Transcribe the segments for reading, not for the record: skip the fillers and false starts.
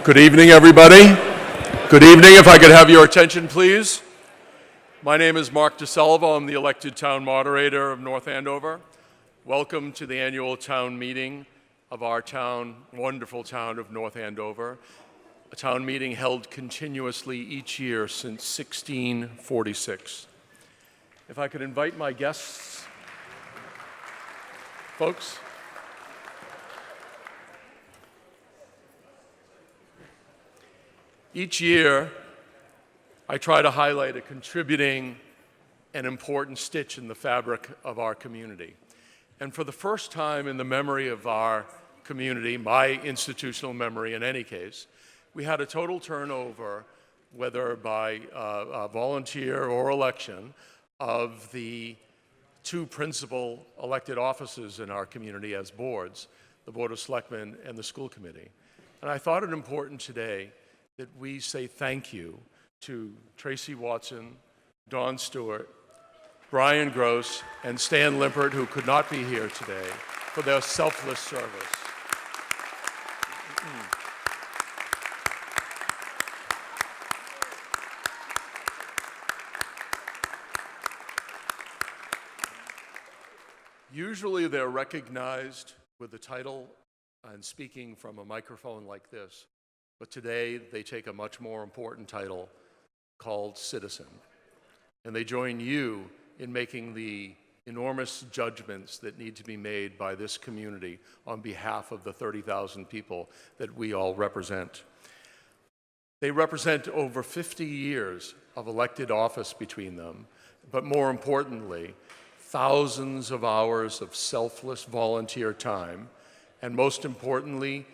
Good evening, everybody. Good evening. If I could have your attention, please. My name is Mark DeSalvo. I'm the elected town moderator of North Andover. Welcome to the annual town meeting of our town, wonderful town of North Andover, a town meeting held continuously each year since 1646. If I could invite my guests, folks. Each year, I try to highlight a contributing and important stitch in the fabric of our community. And for the first time in the memory of our community, my institutional memory in any case, we had a total turnover, whether by volunteer or election, of the two principal elected offices in our community as boards, the Board of Selectmen and the School Committee. And I thought it important today that we say thank you to Tracy Watson, Dawn Stewart, Brian Gross, and Stan Limpert, who could not be here today, for their selfless service. Usually they're recognized with the title and speaking from a microphone like this. But today, they take a much more important title called citizen. And they join you in making the enormous judgments that need to be made by this community on behalf of the 30,000 people that we all represent. They represent over 50 years of elected office between them, but more importantly, thousands of hours of selfless volunteer time, and most importantly,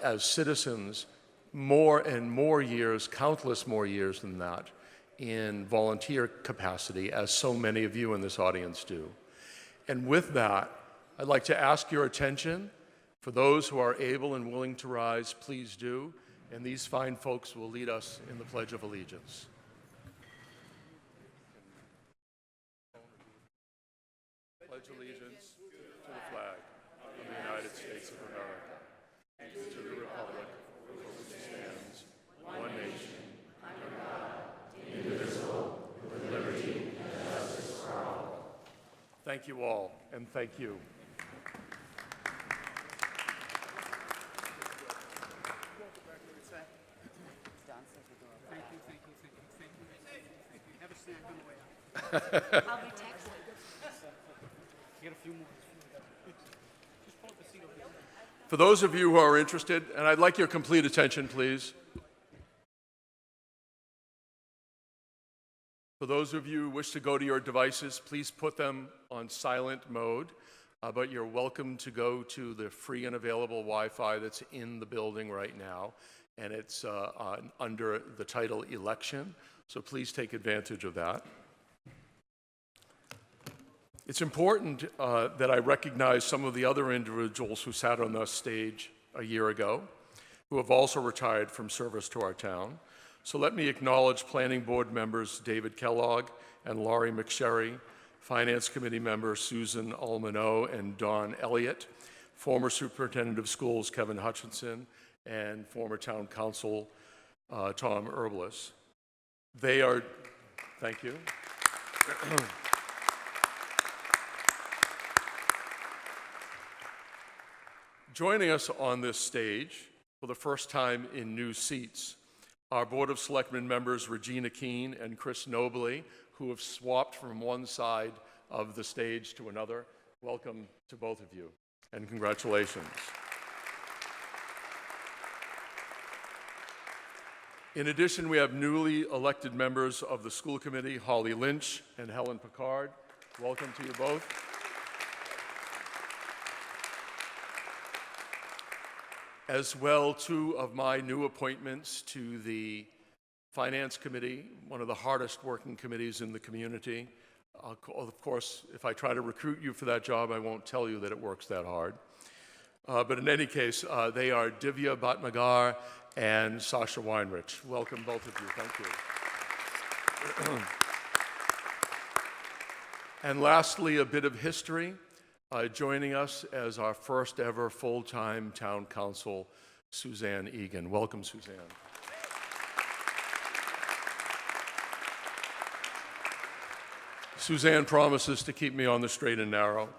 as citizens, more and more years, countless more years than that, in volunteer capacity, as so many of you in this audience do. And with that, I'd like to ask your attention. For those who are able and willing to rise, please do. And these fine folks will lead us in the Pledge of Allegiance. Pledge allegiance to the flag of the United States of America, and to the republic for which it stands, one nation, under God, indivisible, with liberty and justice for all. Thank you all, and thank you. I'll be texting. For those of you who are interested, and I'd like your complete attention, please. For those of you who wish to go to your devices, please put them on silent mode, but you're welcome to go to the free and available Wi-Fi that's in the building right now, and it's under the title Election, so please take advantage of that. It's important that I recognize some of the other individuals who sat on the stage a year ago, who have also retired from service to our town. So let me acknowledge Planning Board members David Kellogg and Laurie McSherry, Finance Committee members Susan Almano and Don Elliott, former Superintendent of Schools Kevin Hutchinson, and former Town Council Tom Erblis. They are, thank you. Joining us on this stage for the first time in new seats are Board of Selectmen members Regina Keene and Chris Nobley, who have swapped from one side of the stage to another. Welcome to both of you, and congratulations. In addition, we have newly elected members of the School Committee, Holly Lynch and Helen Picard. Welcome to you both. As well, two of my new appointments to the Finance Committee, one of the hardest working committees in the community. Of course, if I try to recruit you for that job, I won't tell you that it works that hard. But in any case, they are Divya Bhatnagar and Sasha Weinrich. Welcome, both of you. Thank you. And lastly, a bit of history. Joining us as our first ever full-time town council, Suzanne Egan. Welcome, Suzanne. Suzanne promises to keep me on the straight and narrow.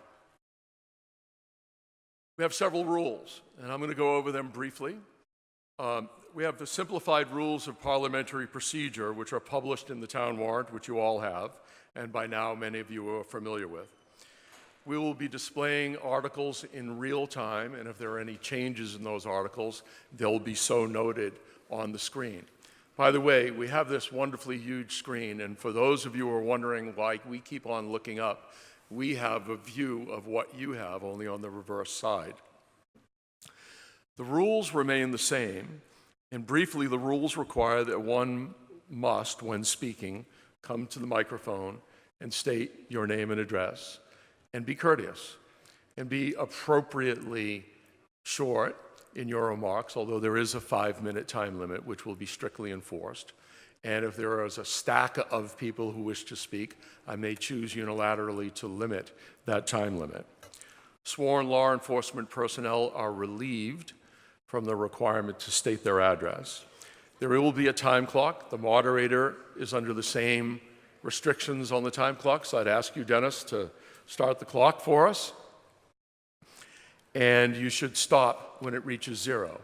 We have several rules, and I'm going to go over them briefly. We have the simplified rules of parliamentary procedure, which are published in the town warrant, which you all have, and by now many of you are familiar with. We will be displaying articles in real time, and if there are any changes in those articles, they'll be so noted on the screen. By the way, we have this wonderfully huge screen, and for those of you who are wondering why we keep on looking up, we have a view of what you have, only on the reverse side. The rules remain the same, and briefly, the rules require that one must, when speaking, come to the microphone and state your name and address, and be courteous, and be appropriately short in your remarks, although there is a 5-minute time limit, which will be strictly enforced. And if there is a stack of people who wish to speak, I may choose unilaterally to limit that time limit. Sworn law enforcement personnel are relieved from the requirement to state their address. There will be a time clock. The moderator is under the same restrictions on the time clock, so I'd ask you, Dennis, to start the clock for us. And you should stop when it reaches 0.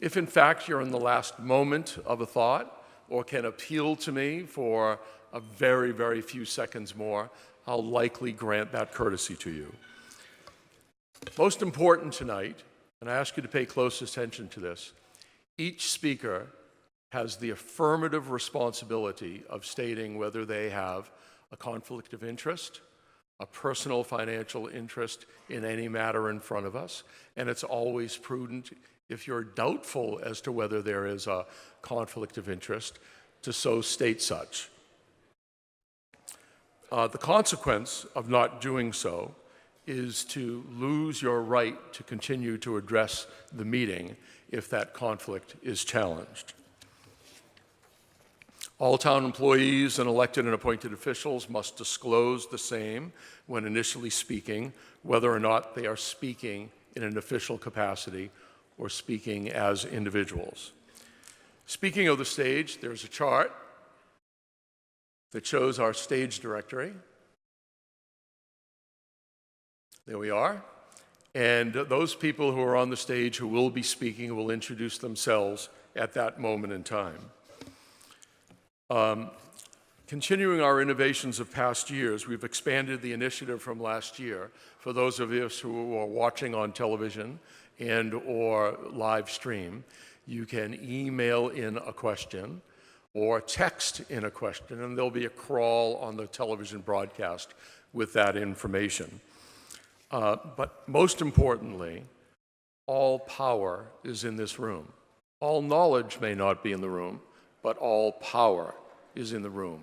If in fact you're in the last moment of a thought, or can appeal to me for a very, very few seconds more, I'll likely grant that courtesy to you. Most important tonight, and I ask you to pay close attention to this, each speaker has the affirmative responsibility of stating whether they have a conflict of interest, a personal financial interest in any matter in front of us, and it's always prudent, if you're doubtful as to whether there is a conflict of interest, to so state such. The consequence of not doing so is to lose your right to continue to address the meeting if that conflict is challenged. All town employees and elected and appointed officials must disclose the same when initially speaking, whether or not they are speaking in an official capacity or speaking as individuals. Speaking of the stage, there's a chart that shows our stage directory. There we are. And those people who are on the stage who will be speaking will introduce themselves at that moment in time. Continuing our innovations of past years, we've expanded the initiative from last year. For those of us who are watching on television and or live stream, you can email in a question or text in a question, and there'll be a crawl on the television broadcast with that information. But most importantly, all power is in this room. All knowledge may not be in the room, but all power is in the room.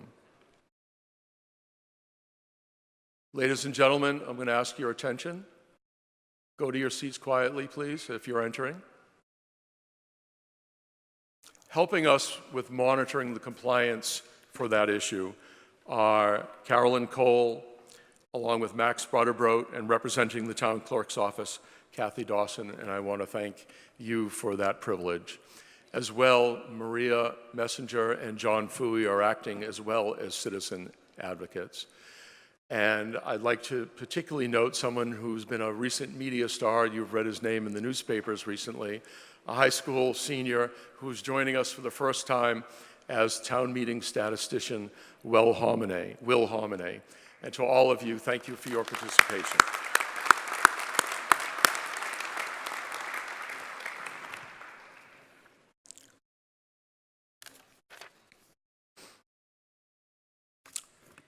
Ladies and gentlemen, I'm going to ask your attention. Go to your seats quietly, please, if you're entering. Helping us with monitoring the compliance for that issue are Carolyn Cole, along with Max Butterbrodt, and representing the town clerk's office, Kathy Dawson, and I want to thank you for that privilege. As well, Maria Messenger and John Fooey are acting as well as citizen advocates. And I'd like to particularly note someone who's been a recent media star. You've read his name in the newspapers recently, a high school senior who's joining us for the first time as town meeting statistician Will Hominy. And to all of you, thank you for your participation.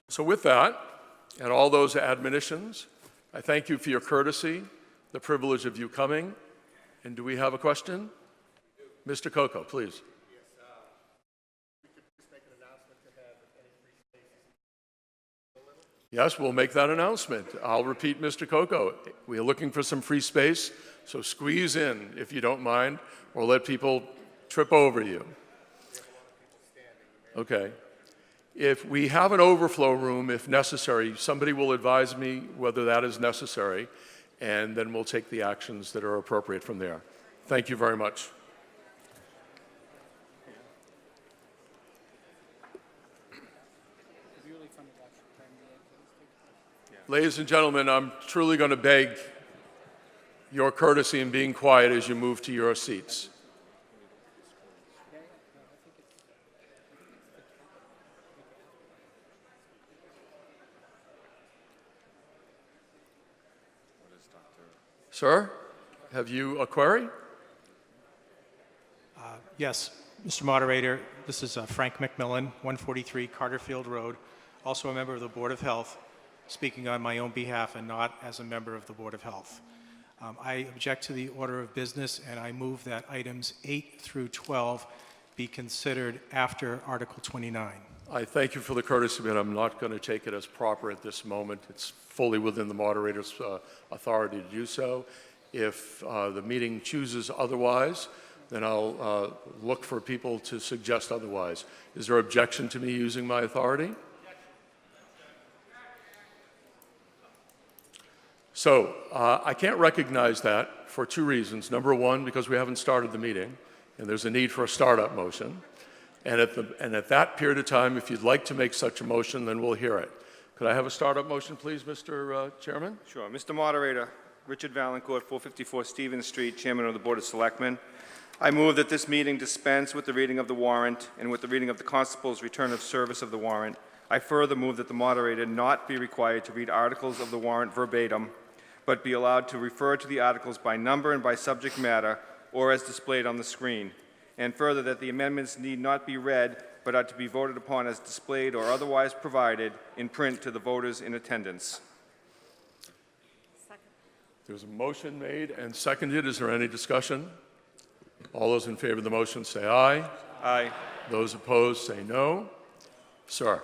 So with that, and all those admonitions, I thank you for your courtesy, the privilege of you coming. And do we have a question? Mr. Coco, please. Yes, we could just make an announcement to have any free spaces. Yes, we'll make that announcement. I'll repeat, Mr. Coco. We are looking for some free space, so squeeze in if you don't mind, or let people trip over you. Okay. If we have an overflow room, if necessary, somebody will advise me whether that is necessary, and then we'll take the actions that are appropriate from there. Thank you very much. Ladies and gentlemen, I'm truly going to beg your courtesy in being quiet as you move to your seats. Sir, have you a query? Yes, Mr. Moderator, this is Frank McMillan, 143 Carterfield Road, also a member of the Board of Health, speaking on my own behalf and not as a member of the Board of Health. I object to the order of business, and I move that items 8 through 12 be considered after Article 29. I thank you for the courtesy, but I'm not going to take it as proper at this moment. It's fully within the moderator's authority to do so. If the meeting chooses otherwise, then I'll look for people to suggest otherwise. Is there objection to me using my authority? So I can't recognize that for two reasons. Number one, because we haven't started the meeting, and there's a need for a startup motion. And at that period of time, if you'd like to make such a motion, then we'll hear it. Could I have a startup motion, please, Mr. Chairman? Sure. Mr. Moderator, Richard Valancourt, 454 Stevens Street, Chairman of the Board of Selectmen. I move that this meeting dispense with the reading of the warrant and with the reading of the constable's return of service of the warrant. I further move that the moderator not be required to read articles of the warrant verbatim, but be allowed to refer to the articles by number and by subject matter or as displayed on the screen. And further, that the amendments need not be read, but are to be voted upon as displayed or otherwise provided in print to the voters in attendance. Second. There's a motion made and seconded. Is there any discussion? All those in favor of the motion say aye. Aye. Those opposed say no. Sir.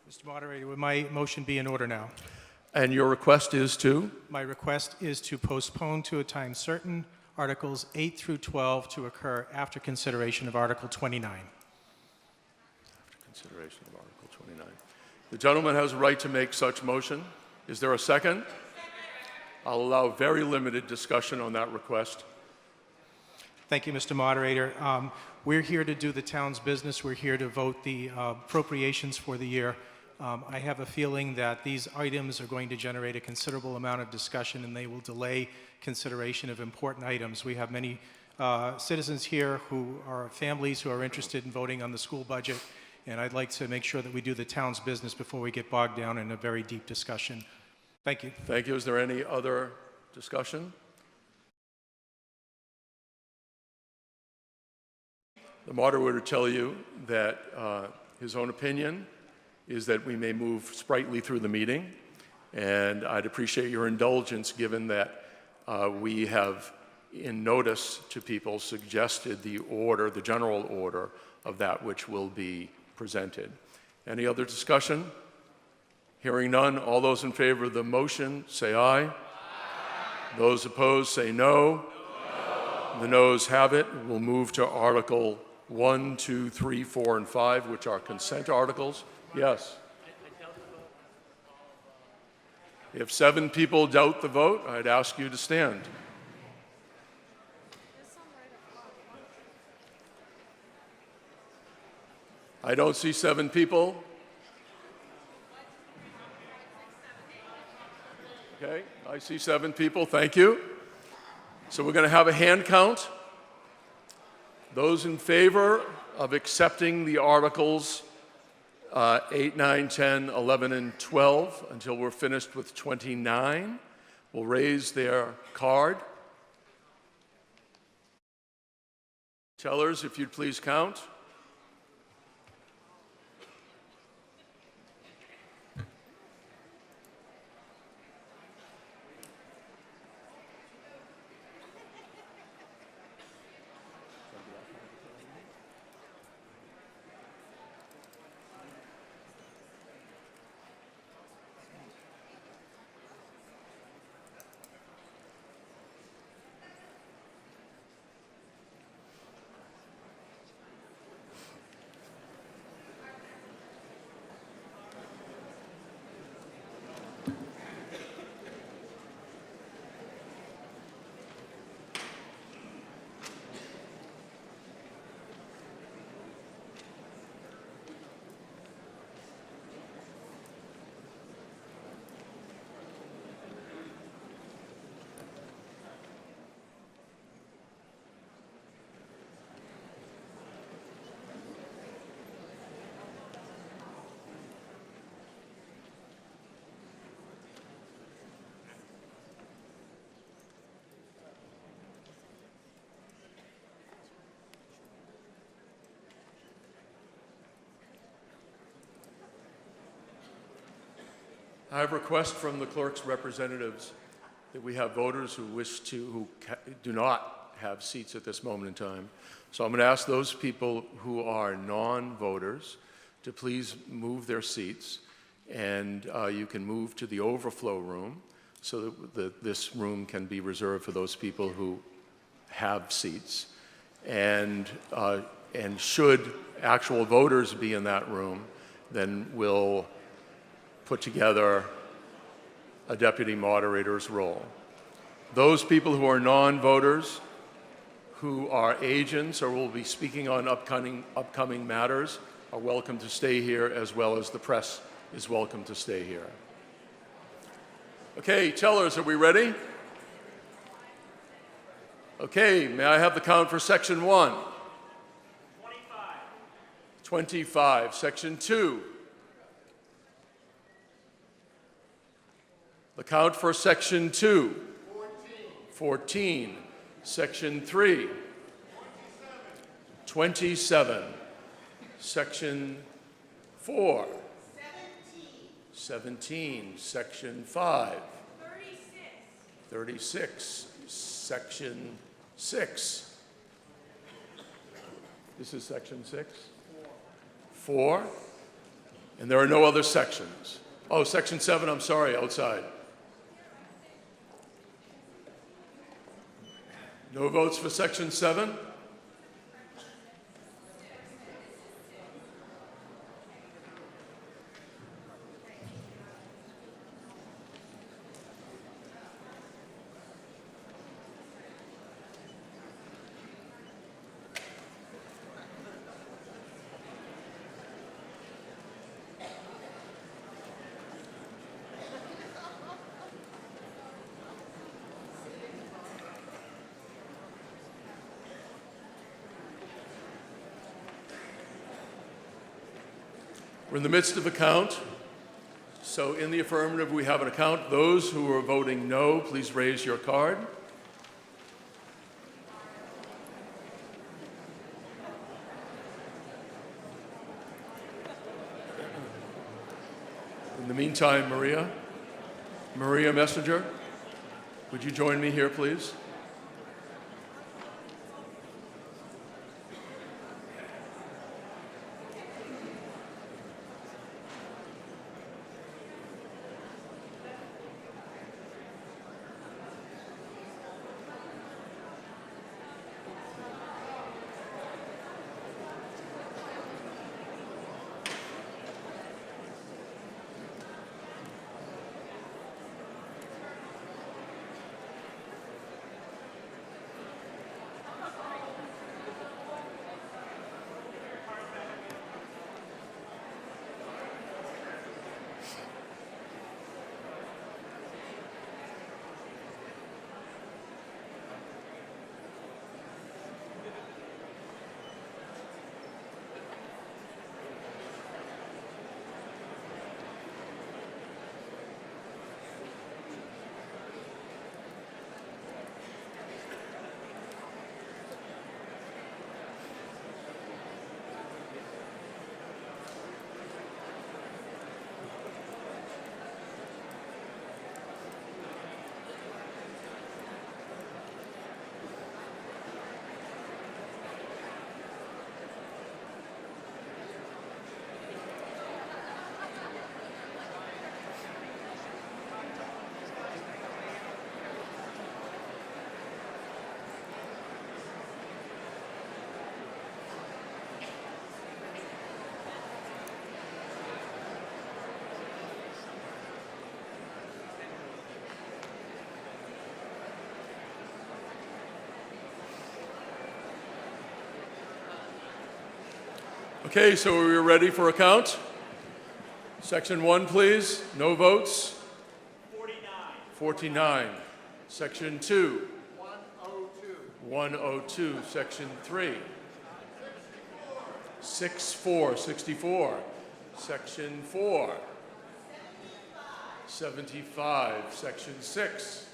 Mr. Moderator, would my motion be in order now? And your request is to? My request is to postpone to a time certain Articles 8 through 12 to occur after consideration of Article 29. After consideration of Article 29. The gentleman has a right to make such motion. Is there a second? I'll allow very limited discussion on that request. Thank you, Mr. Moderator. We're here to do the town's business. We're here to vote the appropriations for the year. I have a feeling that these items are going to generate a considerable amount of discussion, and they will delay consideration of important items. We have many citizens here who are families who are interested in voting on the school budget, and I'd like to make sure that we do the town's business before we get bogged down in a very deep discussion. Thank you. Thank you. Is there any other discussion? The moderator would tell you that his own opinion is that we may move sprightly through the meeting, and I'd appreciate your indulgence given that we have, in notice to people, suggested the order, the general order of that which will be presented. Any other discussion? Hearing none, all those in favor of the motion say aye. Aye. Those opposed say no. No. The noes have it. We'll move to Article 1, 2, 3, 4, and 5, which are consent articles. Yes. If 7 people doubt the vote, I'd ask you to stand. I don't see 7 people. Okay, I see 7 people. Thank you. So we're going to have a hand count. Those in favor of accepting the articles 8, 9, 10, 11, and 12 until we're finished with 29 will raise their card. Tellers, if you'd please count. I have a request from the clerk's representatives that we have voters who do not have seats at this moment in time. So I'm going to ask those people who are non-voters to please move their seats, and you can move to the overflow room so that this room can be reserved for those people who have seats. And should actual voters be in that room, then we'll put together a deputy moderator's role. Those people who are non-voters, who are agents or will be speaking on upcoming matters, are welcome to stay here, as well as the press is welcome to stay here. Okay, tellers, are we ready? Okay, may I have the count for section 1? 25. 25. Section 2. The count for section 2. 14. Section 3. 27. Section 4. 17. Section 5. 36. Section 6. This is section 6? 4. And there are no other sections. Oh, section 7, I'm sorry, outside. No votes for section 7? We're in the midst of a count. So in the affirmative, we have an account. Those who are voting no, please raise your card. In the meantime, Maria Messenger, would you join me here, please? Okay, so we're ready for a count. Section 1, please. No votes. 49. Section 2. 102. Section 3. 64. Section 4. 75. Section 6.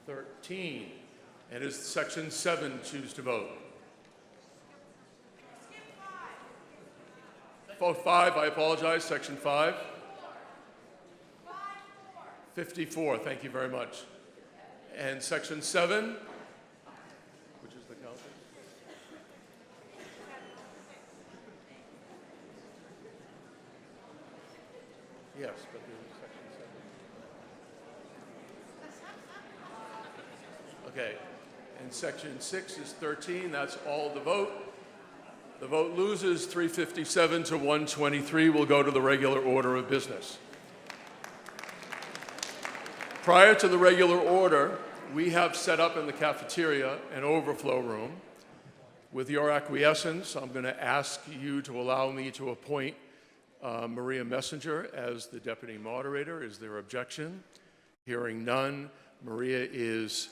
13. And does section 7 choose to vote? Vote 5, I apologize, section 5. 54, thank you very much. And section 7, which is the count? Yes, but there's section 7. Okay, and section 6 is 13, that's all the vote. The vote loses 357 to 123. We'll go to the regular order of business. Prior to the regular order, we have set up in the cafeteria an overflow room. With your acquiescence, I'm going to ask you to allow me to appoint Maria Messenger as the deputy moderator. Is there objection? Hearing none, Maria is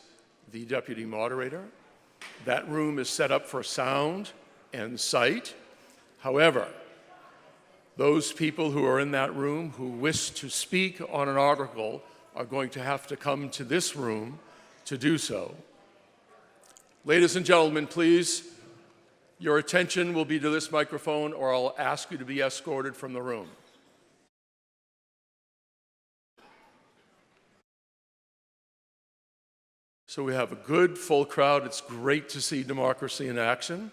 the deputy moderator. That room is set up for sound and sight. However, those people who are in that room who wish to speak on an article are going to have to come to this room to do so. Ladies and gentlemen, please, your attention will be to this microphone, or I'll ask you to be escorted from the room. So we have a good, full crowd. It's great to see democracy in action,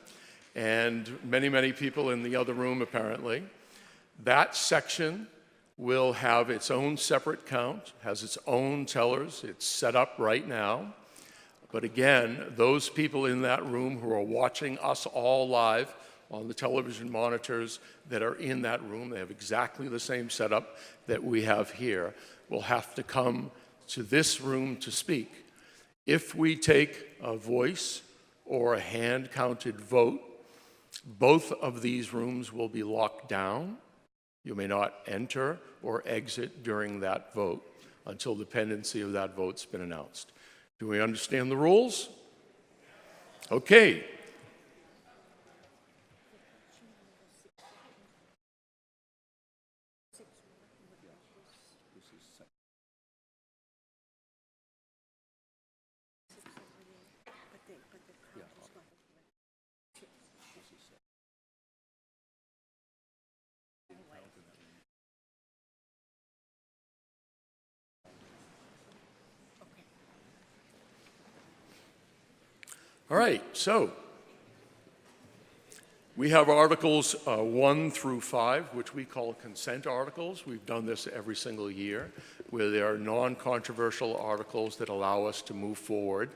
and many, many people in the other room, apparently. That section will have its own separate count, has its own tellers. It's set up right now. But again, those people in that room who are watching us all live on the television monitors that are in that room, they have exactly the same setup that we have here, will have to come to this room to speak. If we take a voice or a hand-counted vote, both of these rooms will be locked down. You may not enter or exit during that vote until the pendency of that vote's been announced. Do we understand the rules? Okay. All right, so we have articles 1 through 5, which we call consent articles. We've done this every single year, where they are non-controversial articles that allow us to move forward,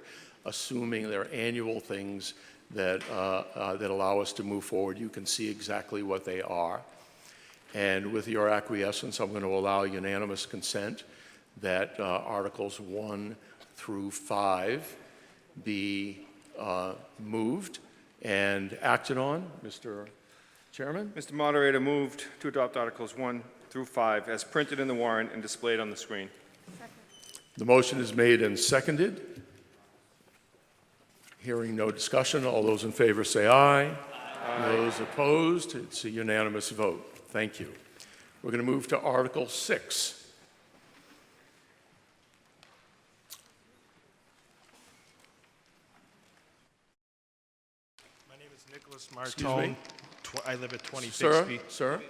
assuming they're annual things that allow us to move forward. You can see exactly what they are. And with your acquiescence, I'm going to allow unanimous consent that articles 1 through 5 be moved and acted on. Mr. Chairman? Mr. Moderator, moved to adopt Articles 1 through 5 as printed in the warrant and displayed on the screen. The motion is made and seconded. Hearing no discussion, all those in favor say aye. Aye. Those opposed, it's a unanimous vote. Thank you. We're going to move to Article 6. Nicholas Excuse Martone. me? I live at 20 Sir, Bixby. sir,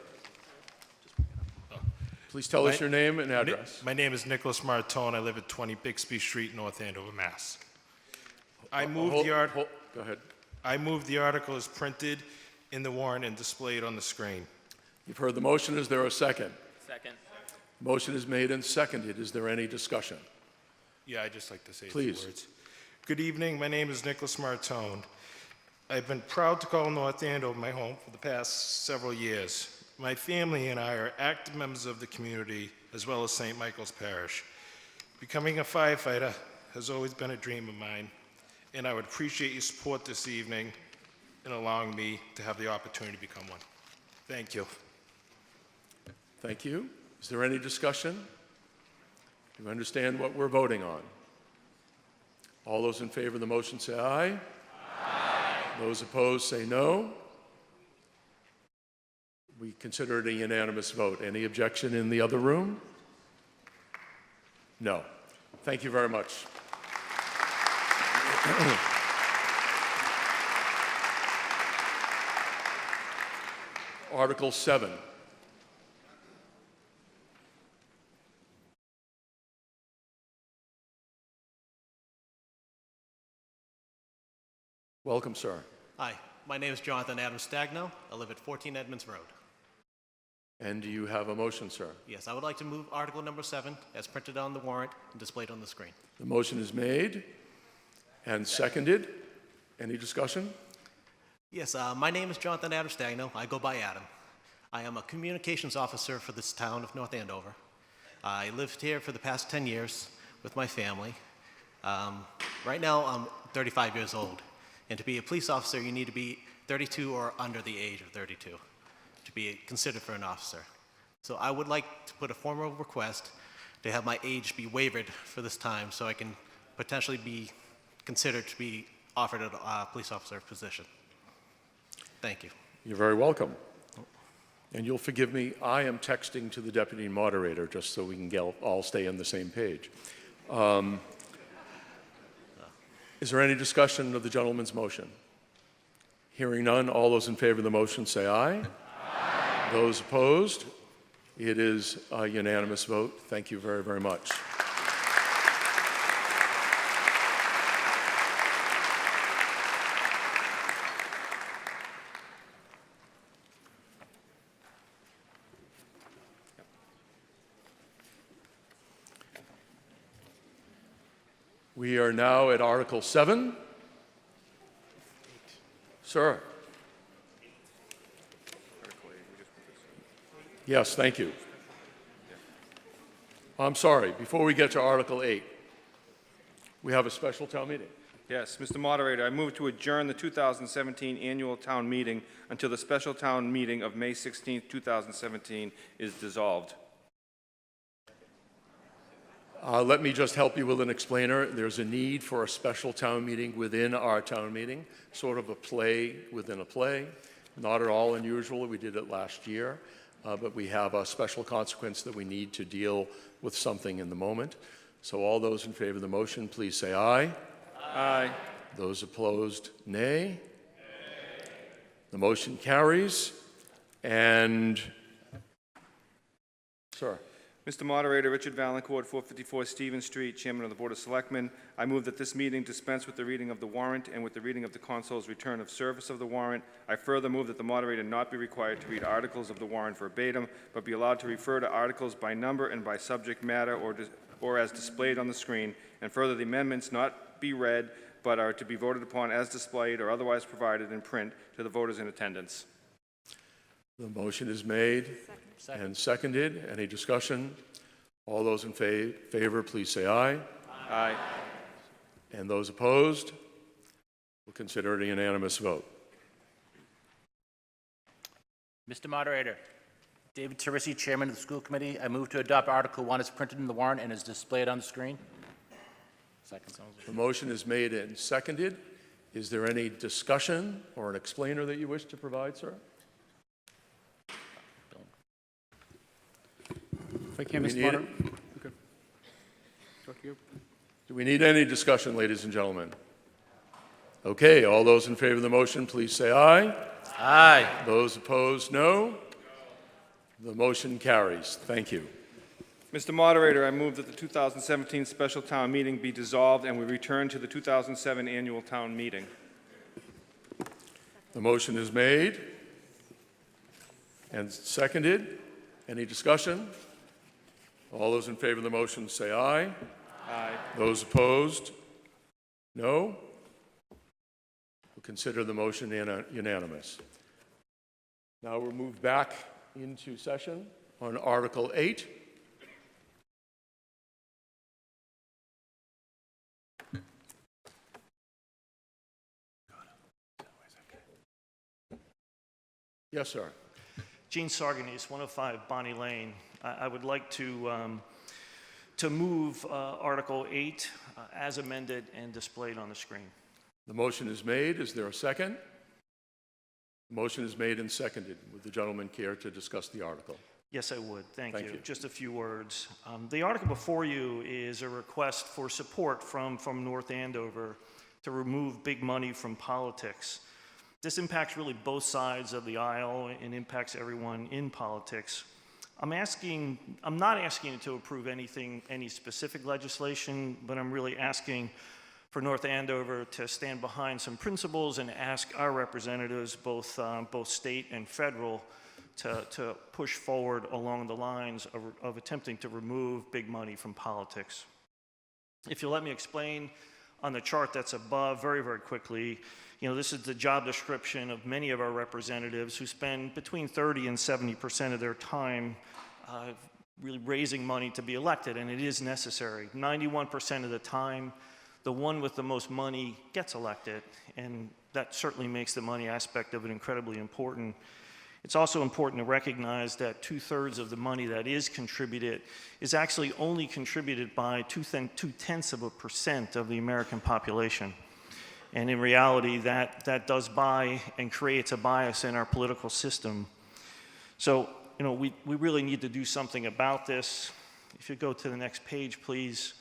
please tell us your name and address. My name is Nicholas Martone. I live at 20 Bixby Street, North Andover, Mass. I move Go ahead. I move the article as printed in the warrant and displayed on the screen. You've heard the motion. Is there a second? Second. Motion is made and seconded. Is there any discussion? Yeah, I'd just like to say a Please. few words. Good evening. My name is Nicholas Martone. I've been proud to call North Andover my home for the past several years. My family and I are active members of the community, as well as St. Michael's Parish. Becoming a firefighter has always been a dream of mine, and I would appreciate your support this evening in allowing me to have the opportunity to become one. Thank you. Thank you. Is there any discussion? Do you understand what we're voting on? All those in favor of the motion say aye. Aye. Those opposed say no. We consider it a unanimous vote. Any objection in the other room? No. Thank you very much. Article 7. Welcome, sir. Hi, my name is Jonathan Adam Stagno. I live at 14 Edmonds Road. And do you have a motion, sir? Yes, I would like to move Article number 7 as printed on the warrant and displayed on the screen. The motion is made and seconded. Any discussion? Yes, my name is Jonathan Adam Stagno. I go by Adam. I am a communications officer for this town of North Andover. I lived here for the past 10 years with my family. Right now, I'm 35 years old. And to be a police officer, you need to be 32 or under the age of 32 to be considered for an officer. So I would like to put a formal request to have my age be waived for this time so I can potentially be considered to be offered a police officer position. Thank you. You're very welcome. And you'll forgive me, I am texting to the deputy moderator just so we can all stay on the same page. Is there any discussion of the gentleman's motion? Hearing none, all those in favor of the motion say aye. Aye. Those opposed? It is a unanimous vote. Thank you very, very much. We are now at Article 7. Sir. Yes, thank you. I'm sorry, before we get to Article 8, we have a special town meeting. Yes, Mr. Moderator, I move to adjourn the 2017 annual town meeting until the special town meeting of May 16, 2017 is dissolved. Let me just help you with an explainer. There's a need for a special town meeting within our town meeting, sort of a play within a play. Not at all unusual. We did it last year, but we have a special consequence that we need to deal with something in the moment. So all those in favor of the motion, please say aye. Aye. Those opposed, nay. The motion carries. And, sir. Mr. Moderator, Richard Valancourt, 454 Stevens Street, Chairman of the Board of Selectmen. I move that this meeting dispense with the reading of the warrant and with the reading of the consul's return of service of the warrant. I further move that the moderator not be required to read articles of the warrant verbatim, but be allowed to refer to articles by number and by subject matter or as displayed on the screen. And further, the amendments not be read, but are to be voted upon as displayed or otherwise provided in print to the voters in attendance. The motion is made and seconded. Any discussion? All those in favor, please say aye. Aye. And those opposed? We'll consider it a unanimous vote. Mr. Moderator, David Teresi, Chairman of the School Committee. I move to adopt Article 1 as printed in the warrant and is displayed on the screen. Second. The motion is made and seconded. Is there any discussion or an explainer that you wish to provide, sir? If I can, Do we Mr. need Moderator. it? Okay. Talk to you. Do we need any discussion, ladies and gentlemen? Okay, all those in favor of the motion, please say aye. Aye. Those opposed, no. The motion carries. Thank you. Mr. Moderator, I move that the 2017 special town meeting be dissolved and we return to the 2007 annual town meeting. The motion is made and seconded. Any discussion? All those in favor of the motion say aye. Aye. Those opposed? No? We'll consider the motion unanimous. Now we'll move back into session on Article 8. Yes, sir. Gene Sarganese, 105 Bonnie Lane. I would like to move Article 8 as amended and displayed on the screen. The motion is made. Is there a second? The motion is made and seconded. Would the gentleman care to discuss the article? Yes, I would. Thank Thank you. you. Just a few words. The article before you is a request for support from North Andover to remove big money from politics. This impacts really both sides of the aisle and impacts everyone in politics. I'm not asking you to approve any specific legislation, but I'm really asking for North Andover to stand behind some principles and ask our representatives, both state and federal, to push forward along the lines of attempting to remove big money from politics. If you'll let me explain on the chart that's above very, very quickly, this is the job description of many of our representatives who spend between 30 and 70% of their time really raising money to be elected, and it is necessary. 91% of the time, the one with the most money gets elected, and that certainly makes the money aspect of it incredibly important. It's also important to recognize that 2/3 of the money that is contributed is actually only contributed by 0.2% of the American population. And in reality, that does buy and creates a bias in our political system. So, we really need to do something about this. If you go to the next page, please.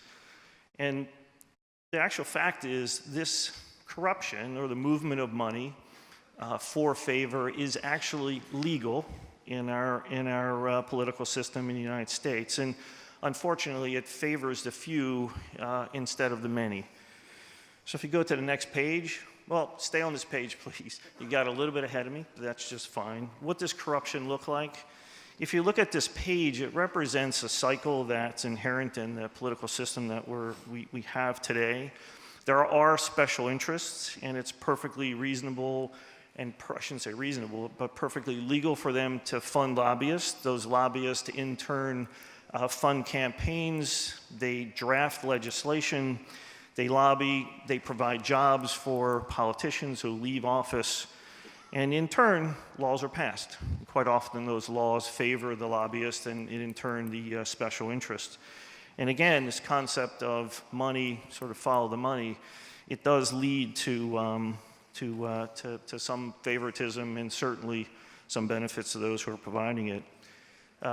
And the actual fact is this corruption or the movement of money for favor is actually legal in our political system in the United States. And unfortunately, it favors the few instead of the many. So if you go to the next page, well, stay on this page, please. You got a little bit ahead of me, but that's just fine. What does corruption look like? If you look at this page, it represents a cycle that's inherent in the political system that we have today. There are special interests, and it's perfectly reasonable, and I shouldn't say reasonable, but perfectly legal for them to fund lobbyists. Those lobbyists, in turn, fund campaigns. They draft legislation. They lobby. They provide jobs for politicians who leave office. And in turn, laws are passed. Quite often, those laws favor the lobbyist and in turn, the special interest. And again, this concept of money, sort of follow the money, it does lead to some favoritism and certainly some benefits to those who are providing it.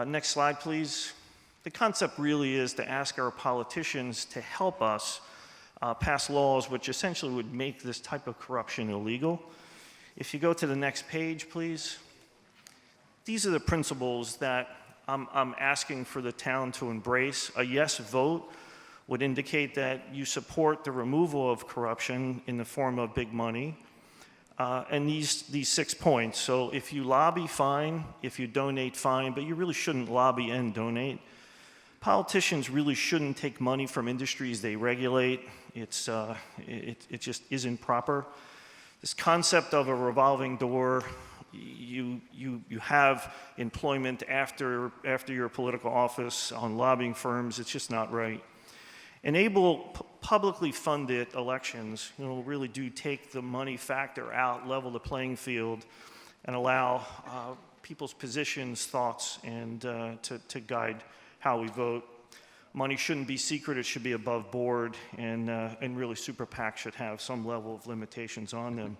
Next slide, please. The concept really is to ask our politicians to help us pass laws which essentially would make this type of corruption illegal. If you go to the next page, please. These are the principles that I'm asking for the town to embrace. A yes vote would indicate that you support the removal of corruption in the form of big money. And these 6 points. So if you lobby, fine. If you donate, fine. But you really shouldn't lobby and donate. Politicians really shouldn't take money from industries they regulate. It just isn't proper. This concept of a revolving door, you have employment after your political office on lobbying firms. It's just not right. Enable publicly funded elections, really do take the money factor out, level the playing field, and allow people's positions, thoughts, and to guide how we vote. Money shouldn't be secret, it should be above board, and really super PACs should have some level of limitations on them.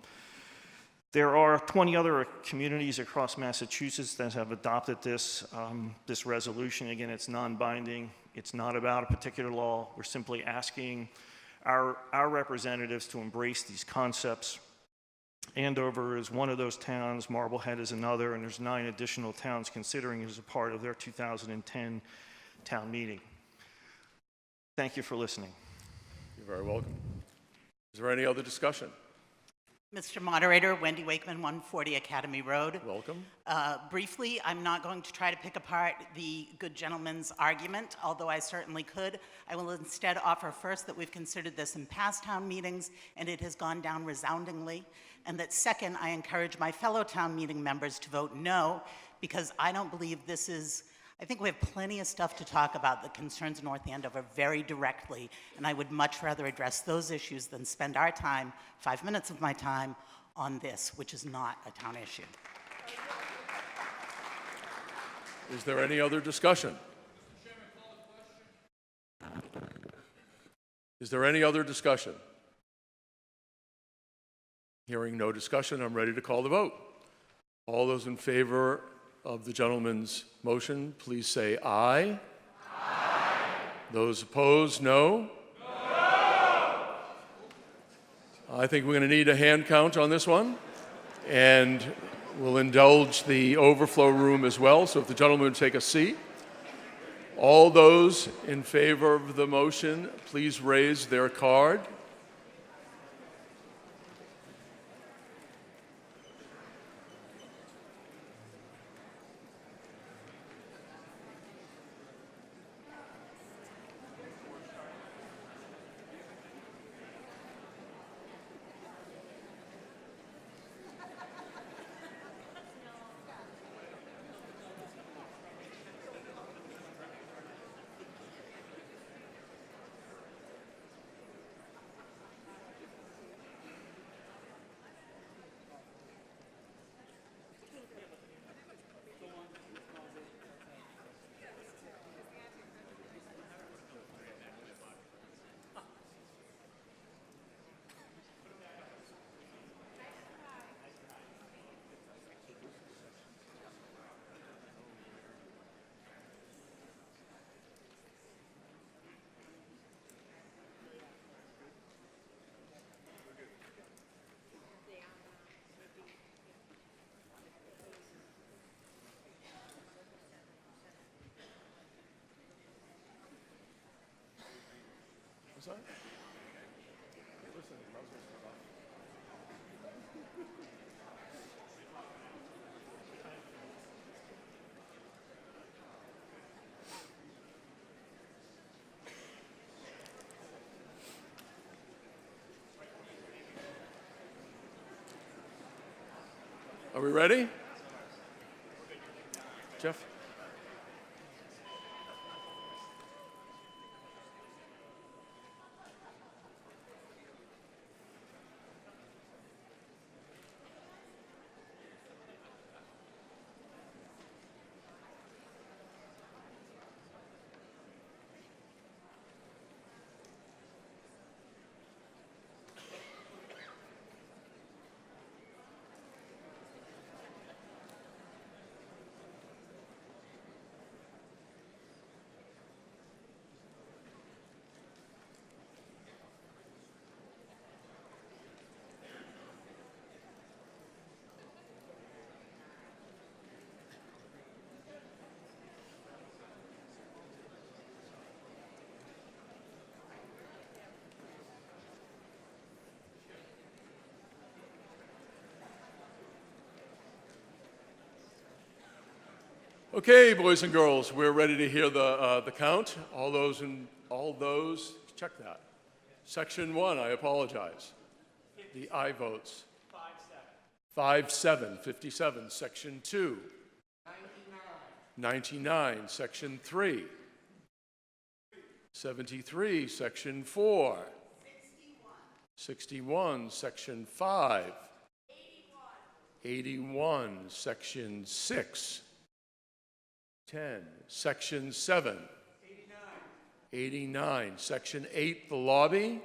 There are 20 other communities across Massachusetts that have adopted this resolution. Again, it's non-binding. It's not about a particular law. We're simply asking our representatives to embrace these concepts. Andover is one of those towns, Marblehead is another, and there's 9 additional towns considering it as a part of their 2010 town meeting. Thank you for listening. You're very welcome. Is there any other discussion? Mr. Moderator, Wendy Wakeman, 140 Academy Road. Welcome. Briefly, I'm not going to try to pick apart the good gentleman's argument, although I certainly could. I will instead offer first that we've considered this in past town meetings and it has gone down resoundingly. And that second, I encourage my fellow town meeting members to vote no, because I don't believe this is, I think we have plenty of stuff to talk about that concerns North Andover very directly, and I would much rather address those issues than spend our time, 5 minutes of my time, on this, which is not a town issue. Is there any other discussion? Is there any other discussion? Hearing no discussion, I'm ready to call the vote. All those in favor of the gentleman's motion, please say aye. Aye. Those opposed, no. No. I think we're going to need a hand count on this one, and we'll indulge the overflow room as well, so if the gentleman would take a seat. All those in favor of the motion, please raise their card. Are we ready? Jeff? Okay, boys and girls, we're ready to hear the count. All those, check that. Section 1, I apologize. The aye votes. 5-7, 57. Section 2. 99. Section 3. 73. Section 4. 61. Section 5. 81. Section 6. 10. Section 7. 89. Section 8, the lobby.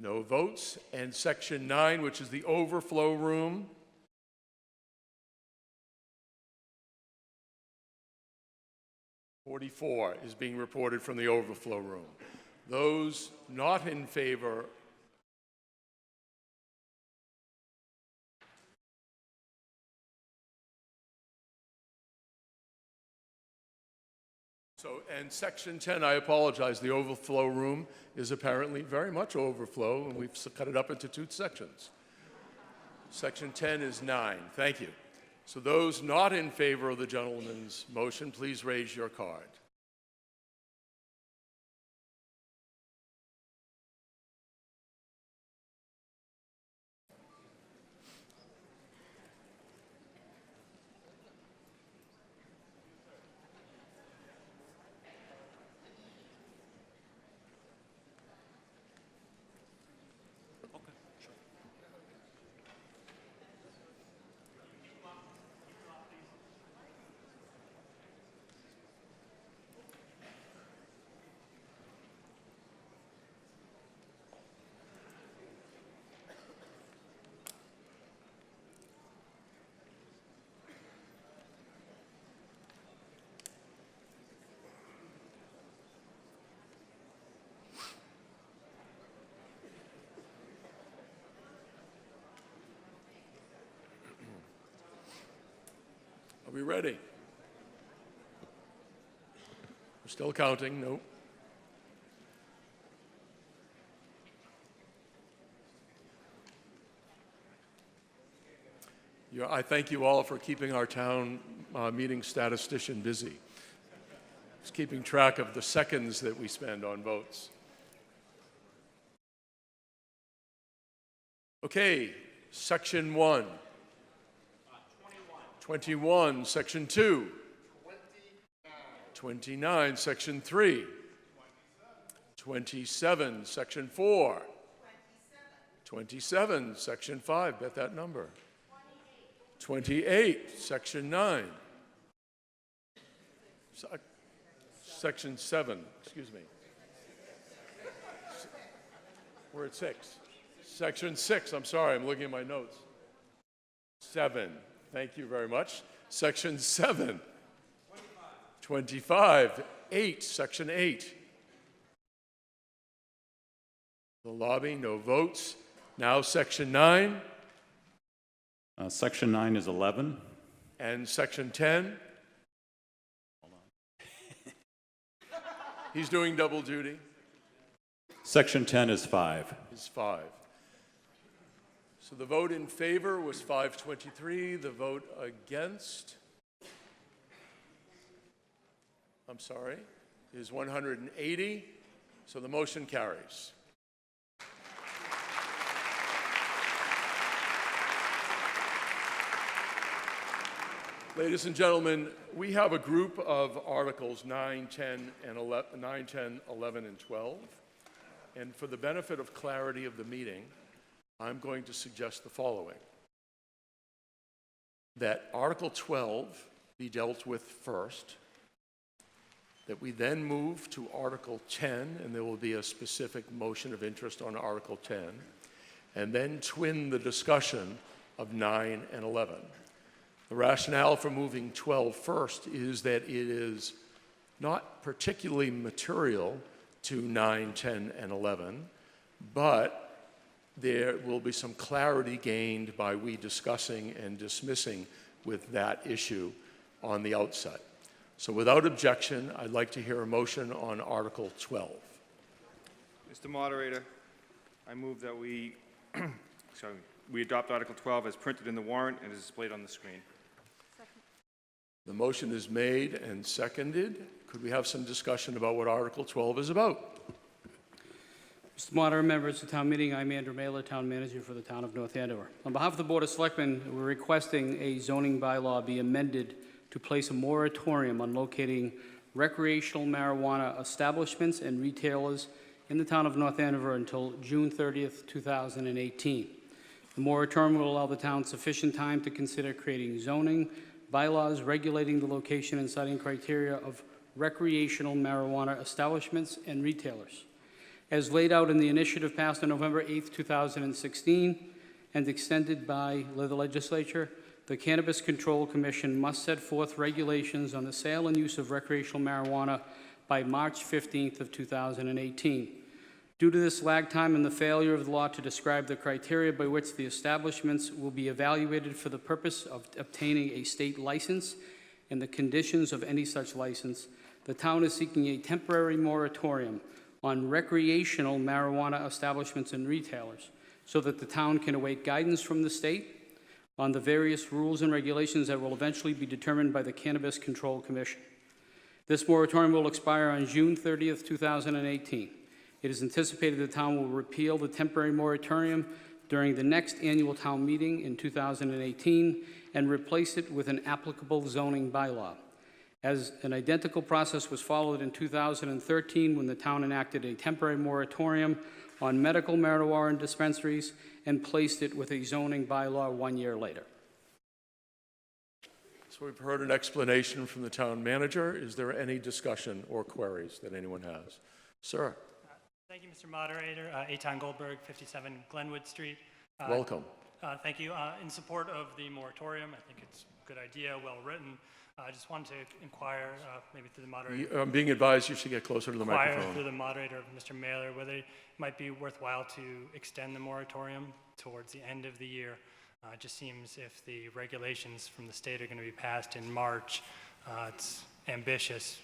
No votes. And Section 9, which is the overflow room. (44) is being reported from the overflow room. Those not in favor and Section 10, I apologize, the overflow room is apparently very much overflow, and we've cut it up into 2 sections. Section 10 is 9. Thank you. So those not in favor of the gentleman's motion, please raise your card. Are we ready? We're still counting. No. I thank you all for keeping our town meeting statistician busy. He's keeping track of the seconds that we spend on votes. Okay, Section 1. 21, Section 2. 29, Section 3. 27, Section 4. 27, Section 5. Bet that number. 28, Section 9. Section 7, excuse me. We're at 6. Section 6, I'm sorry, I'm looking at my notes. 7, thank you very much. Section 7. 25, 8, Section 8. The lobby, no votes. Now Section 9. Section 9 is 11. And Section 10. He's doing double duty. Section 10 is 5. Is 5. So the vote in favor was 523. The vote against, I'm sorry, is 180. So the motion carries. Ladies and gentlemen, we have a group of articles 9, 10, and 11, 9, 10, 11, and 12. And for the benefit of clarity of the meeting, I'm going to suggest the following. That Article 12 be dealt with first, that we then move to Article 10, and there will be a specific motion of interest on Article 10, and then twin the discussion of 9 and 11. The rationale for moving 12 first is that it is not particularly material to 9, 10, and 11, but there will be some clarity gained by we discussing and dismissing with that issue on the outset. So without objection, I'd like to hear a motion on Article 12. Mr. Moderator, I move that we adopt Article 12 as printed in the warrant and is displayed on the screen. The motion is made and seconded. Could we have some discussion about what Article 12 is about? Mr. Moderator, members of the town meeting, I'm Andrew Mailer, Town Manager for the Town of North Andover. On behalf of the Board of Selectmen, we're requesting a zoning bylaw be amended to place a moratorium on locating recreational marijuana establishments and retailers in the Town of North Andover until June 30th, 2018. The moratorium will allow the town sufficient time to consider creating zoning bylaws regulating the location and citing criteria of recreational marijuana establishments and retailers. As laid out in the initiative passed on November 8, 2016, and extended by the legislature, the Cannabis Control Commission must set forth regulations on the sale and use of recreational marijuana by March 15th of 2018. Due to this lag time and the failure of the law to describe the criteria by which the establishments will be evaluated for the purpose of obtaining a state license and the conditions of any such license, the town is seeking a temporary moratorium on recreational marijuana establishments and retailers so that the town can await guidance from the state on the various rules and regulations that will eventually be determined by the Cannabis Control Commission. This moratorium will expire on June 30th, 2018. It is anticipated the town will repeal the temporary moratorium during the next annual town meeting in 2018 and replace it with an applicable zoning bylaw. As an identical process was followed in 2013 when the town enacted a temporary moratorium on medical marijuana dispensaries and placed it with a zoning bylaw 1 year later. So we've heard an explanation from the town manager. Is there any discussion or queries that anyone has? Sir. Thank you, Mr. Moderator. Eitan Goldberg, 57 Glenwood Street. Welcome. Thank you. In support of the moratorium, I think it's a good idea, well written. I just wanted to inquire, maybe through the moderator. I'm being advised you should get closer to the Inquire microphone. through the moderator, Mr. Mailer, whether it might be worthwhile to extend the moratorium towards the end of the year. It just seems if the regulations from the state are going to be passed in March, it's ambitious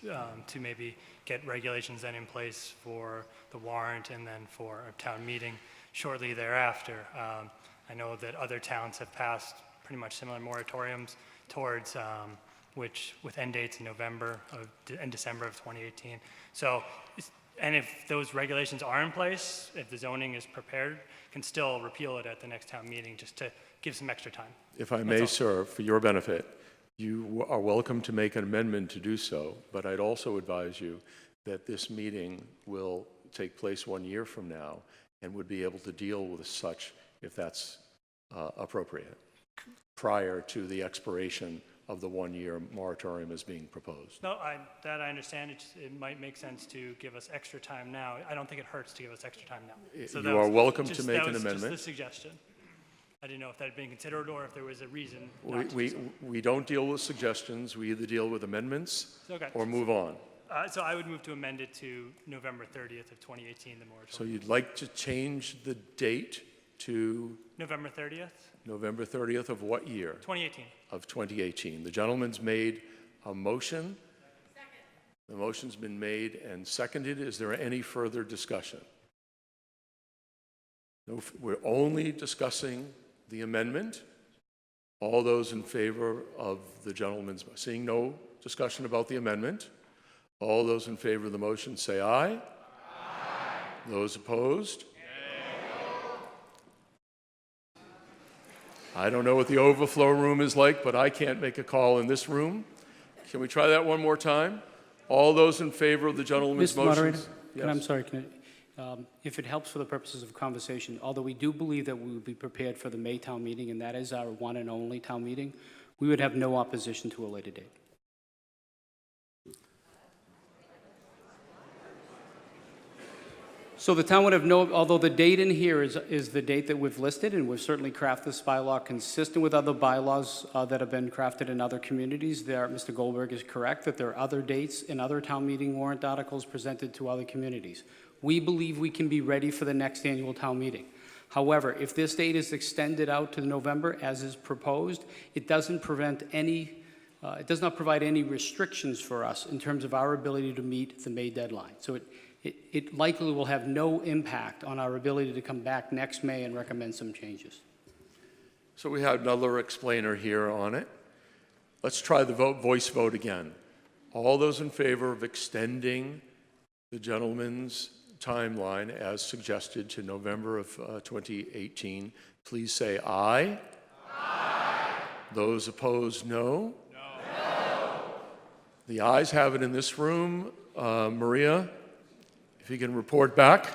to maybe get regulations then in place for the warrant and then for a town meeting shortly thereafter. I know that other towns have passed pretty much similar moratoriums towards which with end dates in November and December of 2018. So, and if those regulations are in place, if the zoning is prepared, can still repeal it at the next town meeting just to give some extra time. If I may, sir, for your benefit, you are welcome to make an amendment to do so, but I'd also advise you that this meeting will take place 1 year from now and would be able to deal with such if that's appropriate prior to the expiration of the 1 year moratorium as being proposed. No, that I understand. It might make sense to give us extra time now. I don't think it hurts to give us extra time now. So you are welcome to make an amendment. Just the suggestion. I didn't know if that had been considered or if there was a reason. We don't deal with suggestions. We either deal with amendments or move on. So I would move to amend it to November 30th of 2018, the moratorium. So you'd like to change the date to November 30th? November 30th of what year? 2018. Of 2018. The gentleman's made a motion. The motion's been made and seconded. Is there any further discussion? No, we're only discussing the amendment. All those in favor of the gentleman's, seeing no discussion about the amendment, all those in favor of the motion say aye. Aye. Those opposed? I don't know what the overflow room is like, but I can't make a call in this room. Can we try that one more time? All those in favor of the gentleman's Mr. motion? Moderator, Yes. I'm sorry, if it helps for the purposes of conversation, although we do believe that we will be prepared for the May town meeting, and that is our one and only town meeting, we would have no opposition to a later date. So the town would have no, although the date in here is the date that we've listed, and we've certainly crafted this bylaw consistent with other bylaws that have been crafted in other communities. Mr. Goldberg is correct that there are other dates in other town meeting warrant articles presented to other communities. We believe we can be ready for the next annual town meeting. However, if this date is extended out to November, as is proposed, it doesn't prevent any, it does not provide any restrictions for us in terms of our ability to meet the May deadline. So it likely will have no impact on our ability to come back next May and recommend some changes. So we had another explainer here on it. Let's try the voice vote again. All those in favor of extending the gentleman's timeline as suggested to November of 2018, please say aye. Aye. Those opposed, no. No. The ayes have it in this room. Maria, if you can report back.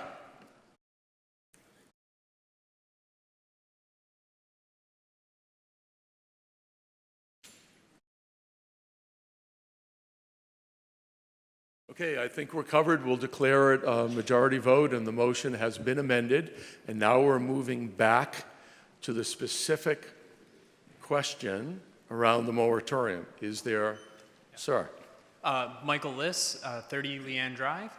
Okay, I think we're covered. We'll declare it a majority vote, and the motion has been amended. And now we're moving back to the specific question around the moratorium. Is there, sir? Michael Liss, 30 Leanne Drive.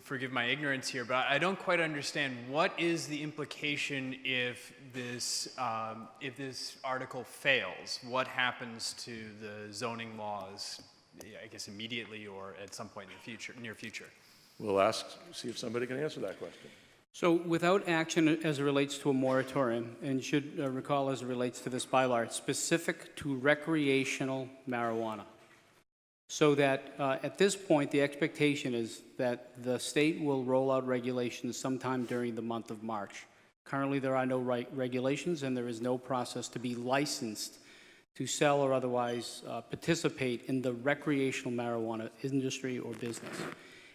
Forgive my ignorance here, but I don't quite understand what is the implication if this article fails. What happens to the zoning laws? I guess immediately or at some point in the future, near future. We'll see if somebody can answer that question. So without action as it relates to a moratorium, and should recall as it relates to this bylaw, it's specific to recreational marijuana. So that at this point, the expectation is that the state will roll out regulations sometime during the month of March. Currently, there are no regulations, and there is no process to be licensed to sell or otherwise participate in the recreational marijuana industry or business.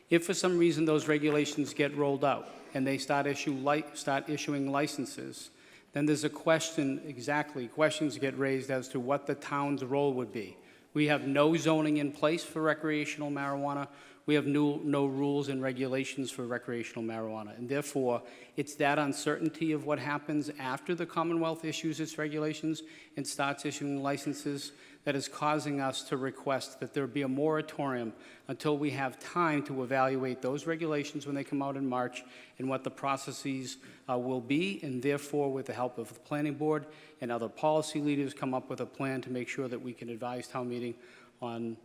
If for some reason those regulations get rolled out and they start issuing licenses, then there's a questions get raised as to what the town's role would be. We have no zoning in place for recreational marijuana. We have no rules and regulations for recreational marijuana. And therefore, it's that uncertainty of what happens after the Commonwealth issues its regulations and starts issuing licenses that is causing us to request that there be a moratorium until we have time to evaluate those regulations when they come out in March and what the processes will be, and therefore, with the help of the planning board and other policy leaders, come up with a plan to make sure that we can advise town meeting on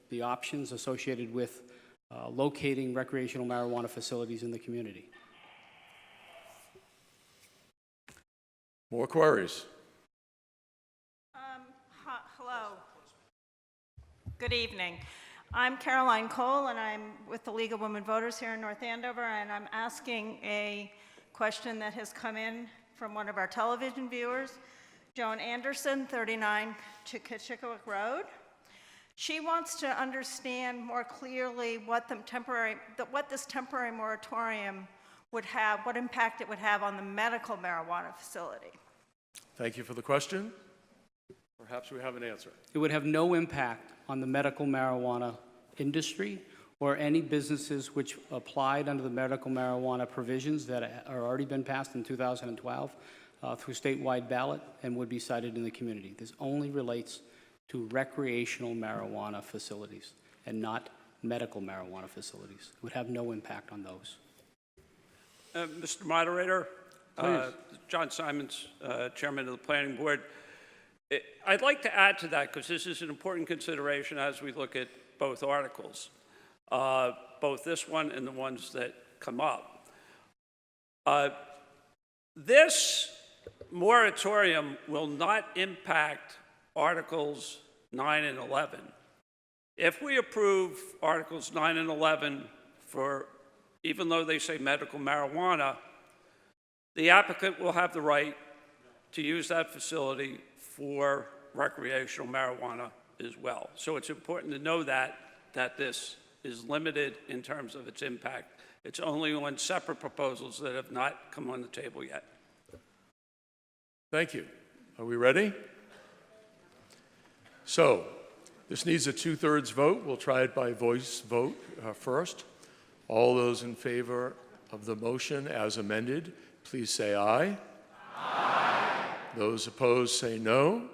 the options associated with locating recreational marijuana facilities in the community. More queries? Hello. Good evening. I'm Caroline Cole, and I'm with the League of Women Voters here in North Andover, and I'm asking a question that has come in from one of our television viewers, Joan Anderson, 39 Chickachick Road. She wants to understand more clearly what this temporary moratorium would have, what impact it would have on the medical marijuana facility. Thank you for the question. Perhaps we have an answer. It would have no impact on the medical marijuana industry or any businesses which applied under the medical marijuana provisions that are already been passed in 2012 through statewide ballot and would be cited in the community. This only relates to recreational marijuana facilities and not medical marijuana facilities. It would have no impact on those. Mr. Moderator, John Simons, Chairman of the Planning Board. I'd like to add to that, because this is an important consideration as we look at both articles, both this one and the ones that come up. This moratorium will not impact Articles 9 and 11. If we approve Articles 9 and 11 for, even though they say medical marijuana, the applicant will have the right to use that facility for recreational marijuana as well. So it's important to know that this is limited in terms of its impact. It's only on separate proposals that have not come on the table yet. Thank you. Are we ready? So, this needs a 2/3 vote. We'll try it by voice vote first. All those in favor of the motion as amended, please say aye. Aye. Those opposed say no. No.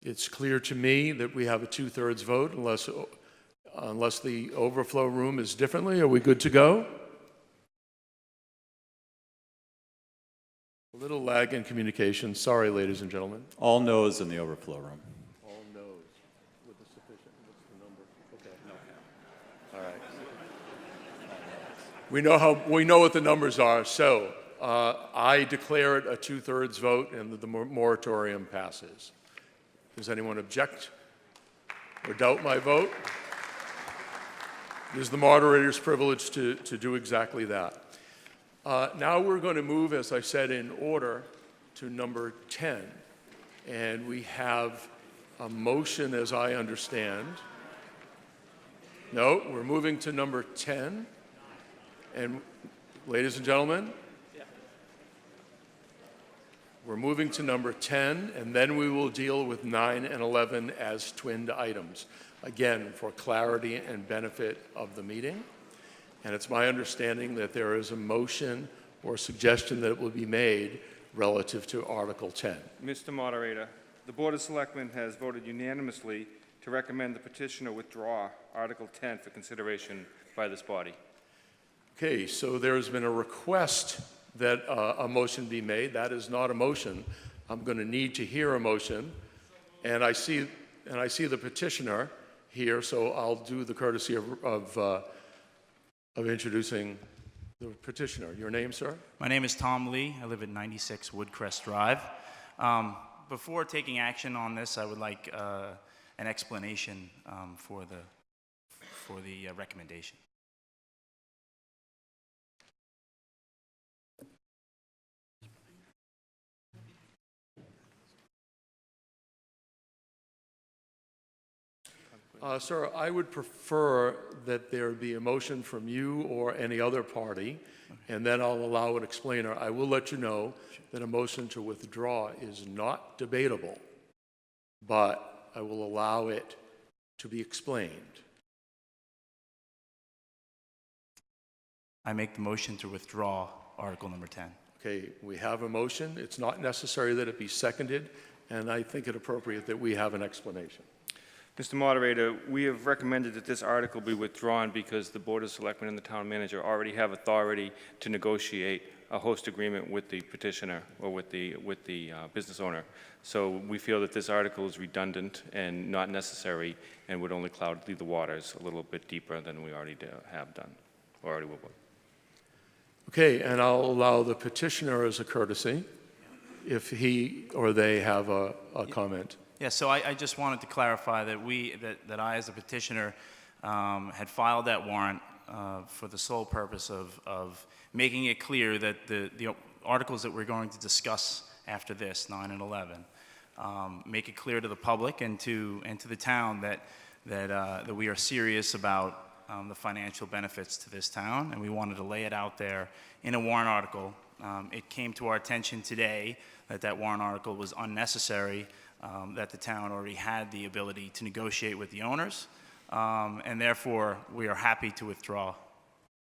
It's clear to me that we have a 2/3 vote unless the overflow room is differently. Are we good to go? A little lag in communication. Sorry, ladies and gentlemen. All no's in the overflow room. All no's with the sufficient. What's the number? Okay. All right. We know what the numbers are. So I declare it a 2/3 vote, and the moratorium passes. Does anyone object or doubt my vote? It is the moderator's privilege to do exactly that. Now we're going to move, as I said, in order to number 10. And we have a motion, as I understand. No, we're moving to number 10. And ladies and gentlemen, we're moving to number 10, and then we will deal with 9 and 11 as twinned items, again, for clarity and benefit of the meeting. And it's my understanding that there is a motion or suggestion that will be made relative to Article 10. Mr. Moderator, the Board of Selectmen has voted unanimously to recommend the petitioner withdraw Article 10 for consideration by this body. Okay, so there's been a request that a motion be made. That is not a motion. I'm going to need to hear a motion. And I see the petitioner here, so I'll do the courtesy of introducing the petitioner. Your name, sir? My name is Tom Lee. I live at 96 Woodcrest Drive. Before taking action on this, I would like an explanation for the recommendation. Sir, I would prefer that there be a motion from you or any other party, and then I'll allow an explainer. I will let you know that a motion to withdraw is not debatable, but I will allow it to be explained. I make the motion to withdraw Article number 10. Okay, we have a motion. It's not necessary that it be seconded, and I think it appropriate that we have an explanation. Mr. Moderator, we have recommended that this article be withdrawn because the Board of Selectmen and the Town Manager already have authority to negotiate a host agreement with the petitioner or with the business owner. So we feel that this article is redundant and not necessary and would only cloud the waters a little bit deeper than we already have done, or already will. Okay, and I'll allow the petitioner as a courtesy if he or they have a comment. Yeah, so I just wanted to clarify that I, as a petitioner, had filed that warrant for the sole purpose of making it clear that the articles that we're going to discuss after this, 9 and 11, make it clear to the public and to the town that we are serious about the financial benefits to this town, and we wanted to lay it out there in a warrant article. It came to our attention today that warrant article was unnecessary, that the town already had the ability to negotiate with the owners, and therefore we are happy to withdraw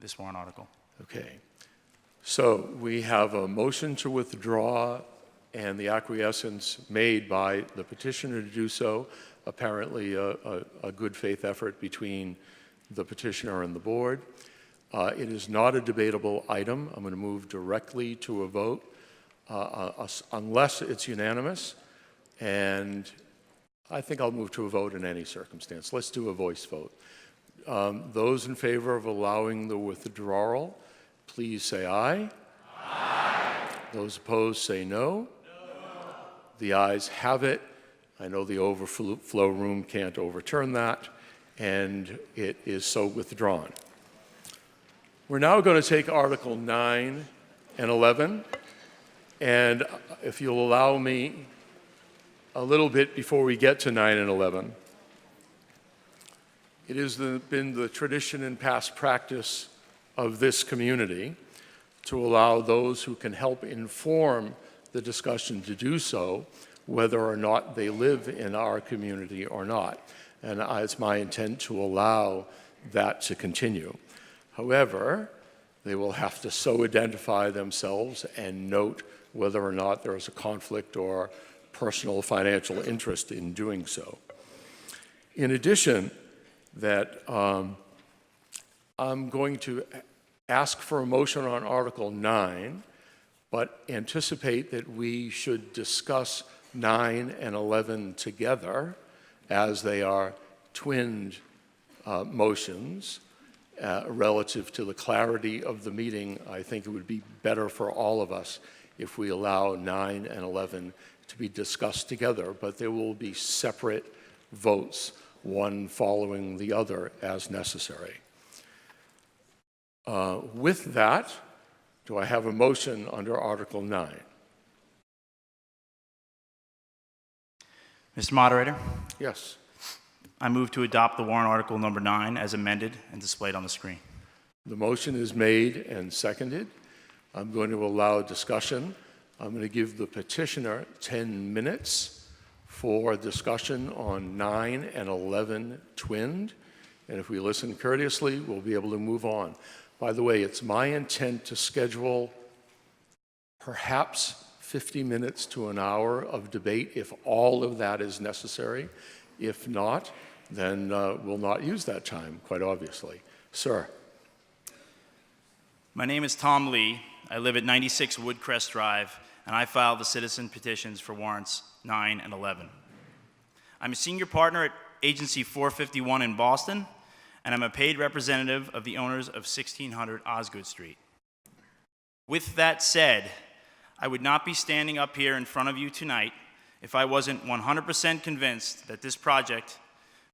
this warrant article. Okay, so we have a motion to withdraw and the acquiescence made by the petitioner to do so, apparently a good faith effort between the petitioner and the board. It is not a debatable item. I'm going to move directly to a vote unless it's unanimous. And I think I'll move to a vote in any circumstance. Let's do a voice vote. Those in favor of allowing the withdrawal, please say aye. Aye. Those opposed say no. No. The ayes have it. I know the overflow room can't overturn that, and it is so withdrawn. We're now going to take Article 9 and 11, and if you'll allow me a little bit before we get to 9 and 11. It has been the tradition and past practice of this community to allow those who can help inform the discussion to do so, whether or not they live in our community or not. And it's my intent to allow that to continue. However, they will have to so identify themselves and note whether or not there is a conflict or personal financial interest in doing so. In addition, that I'm going to ask for a motion on Article 9, but anticipate that we should discuss 9 and 11 together as they are twinned motions relative to the clarity of the meeting. I think it would be better for all of us if we allow 9 and 11 to be discussed together, but there will be separate votes, one following the other as necessary. With that, do I have a motion under Article 9? Mr. Moderator? Yes. I move to adopt the warrant article number 9 as amended and displayed on the screen. The motion is made and seconded. I'm going to allow discussion. I'm going to give the petitioner 10 minutes for discussion on 9 and 11 twinned. And if we listen courteously, we'll be able to move on. By the way, it's my intent to schedule perhaps 50 minutes to an hour of debate if all of that is necessary. If not, then we'll not use that time, quite obviously. Sir. My name is Tom Lee. I live at 96 Woodcrest Drive, and I filed the citizen petitions for warrants 9 and 11. I'm a senior partner at Agency 451 in Boston, and I'm a paid representative of the owners of 1600 Osgood Street. With that said, I would not be standing up here in front of you tonight if I wasn't 100% convinced that this project,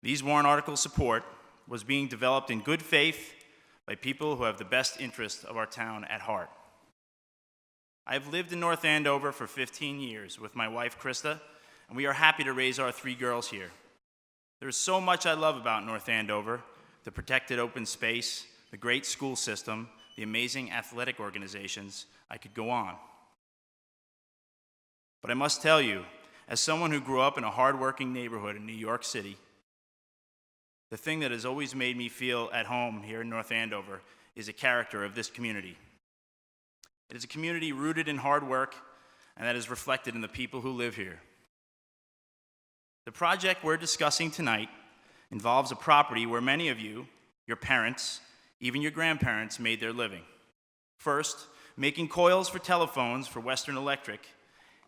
these warrant article support, was being developed in good faith by people who have the best interest of our town at heart. I have lived in North Andover for 15 years with my wife, Krista, and we are happy to raise our 3 girls here. There is so much I love about North Andover: the protected open space, the great school system, the amazing athletic organizations. I could go on. But I must tell you, as someone who grew up in a hardworking neighborhood in New York City, the thing that has always made me feel at home here in North Andover is the character of this community. It is a community rooted in hard work, and that is reflected in the people who live here. The project we're discussing tonight involves a property where many of you, your parents, even your grandparents, made their living. First, making coils for telephones for Western Electric,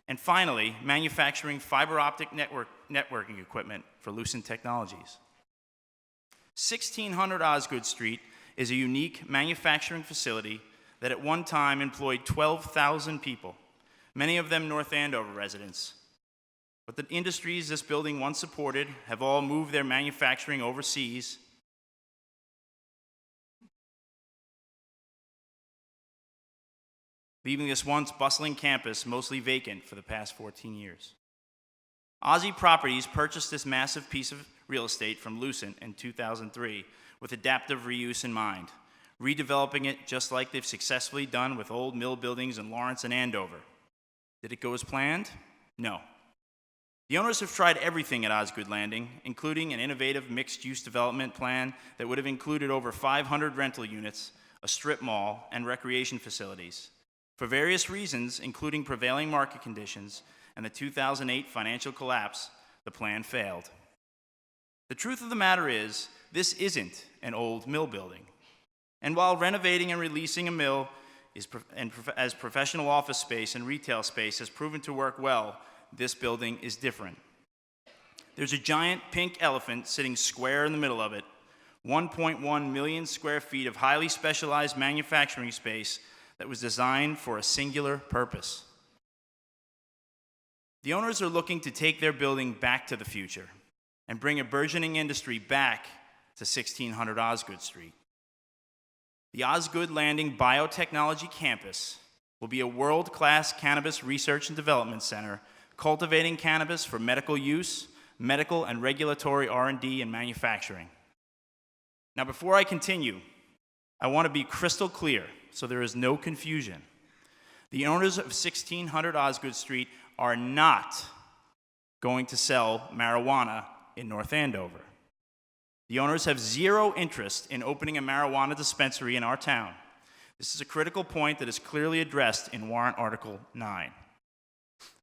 and finally, manufacturing fiber optic networking equipment for Lucent Technologies. 1600 Osgood Street is a unique manufacturing facility that at one time employed 12,000 people, many of them North Andover residents. But the industries this building once supported have all moved their manufacturing overseas, leaving this once bustling campus mostly vacant for the past 14 years. Aussie Properties purchased this massive piece of real estate from Lucent in 2003 with adaptive reuse in mind, redeveloping it just like they've successfully done with old mill buildings in Lawrence and Andover. Did it go as planned? No. The owners have tried everything at Osgood Landing, including an innovative mixed-use development plan that would have included over 500 rental units, a strip mall, and recreation facilities. For various reasons, including prevailing market conditions and the 2008 financial collapse, the plan failed. The truth of the matter is, this isn't an old mill building. And while renovating and releasing a mill as professional office space and retail space has proven to work well, this building is different. There's a giant pink elephant sitting square in the middle of it, 1.1 million square feet of highly specialized manufacturing space that was designed for a singular purpose. The owners are looking to take their building back to the future and bring a burgeoning industry back to 1600 Osgood Street. The Osgood Landing Biotechnology Campus will be a world-class cannabis research and development center cultivating cannabis for medical use, medical and regulatory R&D, and manufacturing. Now, before I continue, I want to be crystal clear so there is no confusion. The owners of 1600 Osgood Street are not going to sell marijuana in North Andover. The owners have zero interest in opening a marijuana dispensary in our town. This is a critical point that is clearly addressed in Warrant Article 9.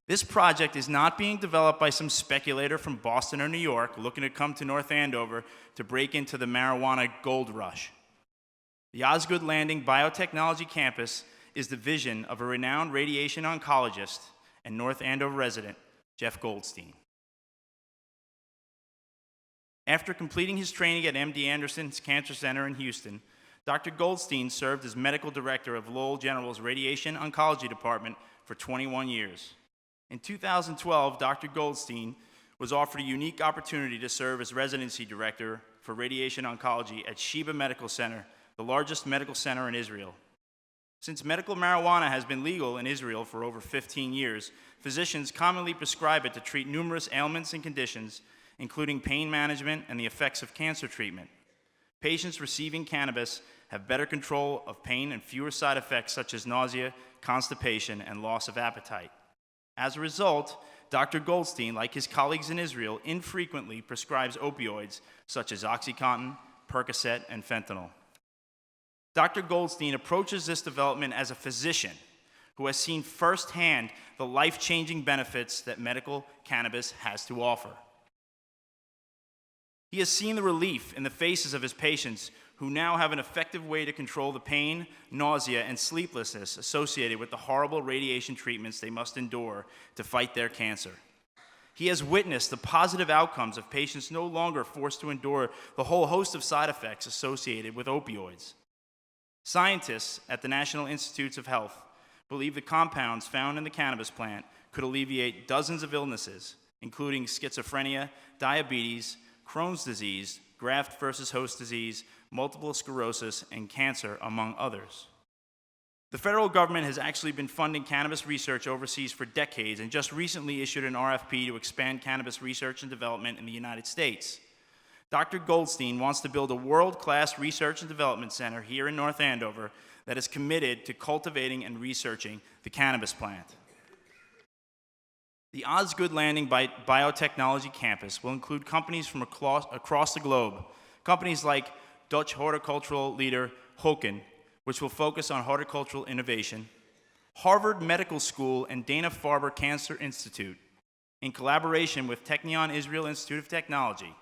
This project is not being developed by some speculator from Boston or New York looking to come to North Andover to break into the marijuana gold rush. The Osgood Landing Biotechnology Campus is the vision of a renowned radiation oncologist and North Andover resident, Jeff Goldstein. After completing his training at MD Anderson's Cancer Center in Houston, Dr. Goldstein served as medical director of Lowell General's Radiation Oncology Department for 21 years. In 2012, Dr. Goldstein was offered a unique opportunity to serve as residency director for radiation oncology at Sheba Medical Center, the largest medical center in Israel. Since medical marijuana has been legal in Israel for over 15 years, physicians commonly prescribe it to treat numerous ailments and conditions, including pain management and the effects of cancer treatment. Patients receiving cannabis have better control of pain and fewer side effects such as nausea, constipation, and loss of appetite. As a result, Dr. Goldstein, like his colleagues in Israel, infrequently prescribes opioids such as OxyContin, Percocet, and fentanyl. Dr. Goldstein approaches this development as a physician who has seen firsthand the life-changing benefits that medical cannabis has to offer. He has seen the relief in the faces of his patients who now have an effective way to control the pain, nausea, and sleeplessness associated with the horrible radiation treatments they must endure to fight their cancer. He has witnessed the positive outcomes of patients no longer forced to endure the whole host of side effects associated with opioids. Scientists at the National Institutes of Health believe the compounds found in the cannabis plant could alleviate dozens of illnesses, including schizophrenia, diabetes, Crohn's disease, graft versus host disease, multiple sclerosis, and cancer, among others. The federal government has actually been funding cannabis research overseas for decades and just recently issued an RFP to expand cannabis research and development in the United States. Dr. Goldstein wants to build a world-class research and development center here in North Andover that is committed to cultivating and researching the cannabis plant. The Osgood Landing Biotechnology Campus will include companies from across the globe, companies like Dutch horticultural leader Hoeken, which will focus on horticultural innovation, Harvard Medical School and Dana-Farber Cancer Institute, in collaboration with Technion Israel Institute of Technology.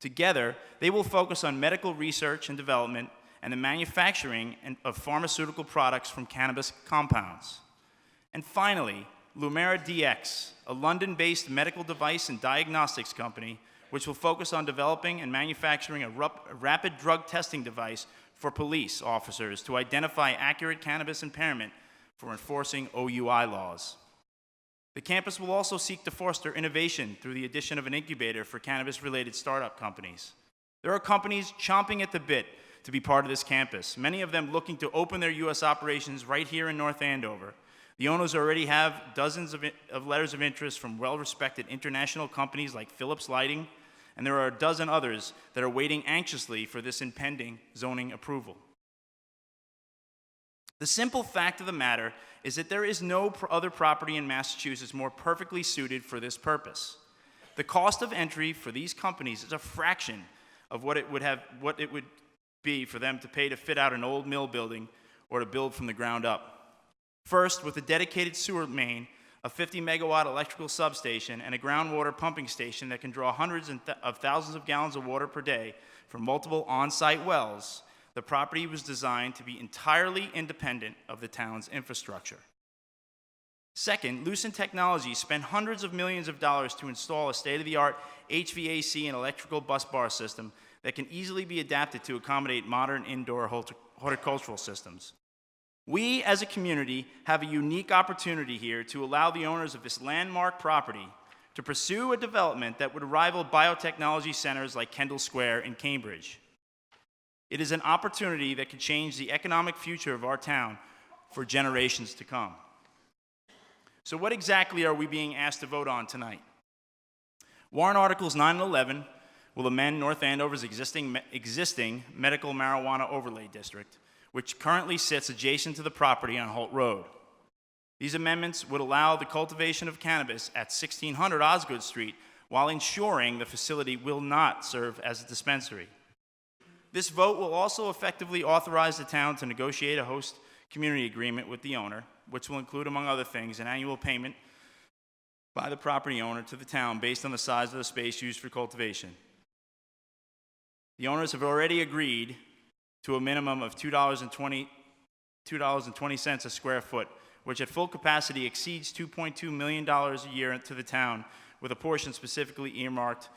Together, they will focus on medical research and development and the manufacturing of pharmaceutical products from cannabis compounds. And finally, Lumera DX, a London-based medical device and diagnostics company, which will focus on developing and manufacturing a rapid drug testing device for police officers to identify accurate cannabis impairment for enforcing OUI laws. The campus will also seek to foster innovation through the addition of an incubator for cannabis-related startup companies. There are companies chomping at the bit to be part of this campus, many of them looking to open their U.S. operations right here in North Andover. The owners already have dozens of letters of interest from well-respected international companies like Philips Lighting, and there are a dozen others that are waiting anxiously for this impending zoning approval. The simple fact of the matter is that there is no other property in Massachusetts more perfectly suited for this purpose. The cost of entry for these companies is a fraction of what it would be for them to pay to fit out an old mill building or to build from the ground up. First, with a dedicated sewer main, a 50-megawatt electrical substation, and a groundwater pumping station that can draw hundreds of thousands of gallons of water per day from multiple on-site wells, the property was designed to be entirely independent of the town's infrastructure. Second, Lucent Technologies spent hundreds of millions of dollars to install a state-of-the-art HVAC and electrical bus bar system that can easily be adapted to accommodate modern indoor horticultural systems. We, as a community, have a unique opportunity here to allow the owners of this landmark property to pursue a development that would rival biotechnology centers like Kendall Square in Cambridge. It is an opportunity that could change the economic future of our town for generations to come. So what exactly are we being asked to vote on tonight? Warrant Articles 9 and 11 will amend North Andover's existing medical marijuana overlay district, which currently sits adjacent to the property on Holt Road. These amendments would allow the cultivation of cannabis at 1600 Osgood Street while ensuring the facility will not serve as a dispensary. This vote will also effectively authorize the town to negotiate a host community agreement with the owner, which will include, among other things, an annual payment by the property owner to the town based on the size of the space used for cultivation. The owners have already agreed to a minimum of $2.20 a square foot, which at full capacity exceeds $2.2 million a year to the town, with a portion specifically earmarked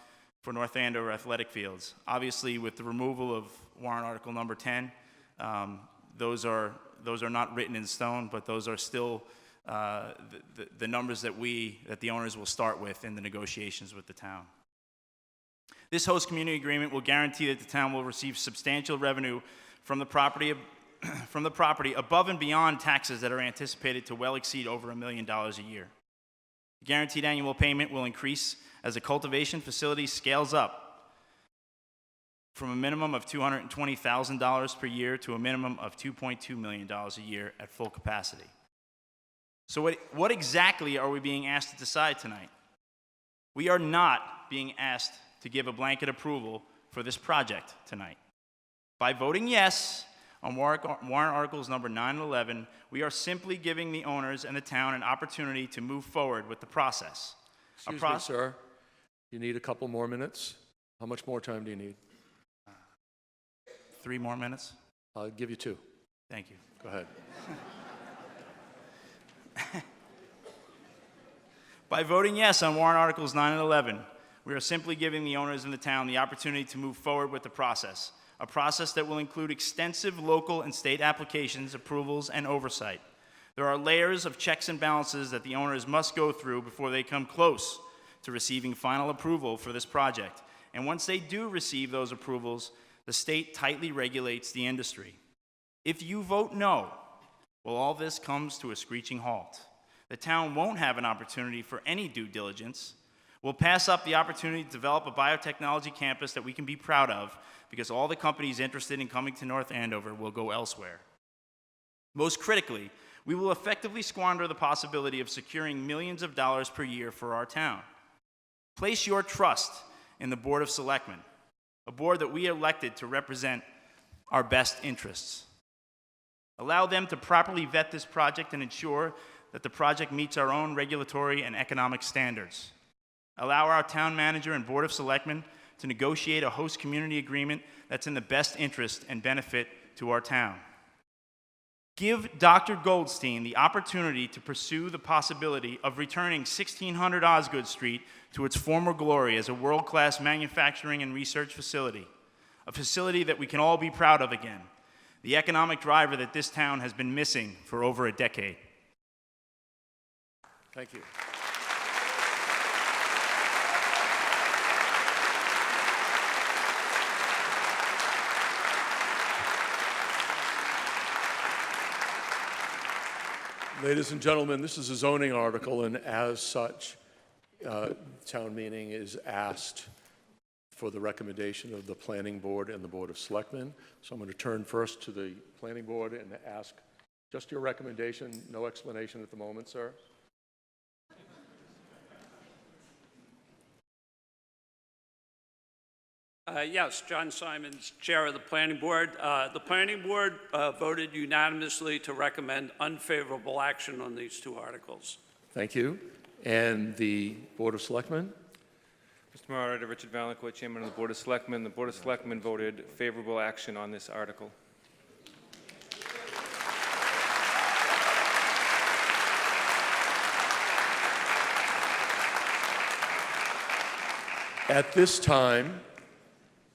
for North Andover athletic fields. Obviously, with the removal of warrant article number 10, those are not written in stone, but those are still the numbers that the owners will start with in the negotiations with the town. This host community agreement will guarantee that the town will receive substantial revenue from the property above and beyond taxes that are anticipated to well exceed over $1 million a year. The guaranteed annual payment will increase as the cultivation facility scales up from a minimum of $220,000 per year to a minimum of $2.2 million a year at full capacity. So what exactly are we being asked to decide tonight? We are not being asked to give a blanket approval for this project tonight. By voting yes on warrant articles number 9 and 11, we are simply giving the owners and the town an opportunity to move forward with the process. Excuse me, sir. You need a couple more minutes? How much more time do you need? 3 more minutes? I'll give you 2. Thank you. Go ahead. By voting yes on warrant articles 9 and 11, we are simply giving the owners in the town the opportunity to move forward with the process, a process that will include extensive local and state applications, approvals, and oversight. There are layers of checks and balances that the owners must go through before they come close to receiving final approval for this project. And once they do receive those approvals, the state tightly regulates the industry. If you vote no, well, all this comes to a screeching halt. The town won't have an opportunity for any due diligence. We'll pass up the opportunity to develop a biotechnology campus that we can be proud of because all the companies interested in coming to North Andover will go elsewhere. Most critically, we will effectively squander the possibility of securing millions of dollars per year for our town. Place your trust in the Board of Selectmen, a board that we elected to represent our best interests. Allow them to properly vet this project and ensure that the project meets our own regulatory and economic standards. Allow our town manager and Board of Selectmen to negotiate a host community agreement that's in the best interest and benefit to our town. Give Dr. Goldstein the opportunity to pursue the possibility of returning 1600 Osgood Street to its former glory as a world-class manufacturing and research facility, a facility that we can all be proud of again, the economic driver that this town has been missing for over a decade. Thank you. Ladies and gentlemen, this is a zoning article, and as such, town meeting is asked for the recommendation of the Planning Board and the Board of Selectmen. So I'm going to turn first to the Planning Board and ask just your recommendation, no explanation at the moment, sir. Yes, John Simons, Chair of the Planning Board. The Planning Board voted unanimously to recommend unfavorable action on these 2 articles. Thank you. And the Board of Selectmen? Mr. Moderator, Richard Valancourt, Chairman of the Board of Selectmen. The Board of Selectmen voted favorable action on this article. At this time,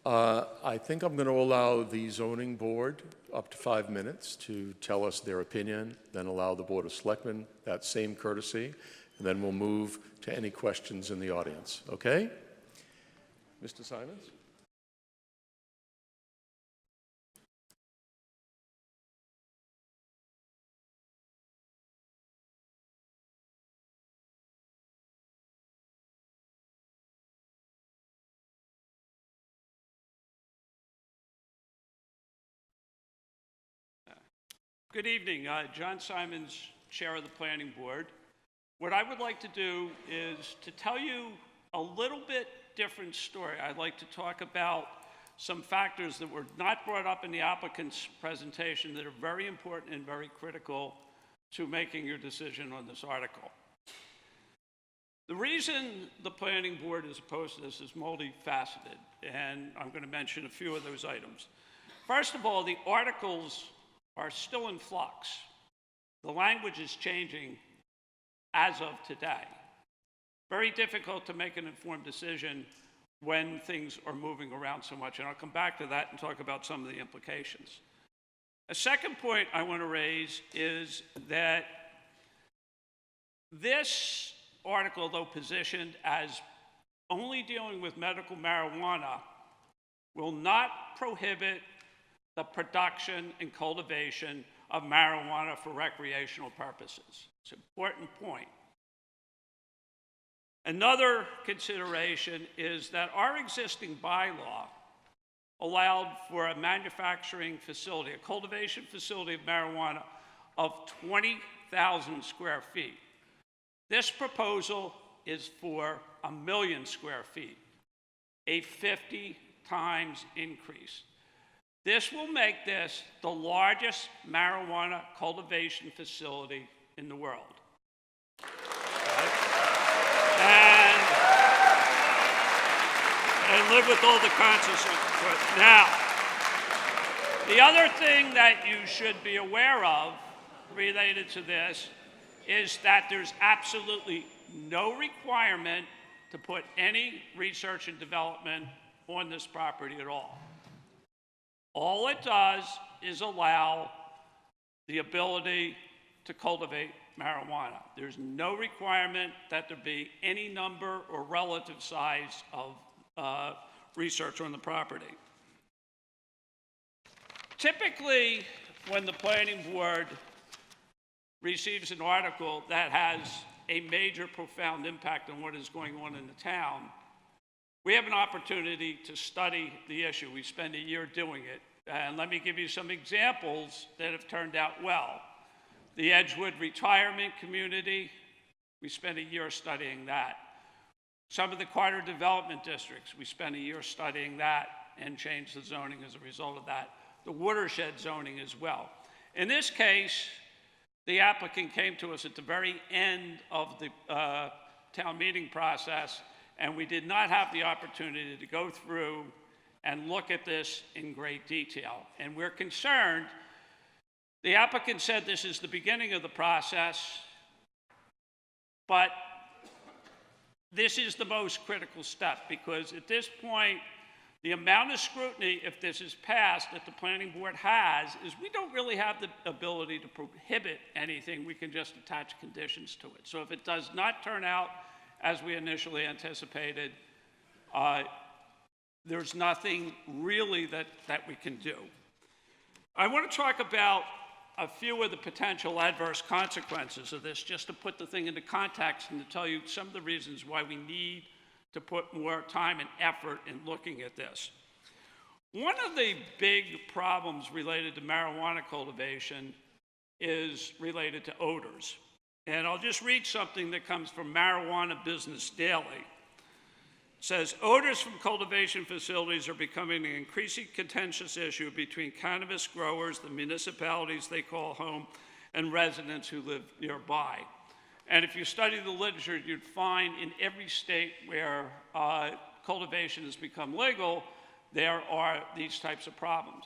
I think I'm going to allow the zoning board up to 5 minutes to tell us their opinion, then allow the Board of Selectmen that same courtesy, and then we'll move to any questions in the audience. Okay? Mr. Simons? Good evening. John Simons, Chair of the Planning Board. What I would like to do is to tell you a little bit different story. I'd like to talk about some factors that were not brought up in the applicant's presentation that are very important and very critical to making your decision on this article. The reason the Planning Board is opposed to this is multifaceted, and I'm going to mention a few of those items. First of all, the articles are still in flux. The language is changing as of today. Very difficult to make an informed decision when things are moving around so much, and I'll come back to that and talk about some of the implications. A second point I want to raise is that this article, though positioned as only dealing with medical marijuana, will not prohibit the production and cultivation of marijuana for recreational purposes. It's an important point. Another consideration is that our existing bylaw allowed for a manufacturing facility, a cultivation facility of marijuana of 20,000 square feet. This proposal is for 1 million square feet, a 50 times increase. This will make this the largest marijuana cultivation facility in the world. And live with all the consequences. Now, the other thing that you should be aware of related to this is that there's absolutely no requirement to put any research and development on this property at all. All it does is allow the ability to cultivate marijuana. There's no requirement that there be any number or relative size of research on the property. Typically, when the planning board receives an article that has a major, profound impact on what is going on in the town, we have an opportunity to study the issue. We spend a year doing it. And let me give you some examples that have turned out well. The Edgewood retirement community, we spent a year studying that. Some of the Carter development districts, we spent a year studying that and changed the zoning as a result of that. The watershed zoning as well. In this case, the applicant came to us at the very end of the town meeting process, and we did not have the opportunity to go through and look at this in great detail. And we're concerned, the applicant said this is the beginning of the process, but this is the most critical step, because at this point, the amount of scrutiny, if this is passed, that the planning board has, is we don't really have the ability to prohibit anything. We can just attach conditions to it. So if it does not turn out as we initially anticipated, there's nothing really that we can do. I want to talk about a few of the potential adverse consequences of this, just to put the thing into context and to tell you some of the reasons why we need to put more time and effort in looking at this. One of the big problems related to marijuana cultivation is related to odors. And I'll just read something that comes from Marijuana Business Daily. It says, odors from cultivation facilities are becoming an increasingly contentious issue between cannabis growers, the municipalities they call home, and residents who live nearby. And if you study the literature, you'd find in every state where cultivation has become legal, there are these types of problems.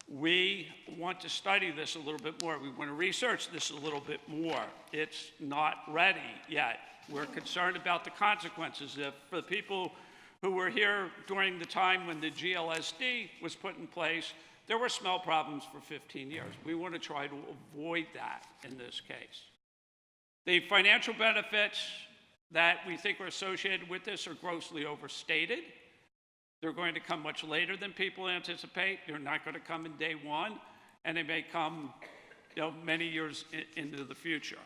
We want to study this a little bit more. We want to research this a little bit more. It's not ready yet. We're concerned about the consequences. If for the people who were here during the time when the GLSD was put in place, there were smell problems for 15 years. We want to try to avoid that in this case. The financial benefits that we think are associated with this are grossly overstated. They're going to come much later than people anticipate. They're not going to come in day one, and they may come many years into the future.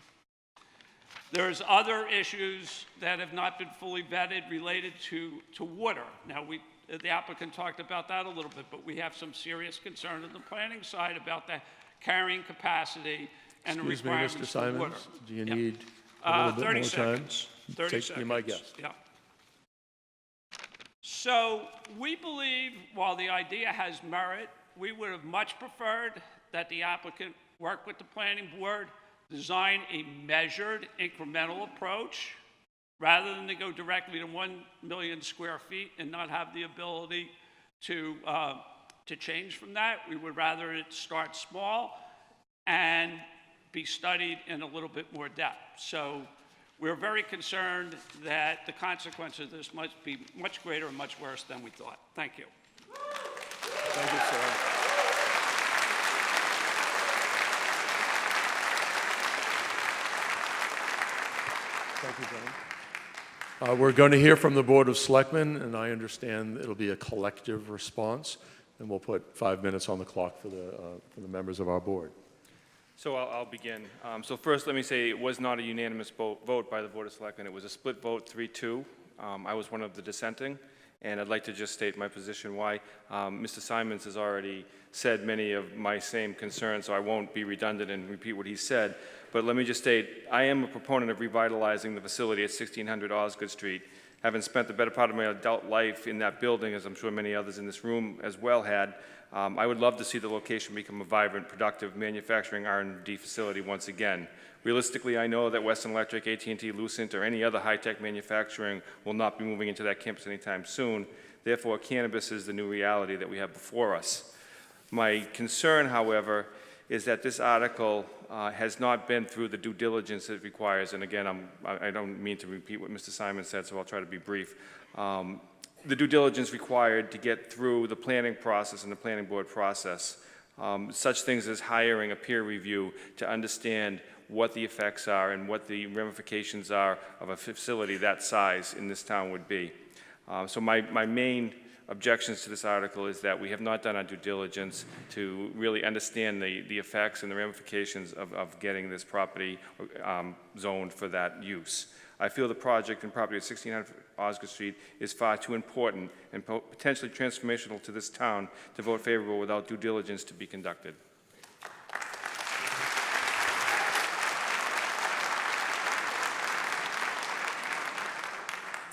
There's other issues that have not been fully vetted related to water. Now, the applicant talked about that a little bit, but we have some serious concern on the planning side about the carrying capacity and the requirements Mr. for water. Simons, do you need a little bit 30 more seconds. time? 30 seconds. Be my guest. Yeah. So we believe, while the idea has merit, we would have much preferred that the applicant work with the planning board, design a measured incremental approach, rather than to go directly to 1 million square feet and not have the ability to change from that. We would rather it start small and be studied in a little bit more depth. So we're very concerned that the consequences of this must be much greater and much worse than we thought. Thank you. Thank you, sir. Thank you, gentlemen. We're going to hear from the Board of Selectmen, and I understand it'll be a collective response, and we'll put 5 minutes on the clock for the members of our board. So I'll begin. So first, let me say it was not a unanimous vote by the Board of Selectmen. It was a split vote, 3-2. I was one of the dissenting, and I'd like to just state my position why. Mr. Simons has already said many of my same concerns, so I won't be redundant and repeat what he said. But let me just state, I am a proponent of revitalizing the facility at 1600 Osgood Street. Having spent the better part of my adult life in that building, as I'm sure many others in this room as well had, I would love to see the location become a vibrant, productive manufacturing R&D facility once again. Realistically, I know that Western Electric, AT&T, Lucent, or any other high-tech manufacturing will not be moving into that campus anytime soon. Therefore, cannabis is the new reality that we have before us. My concern, however, is that this article has not been through the due diligence it requires. And again, I don't mean to repeat what Mr. Simon said, so I'll try to be brief. The due diligence required to get through the planning process and the planning board process. Such things as hiring a peer review to understand what the effects are and what the ramifications are of a facility that size in this town would be. So my main objections to this article is that we have not done our due diligence to really understand the effects and the ramifications of getting this property zoned for that use. I feel the project and property at 1600 Osgood Street is far too important and potentially transformational to this town to vote favorable without due diligence to be conducted.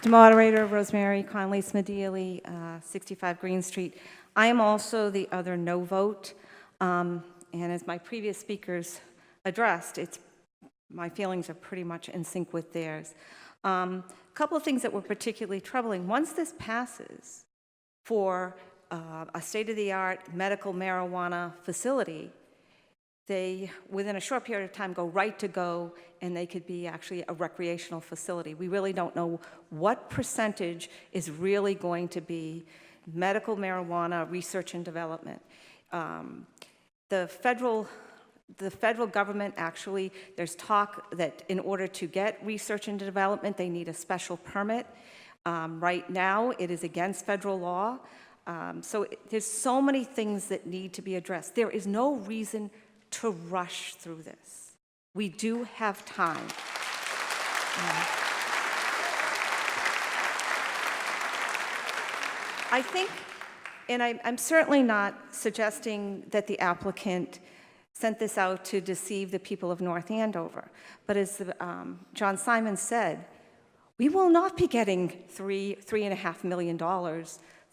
Mr. Moderator, Rosemary Conley Smedili, 65 Green Street. I am also the other no vote, and as my previous speakers addressed, my feelings are pretty much in sync with theirs. A couple of things that were particularly troubling. Once this passes for a state-of-the-art medical marijuana facility, they, within a short period of time, go right to go, and they could be actually a recreational facility. We really don't know what percentage is really going to be medical marijuana research and development. The federal government actually, there's talk that in order to get research and development, they need a special permit. Right now, it is against federal law. So there's so many things that need to be addressed. There is no reason to rush through this. We do have time. I think, and I'm certainly not suggesting that the applicant sent this out to deceive the people of North Andover, but as John Simon said, we will not be getting $3.5 million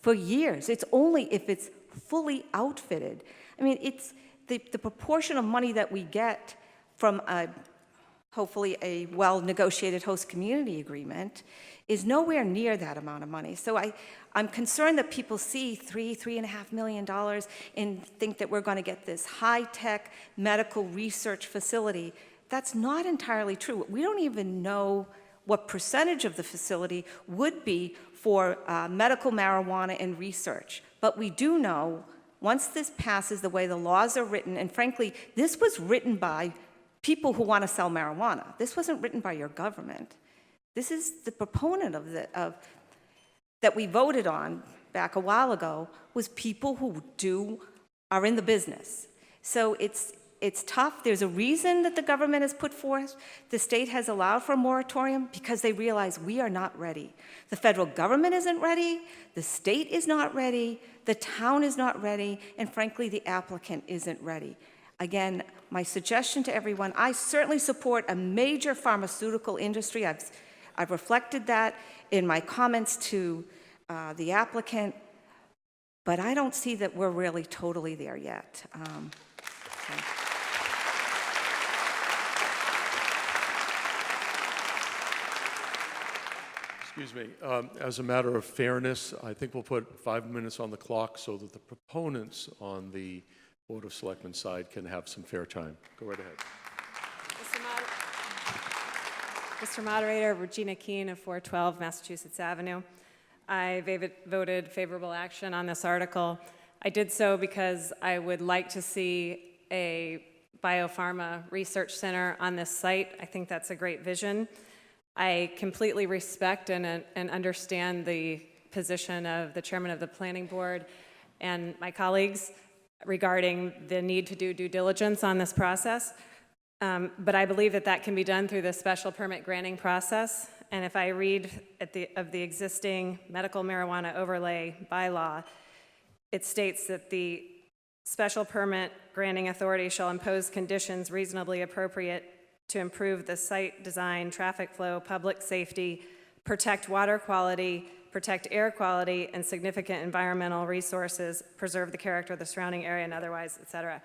for years. It's only if it's fully outfitted. I mean, it's the proportion of money that we get from hopefully a well-negotiated host community agreement is nowhere near that amount of money. So I'm concerned that people see $3.5 million and think that we're going to get this high-tech medical research facility. That's not entirely true. We don't even know what percentage of the facility would be for medical marijuana and research. But we do know, once this passes the way the laws are written, and frankly, this was written by people who want to sell marijuana. This wasn't written by your government. This is the proponent of that we voted on back a while ago, was people who are in the business. So it's tough. There's a reason that the government has put forth, the state has allowed for a moratorium, because they realize we are not ready. The federal government isn't ready, the state is not ready, the town is not ready, and frankly, the applicant isn't ready. Again, my suggestion to everyone, I certainly support a major pharmaceutical industry. I've reflected that in my comments to the applicant, but I don't see that we're really totally there yet. Excuse me. As a matter of fairness, I think we'll put 5 minutes on the clock so that the proponents on the Board of Selectmen side can have some fair time. Go right ahead. Mr. Moderator, Regina Keene of 412 Massachusetts Avenue. I voted favorable action on this article. I did so because I would like to see a biopharma research center on this site. I think that's a great vision. I completely respect and understand the position of the chairman of the planning board and my colleagues regarding the need to do due diligence on this process. But I believe that can be done through the special permit granting process. And if I read of the existing medical marijuana overlay bylaw, it states that the special permit granting authority shall impose conditions reasonably appropriate to improve the site design, traffic flow, public safety, protect water quality, protect air quality, and significant environmental resources, preserve the character of the surrounding area, and otherwise, et cetera.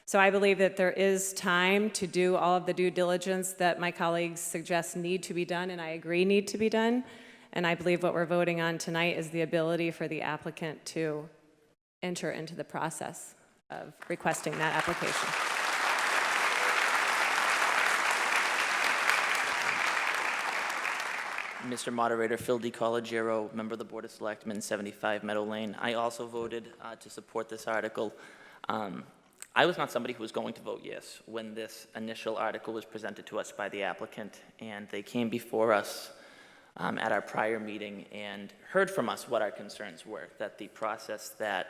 So I believe that there is time to do all of the due diligence that my colleagues suggest need to be done, and I agree need to be done. And I believe what we're voting on tonight is the ability for the applicant to enter into the process of requesting that application. Mr. Moderator, Phil DiCollegiero, member of the Board of Selectmen, 75 Meadow Lane. I also voted to support this article. I was not somebody who was going to vote yes when this initial article was presented to us by the applicant, and they came before us at our prior meeting and heard from us what our concerns were, that the process that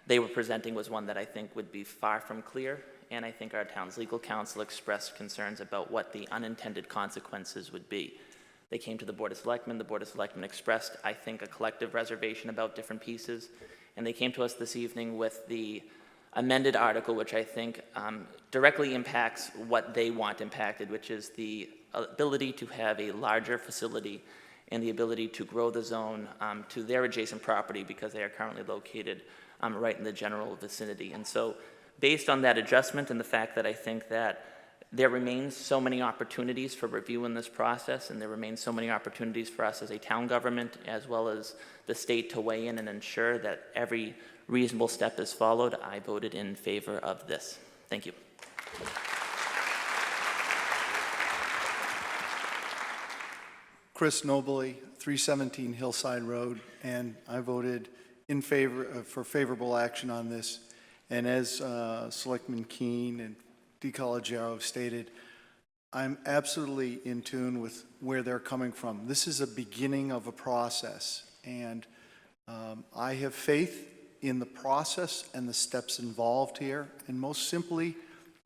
they were presenting was one that I think would be far from clear, and I think our town's legal counsel expressed concerns about what the unintended consequences would be. They came to the Board of Selectmen. The Board of Selectmen expressed, I think, a collective reservation about different pieces, and they came to us this evening with the amended article, which I think directly impacts what they want impacted, which is the ability to have a larger facility and the ability to grow the zone to their adjacent property because they are currently located right in the general vicinity. And so based on that adjustment and the fact that I think that there remains so many opportunities for review in this process, and there remains so many opportunities for us as a town government as well as the state to weigh in and ensure that every reasonable step is followed, I voted in favor of this. Thank you. Chris Nobley, 317 Hillside Road, and I voted in favor for favorable action on this. And as Selectman Keene and DiCollegiero have stated, I'm absolutely in tune with where they're coming from. This is a beginning of a process, and I have faith in the process and the steps involved here. And most simply,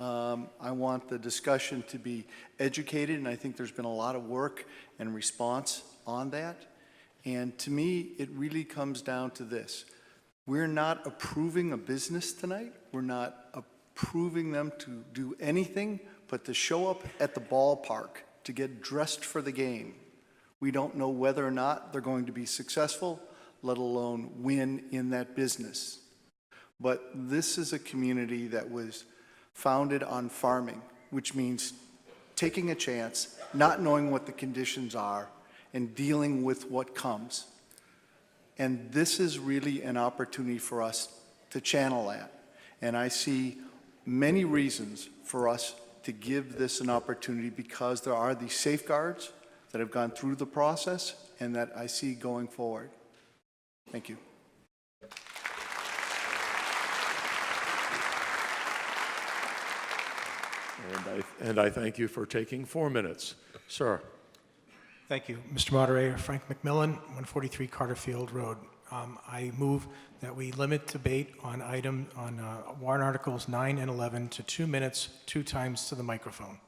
I want the discussion to be educated, and I think there's been a lot of work and response on that. And to me, it really comes down to this. We're not approving a business tonight. We're not approving them to do anything but to show up at the ballpark, to get dressed for the game. We don't know whether or not they're going to be successful, let alone win in that business. But this is a community that was founded on farming, which means taking a chance, not knowing what the conditions are, and dealing with what comes. And this is really an opportunity for us to channel that. And I see many reasons for us to give this an opportunity because there are these safeguards, that have gone through the process and that I see going forward. Thank you. And I thank you for taking 4 minutes. Sir. Thank you, Mr. Moderator. Frank McMillan, 143 Carterfield Road. I move that we limit debate on warrant articles 9 and 11 to 2 minutes, 2 times to the microphone.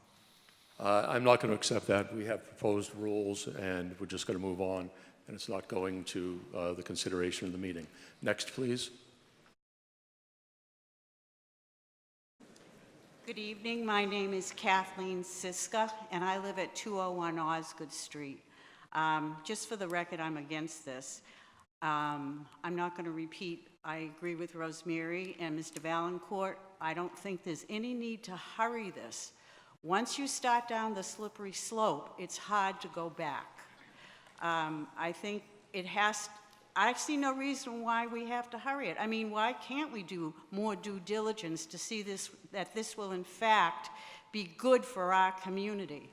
I'm not going to accept that. We have proposed rules, and we're just going to move on, and it's not going to the consideration of the meeting. Next, please. Good evening. My name is Kathleen Siska, and I live at 201 Osgood Street. Just for the record, I'm against this. I'm not going to repeat. I agree with Rosemary and Mr. Valancourt. I don't think there's any need to hurry this. Once you start down the slippery slope, it's hard to go back. I think it has. I see no reason why we have to hurry it. I mean, why can't we do more due diligence to see that this will in fact be good for our community?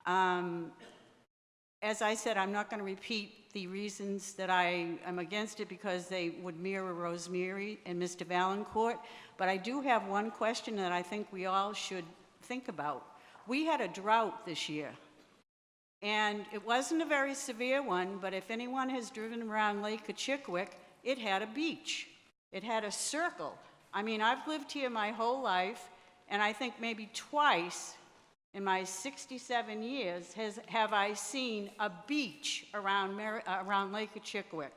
As I said, I'm not going to repeat the reasons that I am against it because they would mirror Rosemary and Mr. Valancourt, but I do have one question that I think we all should think about. We had a drought this year. And it wasn't a very severe one, but if anyone has driven around Lake Kachikwick, it had a beach. It had a circle. I mean, I've lived here my whole life, and I think maybe twice in my 67 years have I seen a beach around Lake Kachikwick.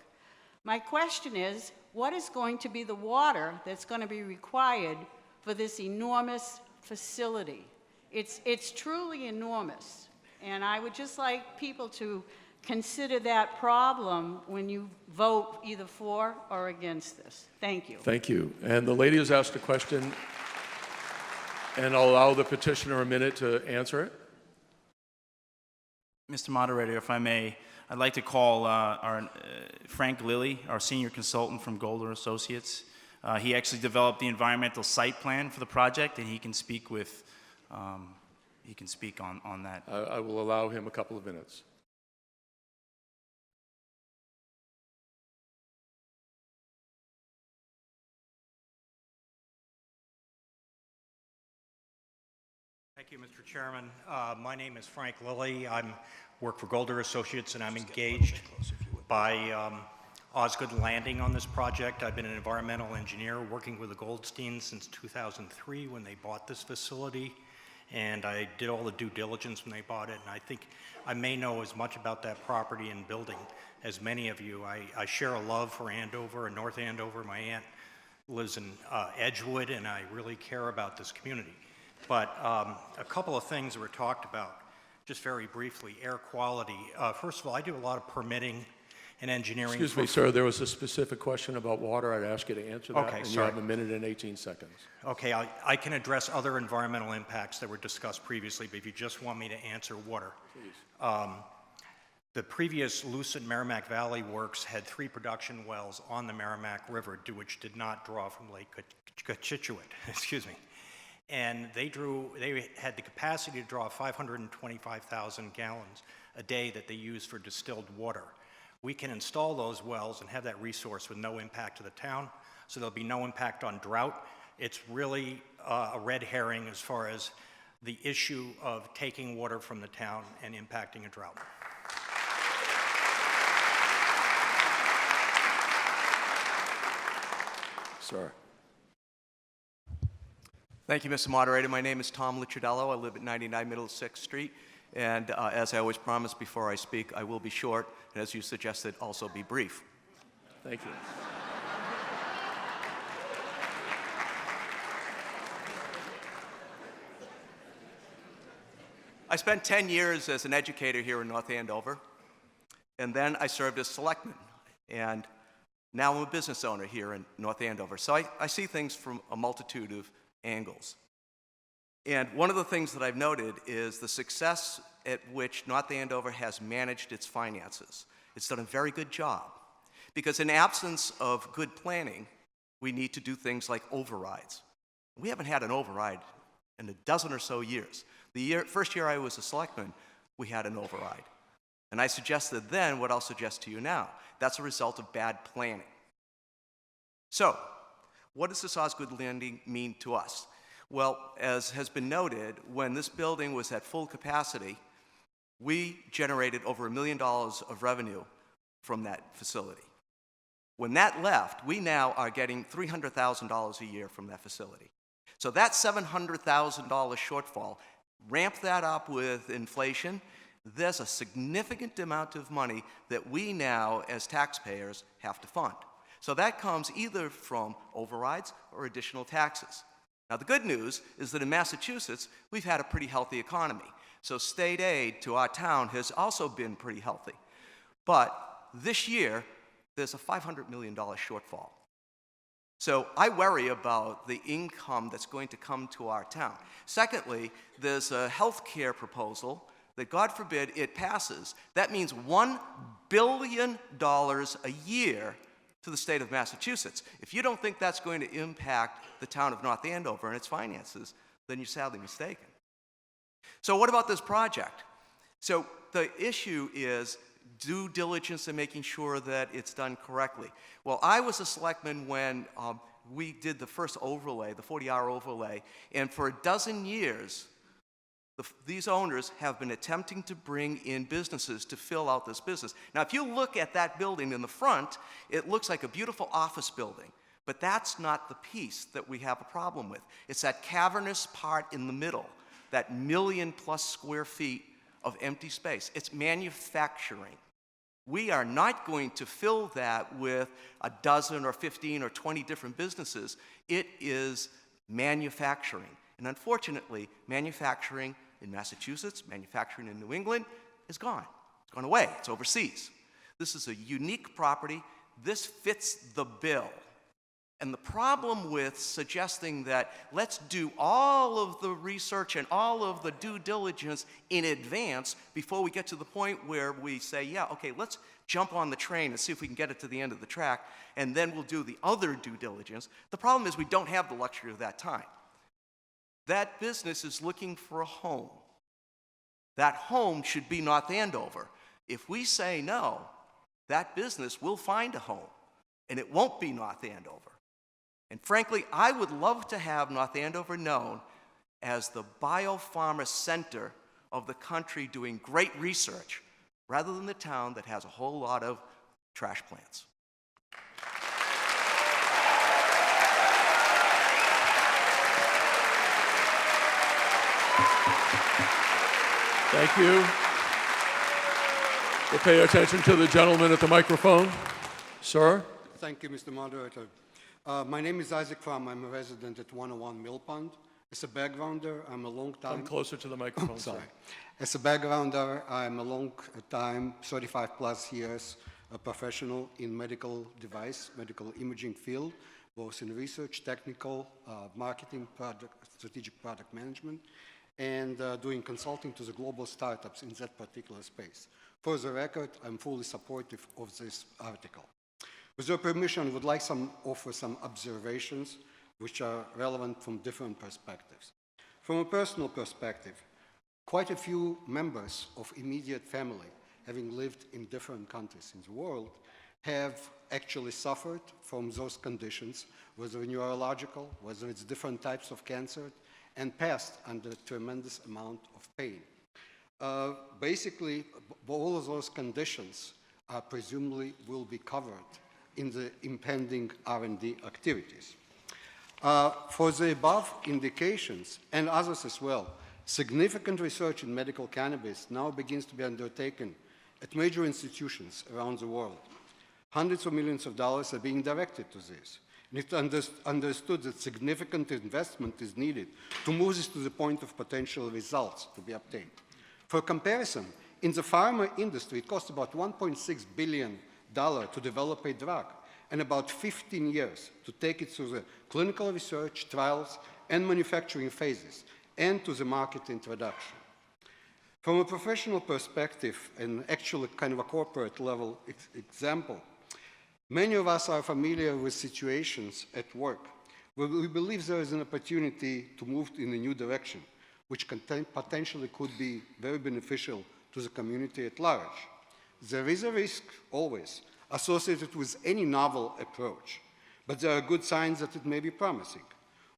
My question is, what is going to be the water that's going to be required for this enormous facility? It's truly enormous. And I would just like people to consider that problem when you vote either for or against this. Thank you. Thank you. And the lady has asked a question, and I'll allow the petitioner a minute to answer it. Mr. Moderator, if I may, I'd like to call our Frank Lilly, our senior consultant from Golder Associates. He actually developed the environmental site plan for the project, and he can speak with on that. I will allow him a couple of minutes. Thank you, Mr. Chairman. My name is Frank Lilly. I work for Golder Associates, and I'm engaged by Osgood Landing on this project. I've been an environmental engineer working with the Goldsteins since 2003 when they bought this facility. And I did all the due diligence when they bought it, and I think I may know as much about that property and building as many of you. I share a love for Andover and North Andover. My aunt lives in Edgewood, and I really care about this community. But a couple of things were talked about, just very briefly. Air quality. First of all, I do a lot of permitting and engineering. Excuse me, sir, there was a specific question about water. I'd ask you to answer that, Okay, and sorry. you have a minute and 18 seconds. Okay, I can address other environmental impacts that were discussed previously, but if you just want me to answer water. Please. The previous Lucid Merrimack Valley Works had 3 production wells on the Merrimack River, which did not draw from Lake Kachikwick, excuse me. And they had the capacity to draw 525,000 gallons a day that they used for distilled water. We can install those wells and have that resource with no impact to the town, so there'll be no impact on drought. It's really a red herring as far as the issue of taking water from the town and impacting a drought. Sir. Thank you, Mr. Moderator. My name is Tom Licciardello. I live at 99 Middlesex Street. And as I always promise before I speak, I will be short, and as you suggested, also be brief. Thank you. I spent 10 years as an educator here in North Andover, and then I served as selectman. And now I'm a business owner here in North Andover. So I see things from a multitude of angles. And one of the things that I've noted is the success at which North Andover has managed its finances. It's done a very good job. Because in absence of good planning, we need to do things like overrides. We haven't had an override in a dozen or so years. The first year I was a selectman, we had an override. And I suggested then what I'll suggest to you now. That's a result of bad planning. So, what does this Osgood Landing mean to us? Well, as has been noted, when this building was at full capacity, we generated over $1 million of revenue from that facility. When that left, we now are getting $300,000 a year from that facility. So that $700,000 shortfall, ramp that up with inflation, there's a significant amount of money that we now, as taxpayers, have to fund. So that comes either from overrides or additional taxes. Now, the good news is that in Massachusetts, we've had a pretty healthy economy. So state aid to our town has also been pretty healthy. But this year, there's a $500 million shortfall. So I worry about the income that's going to come to our town. Secondly, there's a health care proposal that, God forbid, it passes. That means $1 billion a year to the state of Massachusetts. If you don't think that's going to impact the town of North Andover and its finances, then you're sadly mistaken. So what about this project? So the issue is due diligence and making sure that it's done correctly. Well, I was a selectman when we did the first overlay, the 40-hour overlay, and for a dozen years, these owners have been attempting to bring in businesses to fill out this business. Now, if you look at that building in the front, it looks like a beautiful office building, but that's not the piece that we have a problem with. It's that cavernous part in the middle, that 1 million+ square feet of empty space. It's manufacturing. We are not going to fill that with a dozen or 15 or 20 different businesses. It is manufacturing. And unfortunately, manufacturing in Massachusetts, manufacturing in New England is gone. It's gone away. It's overseas. This is a unique property. This fits the bill. And the problem with suggesting that let's do all of the research and all of the due diligence in advance before we get to the point where we say, yeah, okay, let's jump on the train and see if we can get it to the end of the track, and then we'll do the other due diligence. The problem is we don't have the luxury of that time. That business is looking for a home. That home should be North Andover. If we say no, that business will find a home, and it won't be North Andover. And frankly, I would love to have North Andover known as the biopharma center of the country doing great research, rather than the town that has a whole lot of trash plants. Thank you. We'll pay attention to the gentleman at the microphone. Sir? Thank you, Mr. Moderator. My name is Isaac Fromm. I'm a resident at 101 Mill Pond. As a backgrounder, I'm a long time... Come closer to the microphone, sorry. As a backgrounder, I'm a long time, 35+ years, a professional in medical device, medical imaging field, both in research, technical, marketing, strategic product management, and doing consulting to the global startups in that particular space. For the record, I'm fully supportive of this article. With your permission, I would like to offer some observations which are relevant from different perspectives. From a personal perspective, quite a few members of immediate family, having lived in different countries in the world, have actually suffered from those conditions, whether neurological, whether it's different types of cancer, and passed under a tremendous amount of pain. Basically, all of those conditions presumably will be covered in the impending R&D activities. For the above indications, and others as well, significant research in medical cannabis now begins to be undertaken at major institutions around the world. Hundreds of millions of dollars are being directed to this. And it's understood that significant investment is needed to move this to the point of potential results to be obtained. For comparison, in the pharma industry, it costs about $1.6 billion to develop a drug, and about 15 years to take it through the clinical research, trials, and manufacturing phases, and to the market introduction. From a professional perspective, and actually kind of a corporate level example, many of us are familiar with situations at work where we believe there is an opportunity to move in a new direction, which potentially could be very beneficial to the community at large. There is a risk, always, associated with any novel approach, but there are good signs that it may be promising.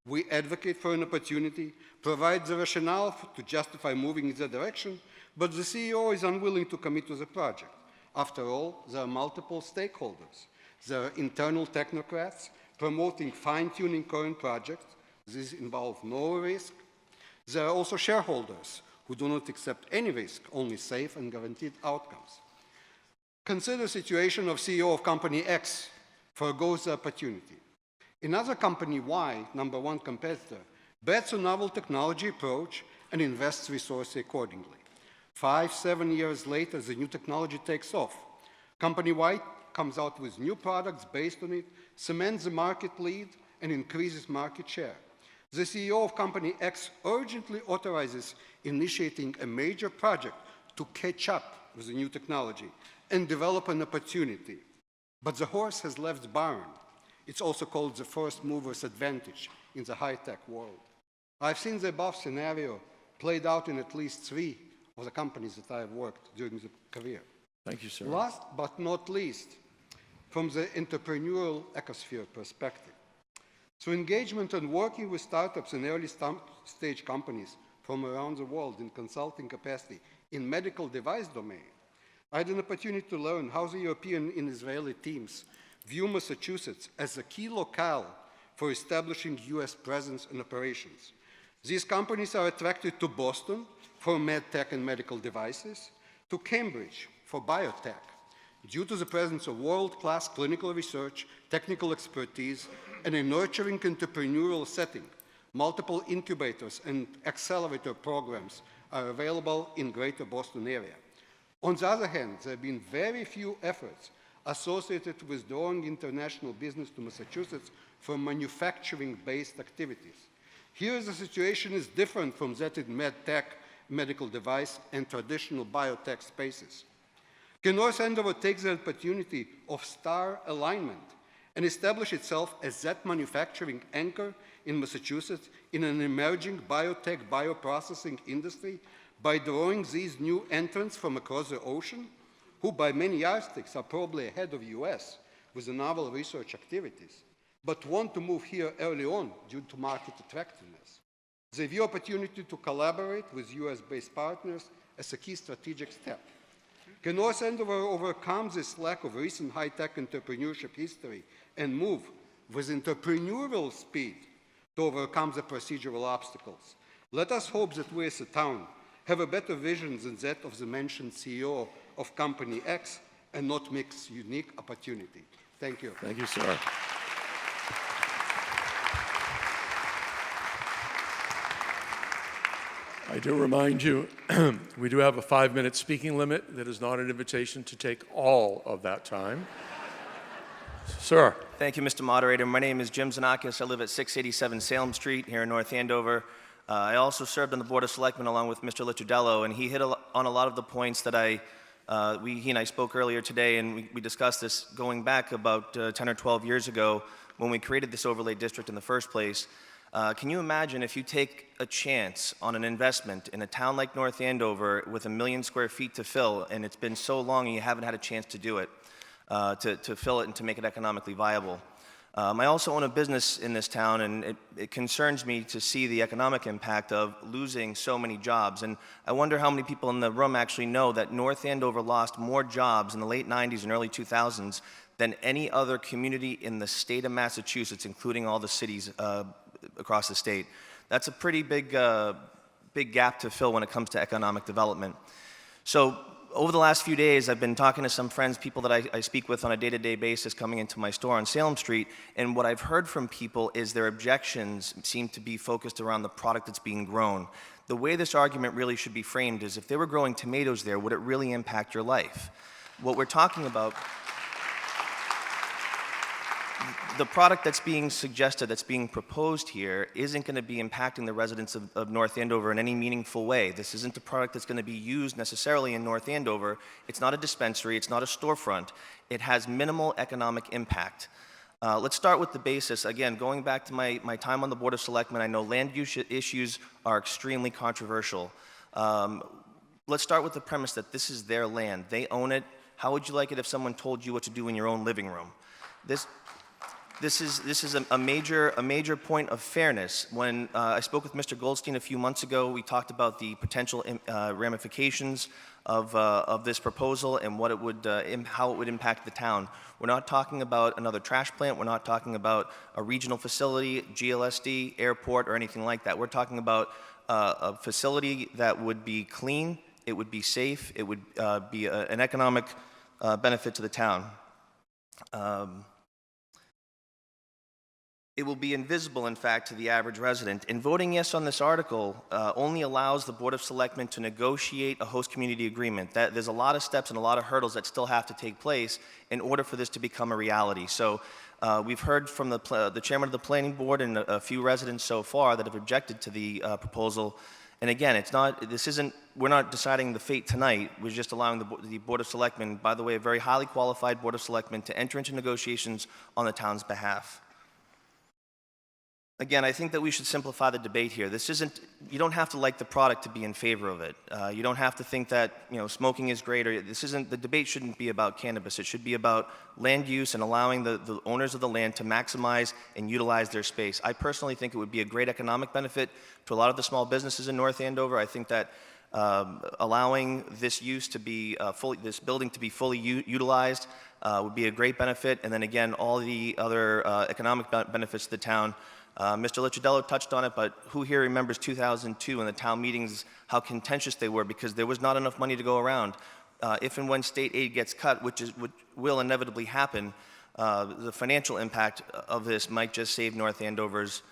We advocate for an opportunity, provide the rationale to justify moving in that direction, but the CEO is unwilling to commit to the project. After all, there are multiple stakeholders. There are internal technocrats promoting fine-tuning current projects. These involve no risk. There are also shareholders who do not accept any risk, only safe and guaranteed outcomes. Consider the situation of CEO of company X forgoes the opportunity. Another company Y, number one competitor, bets on novel technology approach and invests resources accordingly. 5-7 years later, the new technology takes off. Company Y comes out with new products based on it, cements the market lead, and increases market share. The CEO of company X urgently authorizes initiating a major project to catch up with the new technology and develop an opportunity. But the horse has left the barn. It's also called the first mover's advantage in the high-tech world. I've seen the above scenario played out in at least 3 of the companies that I have worked during the career. Thank you, sir. Last but not least, from the entrepreneurial ecosphere perspective, through engagement and working with startups and early-stage companies from around the world in consulting capacity in medical device domain, I had an opportunity to learn how the European and Israeli teams view Massachusetts as a key locale for establishing US presence and operations. These companies are attracted to Boston for medtech and medical devices, to Cambridge for biotech, due to the presence of world-class clinical research, technical expertise, and a nurturing entrepreneurial setting. Multiple incubators and accelerator programs are available in Greater Boston area. On the other hand, there have been very few efforts associated with drawing international business to Massachusetts for manufacturing-based activities. Here, the situation is different from that in medtech, medical device, and traditional biotech spaces. Can North Andover take the opportunity of star alignment and establish itself as that manufacturing anchor in Massachusetts in an emerging biotech bioprocessing industry by drawing these new entrants from across the ocean, who by many yardsticks are probably ahead of the US with the novel research activities, but want to move here early on due to market attractiveness. They view opportunity to collaborate with US-based partners as a key strategic step. Can North Andover overcome this lack of recent high-tech entrepreneurship history and move with entrepreneurial speed to overcome the procedural obstacles? Let us hope that we as a town have a better vision than that of the mentioned CEO of Company X and not mix unique opportunity. Thank you. Thank you, sir. I do remind you, we do have a 5-minute speaking limit. That is not an invitation to take all of that time. Sir. Thank you, Mr. Moderator. My name is Jim Zanakis. I live at 687 Salem Street here in North Andover. I also served on the Board of Selectmen along with Mr. Licciardello, and he hit on a lot of the points that he and I spoke earlier today, and we discussed this going back about 10 or 12 years ago when we created this overlay district in the first place. Can you imagine if you take a chance on an investment in a town like North Andover with 1 million square feet to fill, and it's been so long and you haven't had a chance to do it, to fill it and to make it economically viable? I also own a business in this town, and it concerns me to see the economic impact of losing so many jobs. And I wonder how many people in the room actually know that North Andover lost more jobs in the late 90s and early 2000s than any other community in the state of Massachusetts, including all the cities across the state. That's a pretty big gap to fill when it comes to economic development. So over the last few days, I've been talking to some friends, people that I speak with on a day-to-day basis coming into my store on Salem Street, and what I've heard from people is their objections seem to be focused around the product that's being grown. The way this argument really should be framed is if they were growing tomatoes there, would it really impact your life? What we're talking about, the product that's being suggested, that's being proposed here, isn't going to be impacting the residents of North Andover in any meaningful way. This isn't a product that's going to be used necessarily in North Andover. It's not a dispensary. It's not a storefront. It has minimal economic impact. Let's start with the basis. Again, going back to my time on the Board of Selectmen, I know land use issues are extremely controversial. Let's start with the premise that this is their land. They own it. How would you like it if someone told you what to do in your own living room? This is a major point of fairness. When I spoke with Mr. Goldstein a few months ago, we talked about the potential ramifications of this proposal and what it would, how it would impact the town. We're not talking about another trash plant. We're not talking about a regional facility, GLSD, airport, or anything like that. We're talking about a facility that would be clean, it would be safe, it would be an economic benefit to the town. It will be invisible, in fact, to the average resident. And voting yes on this article only allows the Board of Selectmen to negotiate a host community agreement. There's a lot of steps and a lot of hurdles that still have to take place in order for this to become a reality. So we've heard from the chairman of the planning board and a few residents so far that have objected to the proposal. And again, we're not deciding the fate tonight. We're just allowing the Board of Selectmen, by the way, a very highly qualified Board of Selectmen, to enter into negotiations on the town's behalf. Again, I think that we should simplify the debate here. You don't have to like the product to be in favor of it. You don't have to think that, smoking is great, or the debate shouldn't be about cannabis. It should be about land use and allowing the owners of the land to maximize and utilize their space. I personally think it would be a great economic benefit to a lot of the small businesses in North Andover. I think that allowing this use to be this building to be fully utilized would be a great benefit. And then again, all the other economic benefits to the town. Mr. Licciardello touched on it, but who here remembers 2002 and the town meetings, how contentious they were because there was not enough money to go around. If and when state aid gets cut, which will inevitably happen, the financial impact of this might just save North Andover's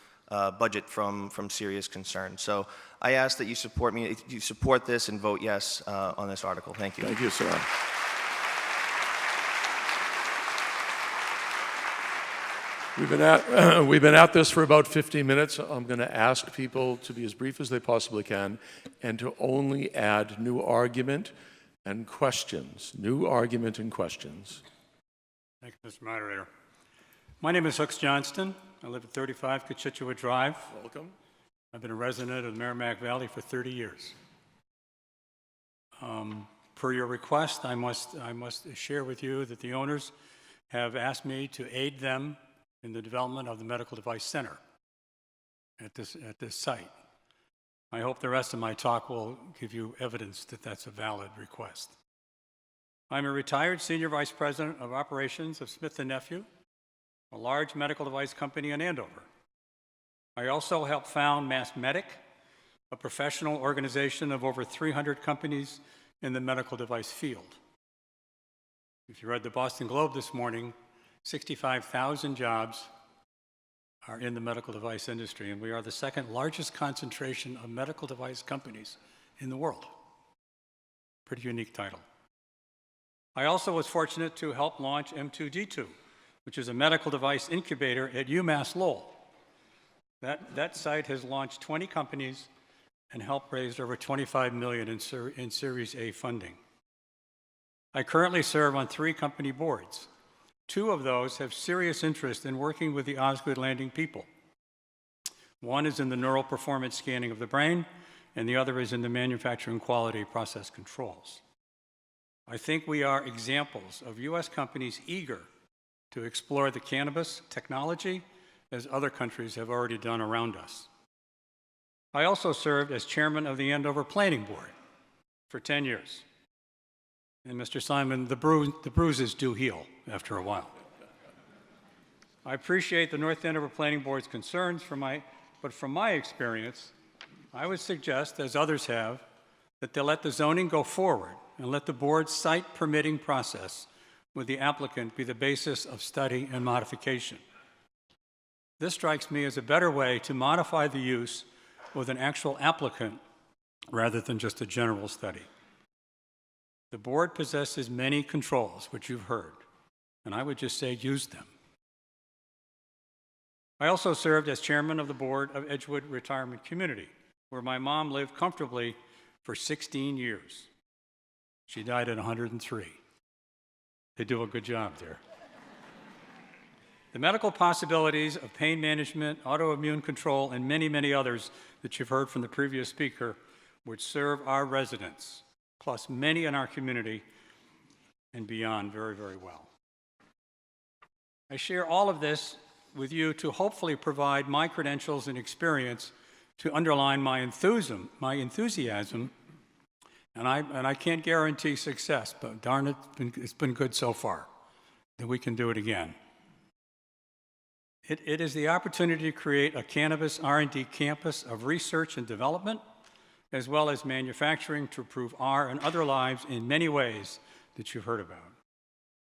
budget from serious concern. So I ask that you support this and vote yes on this article. Thank you. Thank you, sir. We've been at this for about 15 minutes. I'm going to ask people to be as brief as they possibly can and to only add new argument and questions. New argument and questions. Thank you, Mr. Moderator. My name is Hooks Johnston. I live at 35 Cochituate Drive. Welcome. I've been a resident of the Merrimack Valley for 30 years. Per your request, I must share with you that the owners have asked me to aid them in the development of the Medical Device Center at this site. I hope the rest of my talk will give you evidence that that's a valid request. I'm a retired Senior Vice President of Operations of Smith & Nephew, a large medical device company in Andover. I also helped found MassMedic, a professional organization of over 300 companies in the medical device field. If you read the Boston Globe this morning, 65,000 jobs are in the medical device industry, and we are the second largest concentration of medical device companies in the world. Pretty unique title. I also was fortunate to help launch M2D2, which is a medical device incubator at UMass Lowell. That site has launched 20 companies and helped raise over $25 million in Series A funding. I currently serve on 3 company boards. 2 of those have serious interest in working with the Osgood Landing people. One is in the neural performance scanning of the brain, and the other is in the manufacturing quality process controls. I think we are examples of U.S. companies eager to explore the cannabis technology as other countries have already done around us. I also served as chairman of the Andover Planning Board for 10 years. And Mr. Simon, the bruises do heal after a while. I appreciate the North Andover Planning Board's concerns, but from my experience, I would suggest, as others have, that they let the zoning go forward and let the board's site permitting process with the applicant be the basis of study and modification. This strikes me as a better way to modify the use with an actual applicant rather than just a general study. The board possesses many controls, which you've heard, and I would just say use them. I also served as chairman of the board of Edgewood Retirement Community, where my mom lived comfortably for 16 years. She died at 103. They do a good job there. The medical possibilities of pain management, autoimmune control, and many, many others that you've heard from the previous speaker would serve our residents, plus many in our community, and beyond very, very well. I share all of this with you to hopefully provide my credentials and experience to underline my enthusiasm, and I can't guarantee success, but darn it, it's been good so far, that we can do it again. It is the opportunity to create a cannabis R&D campus of research and development, as well as manufacturing to improve our and other lives in many ways that you've heard about.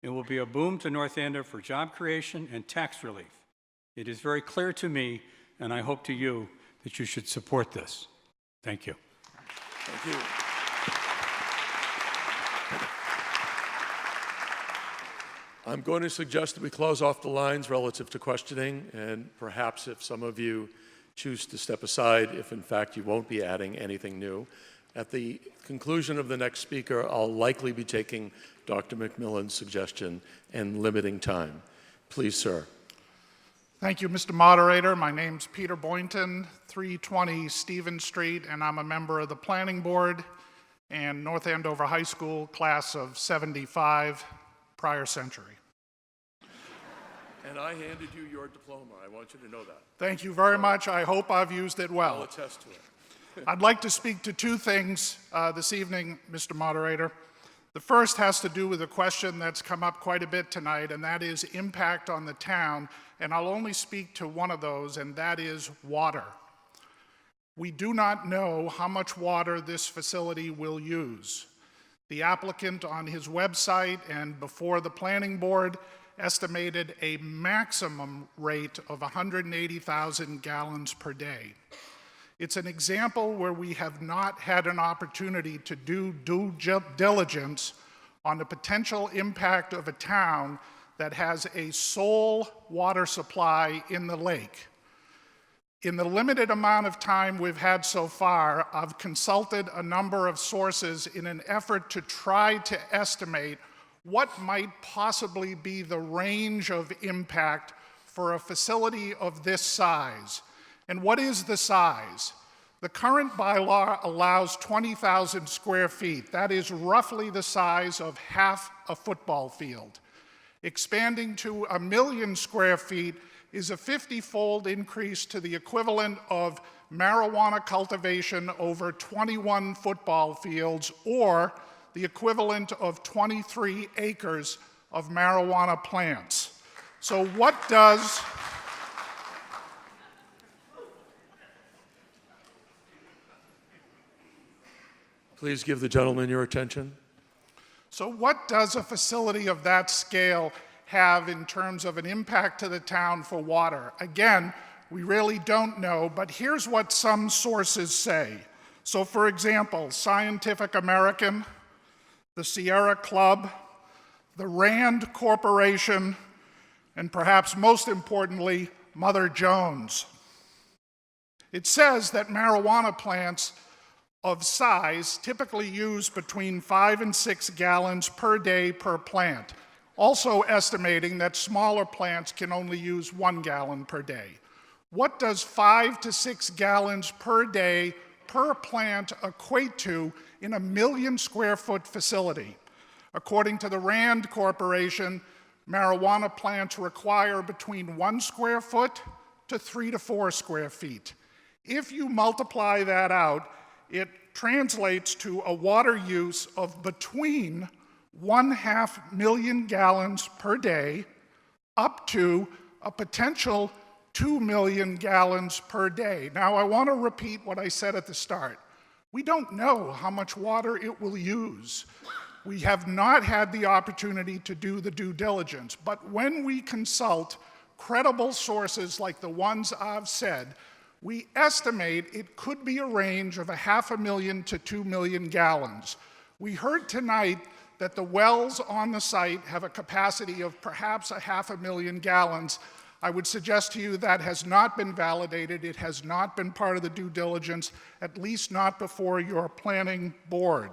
It will be a boom to North Andover for job creation and tax relief. It is very clear to me, and I hope to you, that you should support this. Thank you. Thank you. I'm going to suggest that we close off the lines relative to questioning, and perhaps if some of you choose to step aside, if in fact you won't be adding anything new. At the conclusion of the next speaker, I'll likely be taking Dr. McMillan's suggestion and limiting time. Please, sir. Thank you, Mr. Moderator. My name's Peter Boynton, 320 Stevens Street, and I'm a member of the Planning Board and North Andover High School class of 75, prior century. And I handed you your diploma. I want you to know that. Thank you very much. I hope I've used it well. I'll attest to it. I'd like to speak to two things this evening, Mr. Moderator. The first has to do with a question that's come up quite a bit tonight, and that is impact on the town, and I'll only speak to one of those, and that is water. We do not know how much water this facility will use. The applicant on his website and before the planning board estimated a maximum rate of 180,000 gallons per day. It's an example where we have not had an opportunity to do due diligence on the potential impact of a town that has a sole water supply in the lake. In the limited amount of time we've had so far, I've consulted a number of sources in an effort to try to estimate what might possibly be the range of impact for a facility of this size. And what is the size? The current bylaw allows 20,000 square feet. That is roughly the size of half a football field. Expanding to 1 million square feet is a 50-fold increase to the equivalent of marijuana cultivation over 21 football fields, or the equivalent of 23 acres of marijuana plants. So what does Please give the gentleman your attention. So what does a facility of that scale have in terms of an impact to the town for water? Again, we really don't know, but here's what some sources say. So for example, Scientific American, the Sierra Club, the Rand Corporation, and perhaps most importantly, Mother Jones. It says that marijuana plants of size typically use between 5 and 6 gallons per day per plant, also estimating that smaller plants can only use 1 gallon per day. What does 5 to 6 gallons per day per plant equate to in a 1 million square foot facility? According to the Rand Corporation, marijuana plants require between 1 square foot to 3 to 4 square feet. If you multiply that out, it translates to a water use of between 1/2 million gallons per day up to a potential 2 million gallons per day. Now, I want to repeat what I said at the start. We don't know how much water it will use. We have not had the opportunity to do the due diligence, but when we consult credible sources like the ones I've said, we estimate it could be a range of 500,000 to 2 million gallons. We heard tonight that the wells on the site have a capacity of perhaps 500,000 gallons. I would suggest to you that has not been validated. It has not been part of the due diligence, at least not before your planning board.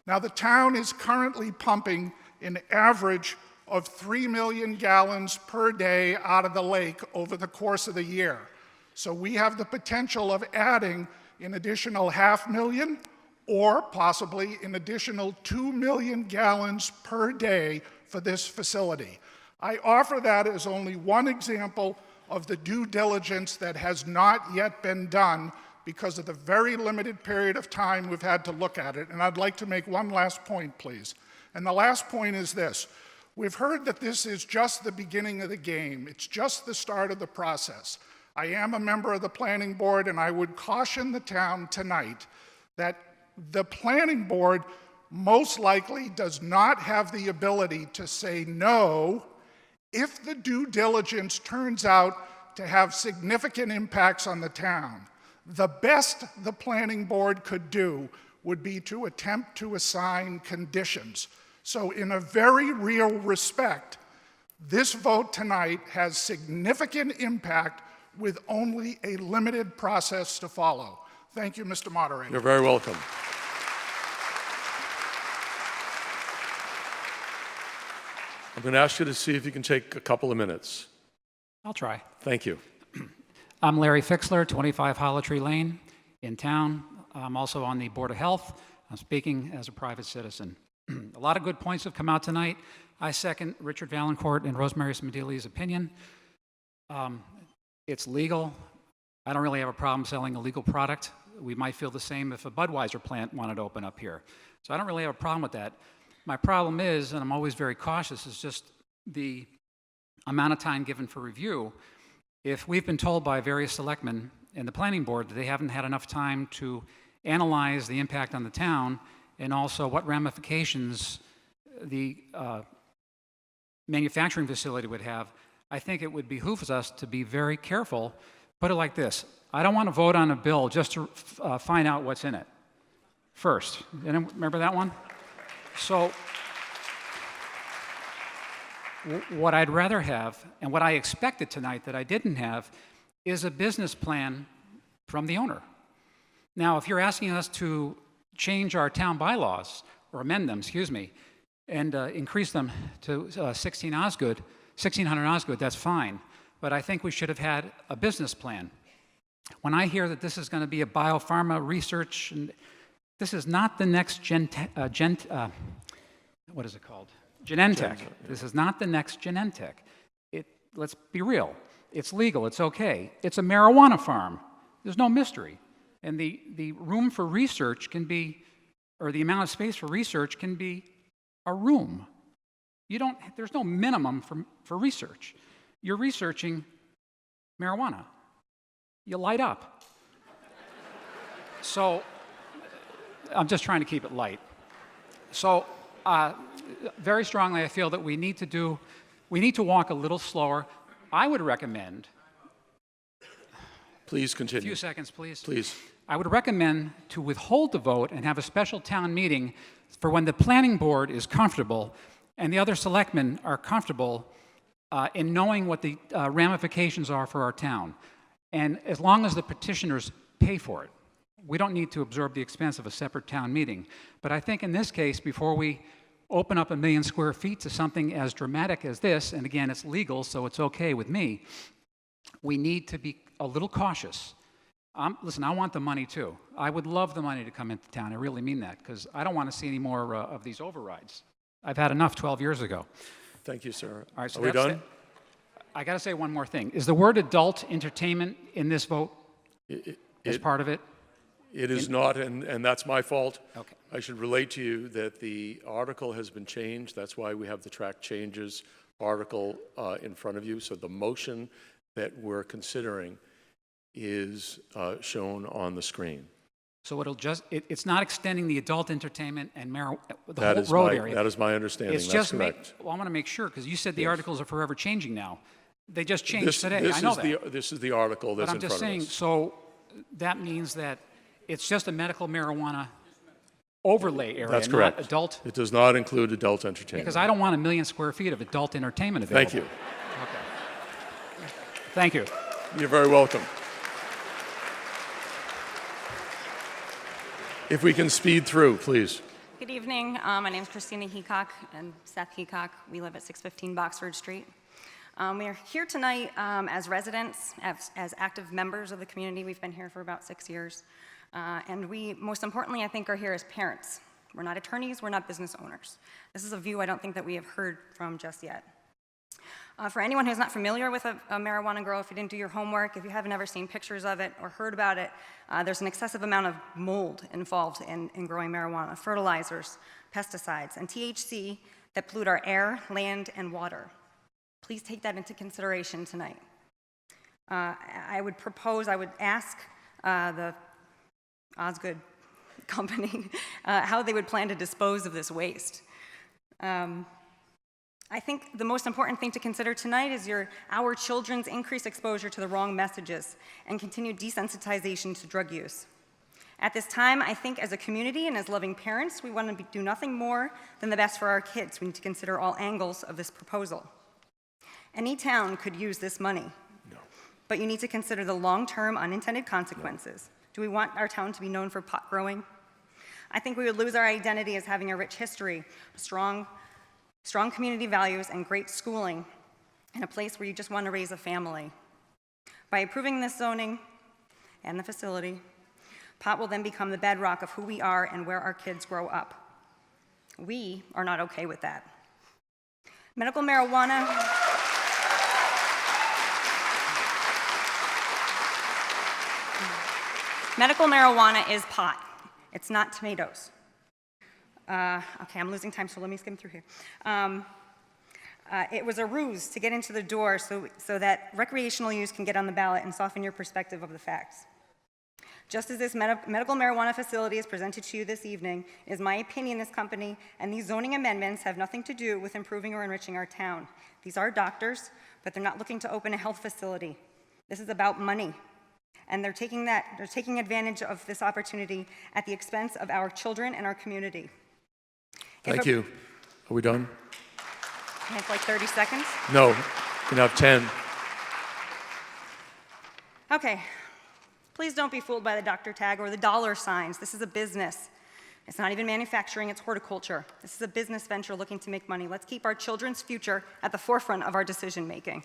Now, the town is currently pumping an average of 3 million gallons per day out of the lake over the course of the year. So we have the potential of adding an additional 500,000 or possibly an additional 2 million gallons per day for this facility. I offer that as only one example of the due diligence that has not yet been done because of the very limited period of time we've had to look at it. And I'd like to make one last point, please. And the last point is this. We've heard that this is just the beginning of the game. It's just the start of the process. I am a member of the planning board, and I would caution the town tonight that the planning board most likely does not have the ability to say no if the due diligence turns out to have significant impacts on the town. The best the planning board could do would be to attempt to assign conditions. So in a very real respect, this vote tonight has significant impact with only a limited process to follow. Thank you, Mr. Moderator. You're very welcome. I'm going to ask you to see if you can take a couple of minutes. I'll try. Thank you. I'm Larry Fixler, 25 Hollow Tree Lane in town. I'm also on the Board of Health. I'm speaking as a private citizen. A lot of good points have come out tonight. I second Richard Valancourt and Rosemary Smedili's opinion. It's legal. I don't really have a problem selling a legal product. We might feel the same if a Budweiser plant wanted to open up here. So I don't really have a problem with that. My problem is, and I'm always very cautious, is just the amount of time given for review. If we've been told by various selectmen and the planning board that they haven't had enough time to analyze the impact on the town and also what ramifications the manufacturing facility would have, I think it would behoove us to be very careful. Put it like this. I don't want to vote on a bill just to find out what's in it first. Remember that one? So what I'd rather have, and what I expected tonight that I didn't have, is a business plan from the owner. Now, if you're asking us to change our town bylaws, or amend them, excuse me, and increase them to 1600 Osgood, that's fine. But I think we should have had a business plan. When I hear that this is going to be a biopharma research, and this is not the next what is it called? Genentech. This is not the next Genentech. Let's be real. It's legal. It's okay. It's a marijuana farm. There's no mystery. And the room for research can be, or the amount of space for research can be a room. There's no minimum for research. You're researching marijuana. You light up. So I'm just trying to keep it light. So very strongly, I feel that we need to walk a little slower. I would recommend. Please continue. A few seconds, please. Please. I would recommend to withhold the vote and have a special town meeting for when the planning board is comfortable and the other selectmen are comfortable in knowing what the ramifications are for our town. And as long as the petitioners pay for it. We don't need to absorb the expense of a separate town meeting. But I think in this case, before we open up 1 million square feet to something as dramatic as this, and again, it's legal, so it's okay with me, we need to be a little cautious. Listen, I want the money too. I would love the money to come into town. I really mean that, because I don't want to see any more of these overrides. I've had enough 12 years ago. Thank you, sir. All right, so are we done? I got to say one more thing. Is the word adult entertainment in this vote as part of it? It is not, and that's my fault. Okay. I should relate to you that the article has been changed. That's why we have the track changes article in front of you. So the motion that we're considering is shown on the screen. So it's not extending the adult entertainment and the That whole is road my- area. that is my understanding. It's That's just correct. well, I want to make sure, because you said the Yes. articles are forever changing now. They just changed This- today. this I know is that. This is the article that's But I'm in just front saying, of us. so that means that it's just a medical marijuana overlay area, That's correct. not adult. It does not include adult entertainment. Because I don't want 1 million square feet of adult entertainment available. Thank you. Okay. Thank you. You're very welcome. If we can speed through, please. Good evening. My name is Christina Heacock and Seth Heacock. We live at 615 Boxford Street. We are here tonight as residents, as active members of the community. We've been here for about 6 years. And we, most importantly, I think, are here as parents. We're not attorneys, we're not business owners. This is a view I don't think that we have heard from just yet. For anyone who's not familiar with a marijuana grow, if you didn't do your homework, if you haven't ever seen pictures of it or heard about it, there's an excessive amount of mold involved in growing marijuana, fertilizers, pesticides, and THC that pollute our air, land, and water. Please take that into consideration tonight. I would ask the Osgood company how they would plan to dispose of this waste. I think the most important thing to consider tonight is our children's increased exposure to the wrong messages and continued desensitization to drug use. At this time, I think as a community and as loving parents, we want to do nothing more than the best for our kids. We need to consider all angles of this proposal. Any town could use this money, but you need to consider the long-term unintended consequences. Do we want our town to be known for pot growing? I think we would lose our identity as having a rich history, strong community values, and great schooling in a place where you just want to raise a family. By approving this zoning and the facility, pot will then become the bedrock of who we are and where our kids grow up. We are not okay with that. Medical marijuana is pot. It's not tomatoes. Okay, I'm losing time, so let me skim through here. It was a ruse to get into the door so that recreational use can get on the ballot and soften your perspective of the facts. Just as this medical marijuana facility is presented to you this evening, it is my opinion this company and these zoning amendments have nothing to do with improving or enriching our town. These are doctors, but they're not looking to open a health facility. This is about money. And they're taking advantage of this opportunity at the expense of our children and our community. Thank you. Are we done? Can I have like 30 seconds? No, you can have 10. Okay. Please don't be fooled by the doctor tag or the dollar signs. This is a business. It's not even manufacturing, it's horticulture. This is a business venture looking to make money. Let's keep our children's future at the forefront of our decision making.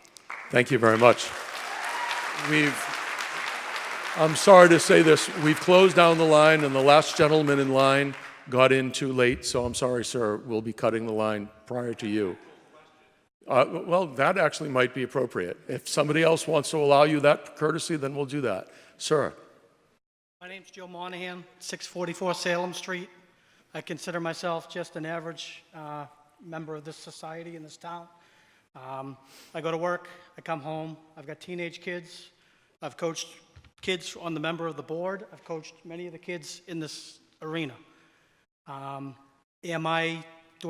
Thank you very much. I'm sorry to say this, we've closed down the line and the last gentleman in line got in too late, so I'm sorry, sir, we'll be cutting the line prior to you. Well, that actually might be appropriate. If somebody else wants to allow you that courtesy, then we'll do that. Sir. My name's Joe Monahan, 644 Salem Street. I consider myself just an average member of this society in this town. I go to work, I come home, I've got teenage kids, I've coached kids on the member of the board, I've coached many of the kids in this arena. Do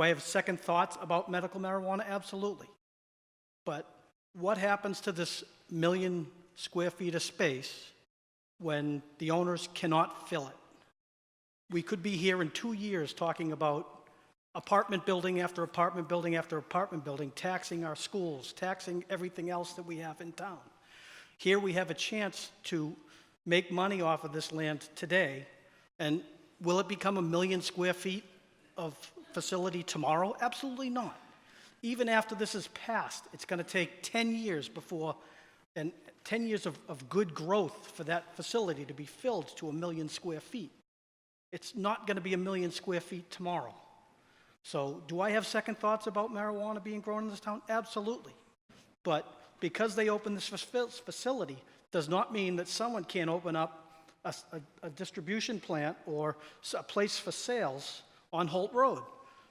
I have second thoughts about medical marijuana? Absolutely. But what happens to this 1 million square feet of space when the owners cannot fill it? We could be here in 2 years talking about apartment building after apartment building after apartment building, taxing our schools, taxing everything else that we have in town. Here we have a chance to make money off of this land today, and will it become 1 million square feet of facility tomorrow? Absolutely not. Even after this is passed, it's going to take 10 years before, and 10 years of good growth for that facility to be filled to 1 million square feet. It's not going to be 1 million square feet tomorrow. So do I have second thoughts about marijuana being grown in this town? Absolutely. But because they opened this facility does not mean that someone can't open up a distribution plant or a place for sales on Holt Road.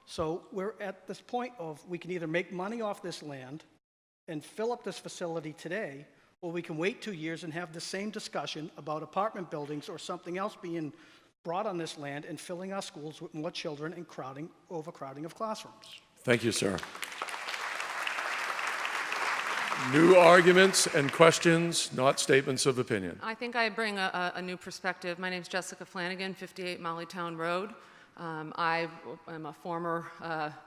So we're at this point of we can either make money off this land and fill up this facility today, or we can wait 2 years and have the same discussion about apartment buildings or something else being brought on this land and filling our schools with more children and overcrowding of classrooms. Thank you, sir. New arguments and questions, not statements of opinion. I think I bring a new perspective. My name is Jessica Flanagan, 58 Mollytown Road. I am a former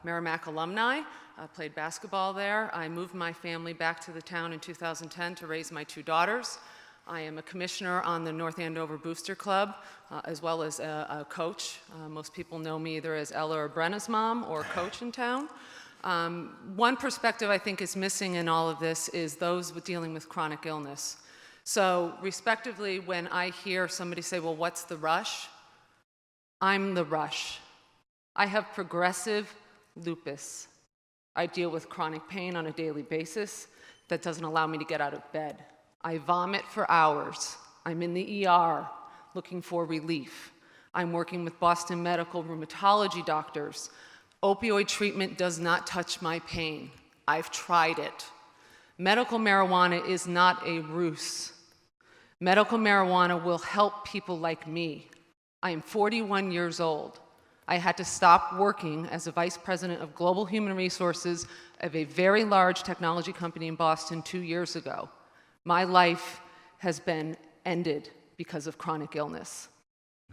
Merrimack alumni. I played basketball there. I moved my family back to the town in 2010 to raise my 2 daughters. I am a commissioner on the North Andover Booster Club, as well as a coach. Most people know me either as Ella or Brenna's mom or coach in town. One perspective I think is missing in all of this is those dealing with chronic illness. So respectively, when I hear somebody say, well, what's the rush? I'm the rush. I have progressive lupus. I deal with chronic pain on a daily basis that doesn't allow me to get out of bed. I vomit for hours. I'm in the ER looking for relief. I'm working with Boston Medical rheumatology doctors. Opioid treatment does not touch my pain. I've tried it. Medical marijuana is not a ruse. Medical marijuana will help people like me. I am 41 years old. I had to stop working as a vice president of global human resources of a very large technology company in Boston 2 years ago. My life has been ended because of chronic illness.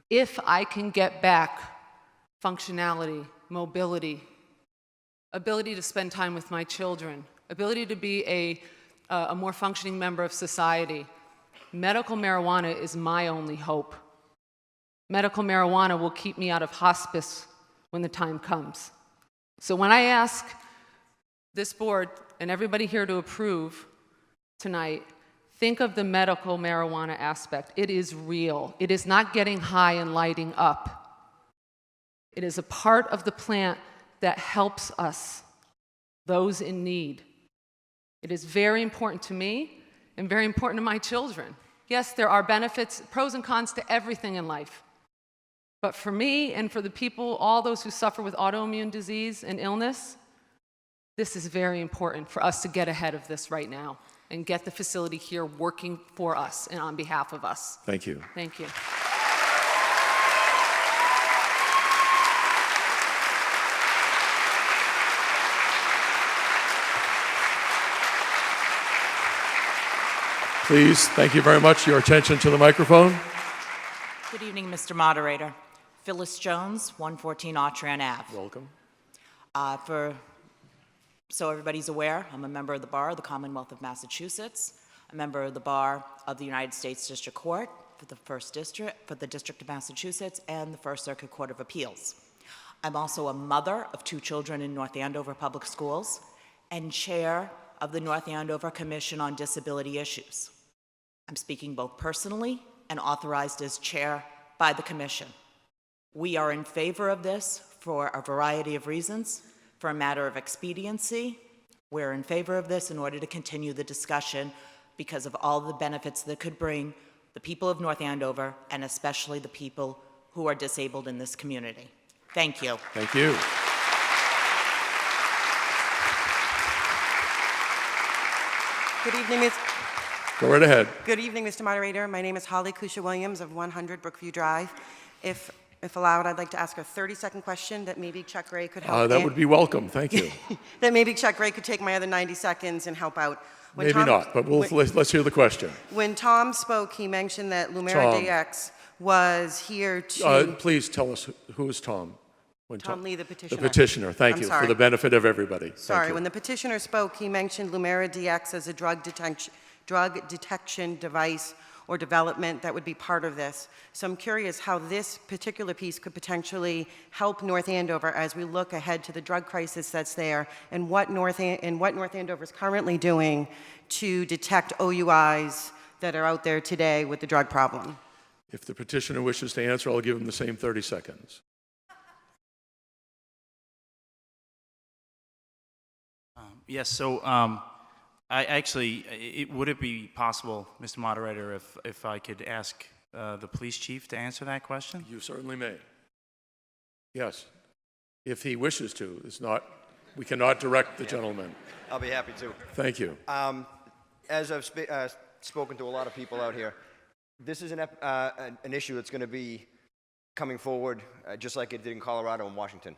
If I can get back functionality, mobility, ability to spend time with my children, ability to be a more functioning member of society, medical marijuana is my only hope. Medical marijuana will keep me out of hospice when the time comes. So when I ask this board and everybody here to approve tonight, think of the medical marijuana aspect. It is real. It is not getting high and lighting up. It is a part of the plant that helps us, those in need. It is very important to me and very important to my children. Yes, there are benefits, pros and cons to everything in life. But for me and for the people, all those who suffer with autoimmune disease and illness, this is very important for us to get ahead of this right now and get the facility here working for us and on behalf of us. Thank you. Thank you. Please, thank you very much. Your attention to the microphone. Good evening, Mr. Moderator. Phyllis Jones, 114 Autran Ave. Welcome. So everybody's aware, I'm a member of the Bar of the Commonwealth of Massachusetts, a member of the Bar of the United States District Court for the First District, for the District of Massachusetts, and the First Circuit Court of Appeals. I'm also a mother of 2 children in North Andover Public Schools and chair of the North Andover Commission on Disability Issues. I'm speaking both personally and authorized as chair by the commission. We are in favor of this for a variety of reasons. For a matter of expediency, we're in favor of this in order to continue the discussion because of all the benefits that could bring the people of North Andover and especially the people who are disabled in this community. Thank you. Thank you. Good evening, Ms. Go right ahead. Good evening, Mr. Moderator. My name is Holly Kusha Williams of 100 Brookview Drive. If allowed, I'd like to ask a 30-second question that maybe Chuck Gray could help. That would be welcome. Thank you. That maybe Chuck Gray could take my other 90 seconds and help out. Maybe not, but let's hear the question. When Tom spoke, he mentioned that Lumera DX was here to... Please tell us who is Tom. Tom Lee, the petitioner. The petitioner. Thank I'm you, sorry. for the benefit of everybody. Sorry, when the petitioner spoke, he mentioned Lumera DX as a drug detection device or development that would be part of this. So I'm curious how this particular piece could potentially help North Andover as we look ahead to the drug crisis that's there, and what North Andover is currently doing to detect OUIs that are out there today with the drug problem. If the petitioner wishes to answer, I'll give him the same 30 seconds. Yes, so would it be possible, Mr. Moderator, if I could ask the police chief to answer that question? You certainly may. Yes, if he wishes to. It's not, we cannot direct the gentleman. I'll be happy to. Thank you. As I've spoken to a lot of people out here, this is an issue that's going to be coming forward just like it did in Colorado and Washington.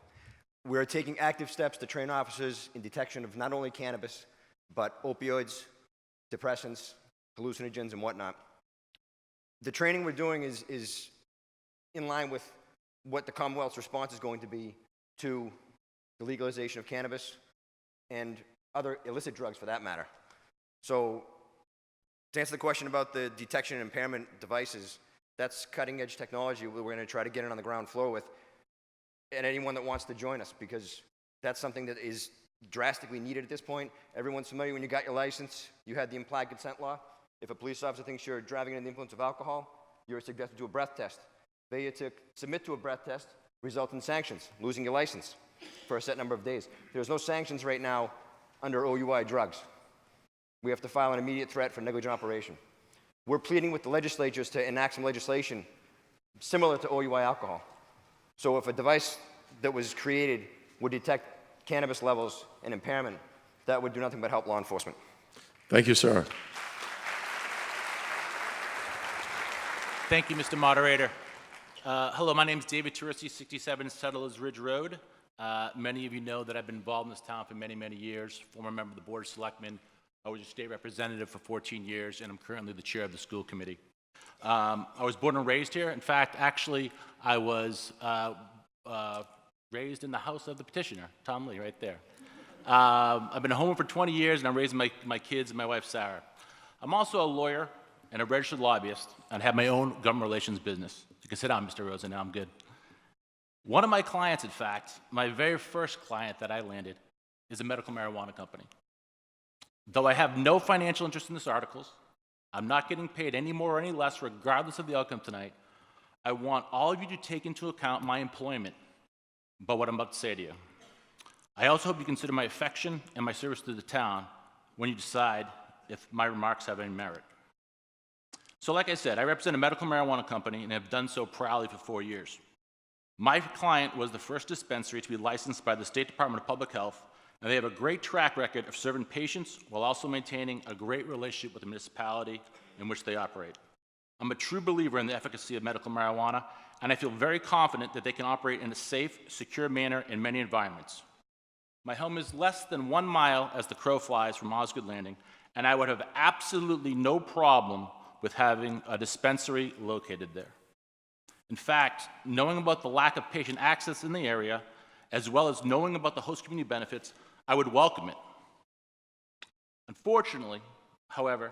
We're taking active steps to train officers in detection of not only cannabis, but opioids, depressants, hallucinogens, and whatnot. The training we're doing is in line with what the Commonwealth's response is going to be to the legalization of cannabis and other illicit drugs for that matter. So to answer the question about the detection and impairment devices, that's cutting edge technology we're going to try to get it on the ground floor with, and anyone that wants to join us, because that's something that is drastically needed at this point. Everyone's familiar when you got your license, you had the implied consent law. If a police officer thinks you're driving under the influence of alcohol, you're subjected to a breath test. Failure to submit to a breath test results in sanctions, losing your license for a set number of days. There's no sanctions right now under OUI drugs. We have to file an immediate threat for negligent operation. We're pleading with the legislatures to enact some legislation similar to OUI alcohol. So if a device that was created would detect cannabis levels and impairment, that would do nothing but help law enforcement. Thank you, sir. Thank you, Mr. Moderator. Hello, my name is David Turissi, 67 Settlers Ridge Road. Many of you know that I've been involved in this town for many, many years. Former member of the Board of Selectmen. I was a state representative for 14 years, and I'm currently the chair of the school committee. I was born and raised here. In fact, actually, I was raised in the house of the petitioner, Tom Lee, right there. I've been a homeowner for 20 years, and I'm raising my kids and my wife, Sarah. I'm also a lawyer and a registered lobbyist, and have my own government relations business. You can sit down, Mr. Rosen, now I'm good. One of my clients, in fact, my very first client that I landed, is a medical marijuana company. Though I have no financial interest in this articles, I'm not getting paid any more or any less, regardless of the outcome tonight. I want all of you to take into account my employment, but what I'm about to say to you. I also hope you consider my affection and my service to the town when you decide if my remarks have any merit. So like I said, I represent a medical marijuana company and have done so proudly for 4 years. My client was the first dispensary to be licensed by the State Department of Public Health, and they have a great track record of serving patients while also maintaining a great relationship with the municipality in which they operate. I'm a true believer in the efficacy of medical marijuana, and I feel very confident that they can operate in a safe, secure manner in many environments. My home is less than 1 mile as the crow flies from Osgood Landing, and I would have absolutely no problem with having a dispensary located there. In fact, knowing about the lack of patient access in the area, as well as knowing about the host community benefits, I would welcome it. Unfortunately, however,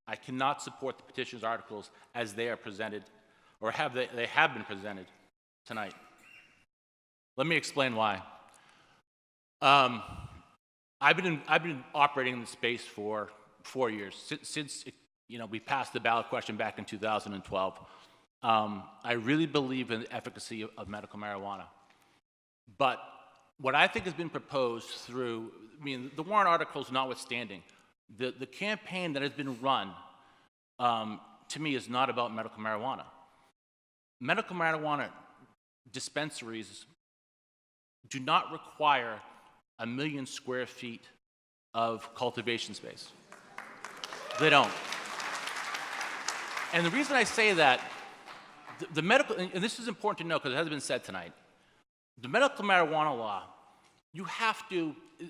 I cannot support the petition's articles as they are presented, or they have been presented tonight. Let me explain why. I've been operating in the space for 4 years, since we passed the ballot question back in 2012. I really believe in the efficacy of medical marijuana. But what I think has been proposed through, the warrant articles notwithstanding, the campaign that has been run, to me, is not about medical marijuana. Medical marijuana dispensaries do not require 1 million square feet of cultivation space. They don't. And the reason I say that, the medical, and this is important to know because it hasn't been said tonight, the medical marijuana law,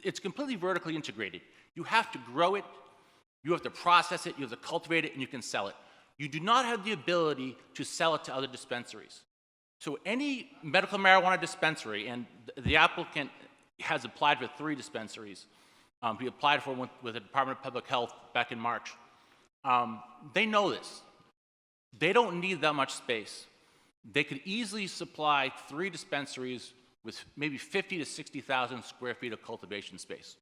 it's completely vertically integrated. You have to grow it, you have to process it, you have to cultivate it, and you can sell it. You do not have the ability to sell it to other dispensaries. So any medical marijuana dispensary, and the applicant has applied for 3 dispensaries. He applied for one with the Department of Public Health back in March. They know this. They don't need that much space. They could easily supply 3 dispensaries with maybe 50 to 60,000 square feet of cultivation space.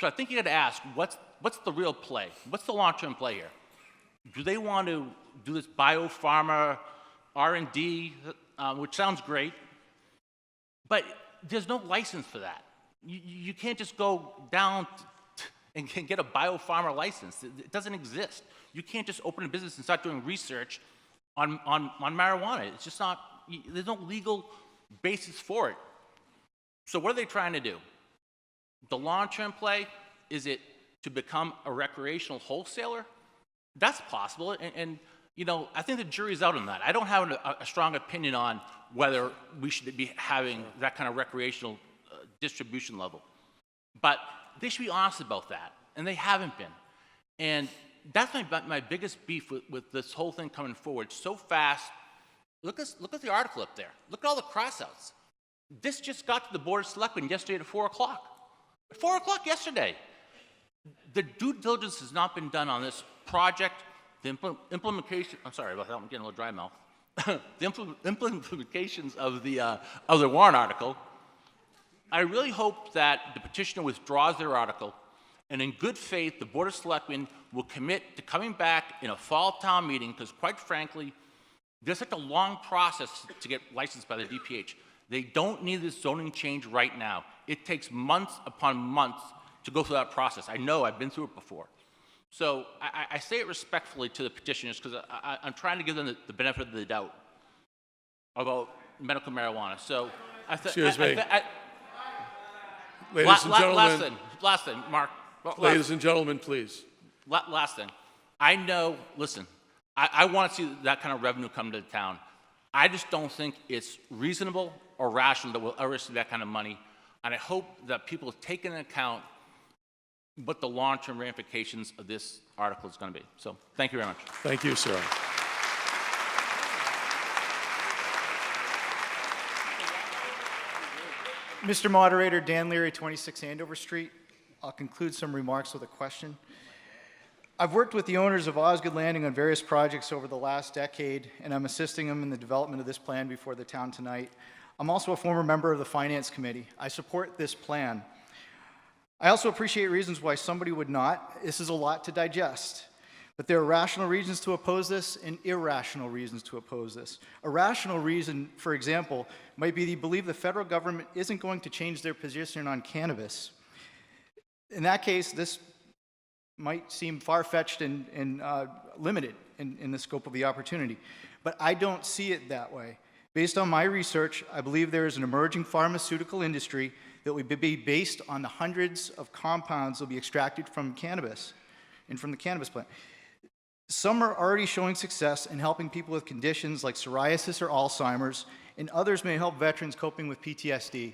So I think you got to ask, what's the real play? What's the long-term play here? Do they want to do this biopharma R&D, which sounds great, but there's no license for that. You can't just go down and get a biopharma license. It doesn't exist. You can't just open a business and start doing research on marijuana. It's just not, there's no legal basis for it. So what are they trying to do? The long-term play, is it to become a recreational wholesaler? That's possible, and I think the jury's out on that. I don't have a strong opinion on whether we should be having that kind of recreational distribution level. But they should be honest about that, and they haven't been. And that's my biggest beef with this whole thing coming forward so fast. Look at the article up there. Look at all the crossouts. This just got to the Board of Selectmen yesterday at 4 o'clock. At 4 o'clock yesterday. The due diligence has not been done on this project. The implementation, I'm sorry about that, I'm getting a little dry mouth. The implications of the warrant article. I really hope that the petitioner withdraws their article And in good faith, the Board of Selectmen will commit to coming back in a fall town meeting, because quite frankly, there's such a long process to get licensed by the DPH. They don't need this zoning change right now. It takes months upon months to go through that process. I know, I've been through it before. So I say it respectfully to the petitioners, because I'm trying to give them the benefit of the doubt about medical marijuana. So Excuse me. Ladies and gentlemen. Last thing, Mark. Ladies and gentlemen, please. Last thing. I know, listen, I want to see that kind of revenue come to the town. I just don't think it's reasonable or rational that we'll ever see that kind of money. And I hope that people take into account what the long-term ramifications of this article is going to be. So thank you very much. Thank you, sir. Mr. Moderator, Dan Leary, 26 Andover Street. I'll conclude some remarks with a question. I've worked with the owners of Osgood Landing on various projects over the last decade, and I'm assisting them in the development of this plan before the town tonight. I'm also a former member of the Finance Committee. I support this plan. I also appreciate reasons why somebody would not. This is a lot to digest. But there are rational reasons to oppose this and irrational reasons to oppose this. A rational reason, for example, might be that you believe the federal government isn't going to change their position on cannabis. In that case, this might seem far-fetched and limited in the scope of the opportunity. But I don't see it that way. Based on my research, I believe there is an emerging pharmaceutical industry that would be based on the hundreds of compounds that will be extracted from cannabis and from the cannabis plant. Some are already showing success in helping people with conditions like psoriasis or Alzheimer's, and others may help veterans coping with PTSD.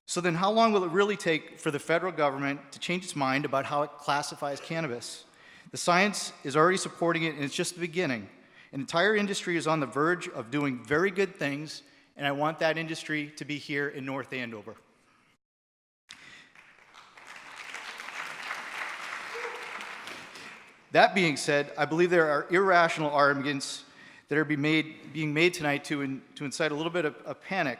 So then how long will it really take for the federal government to change its mind about how it classifies cannabis? The science is already supporting it, and it's just the beginning. An entire industry is on the verge of doing very good things, and I want that industry to be here in North Andover. That being said, I believe there are irrational arguments that are being made tonight to incite a little bit of panic.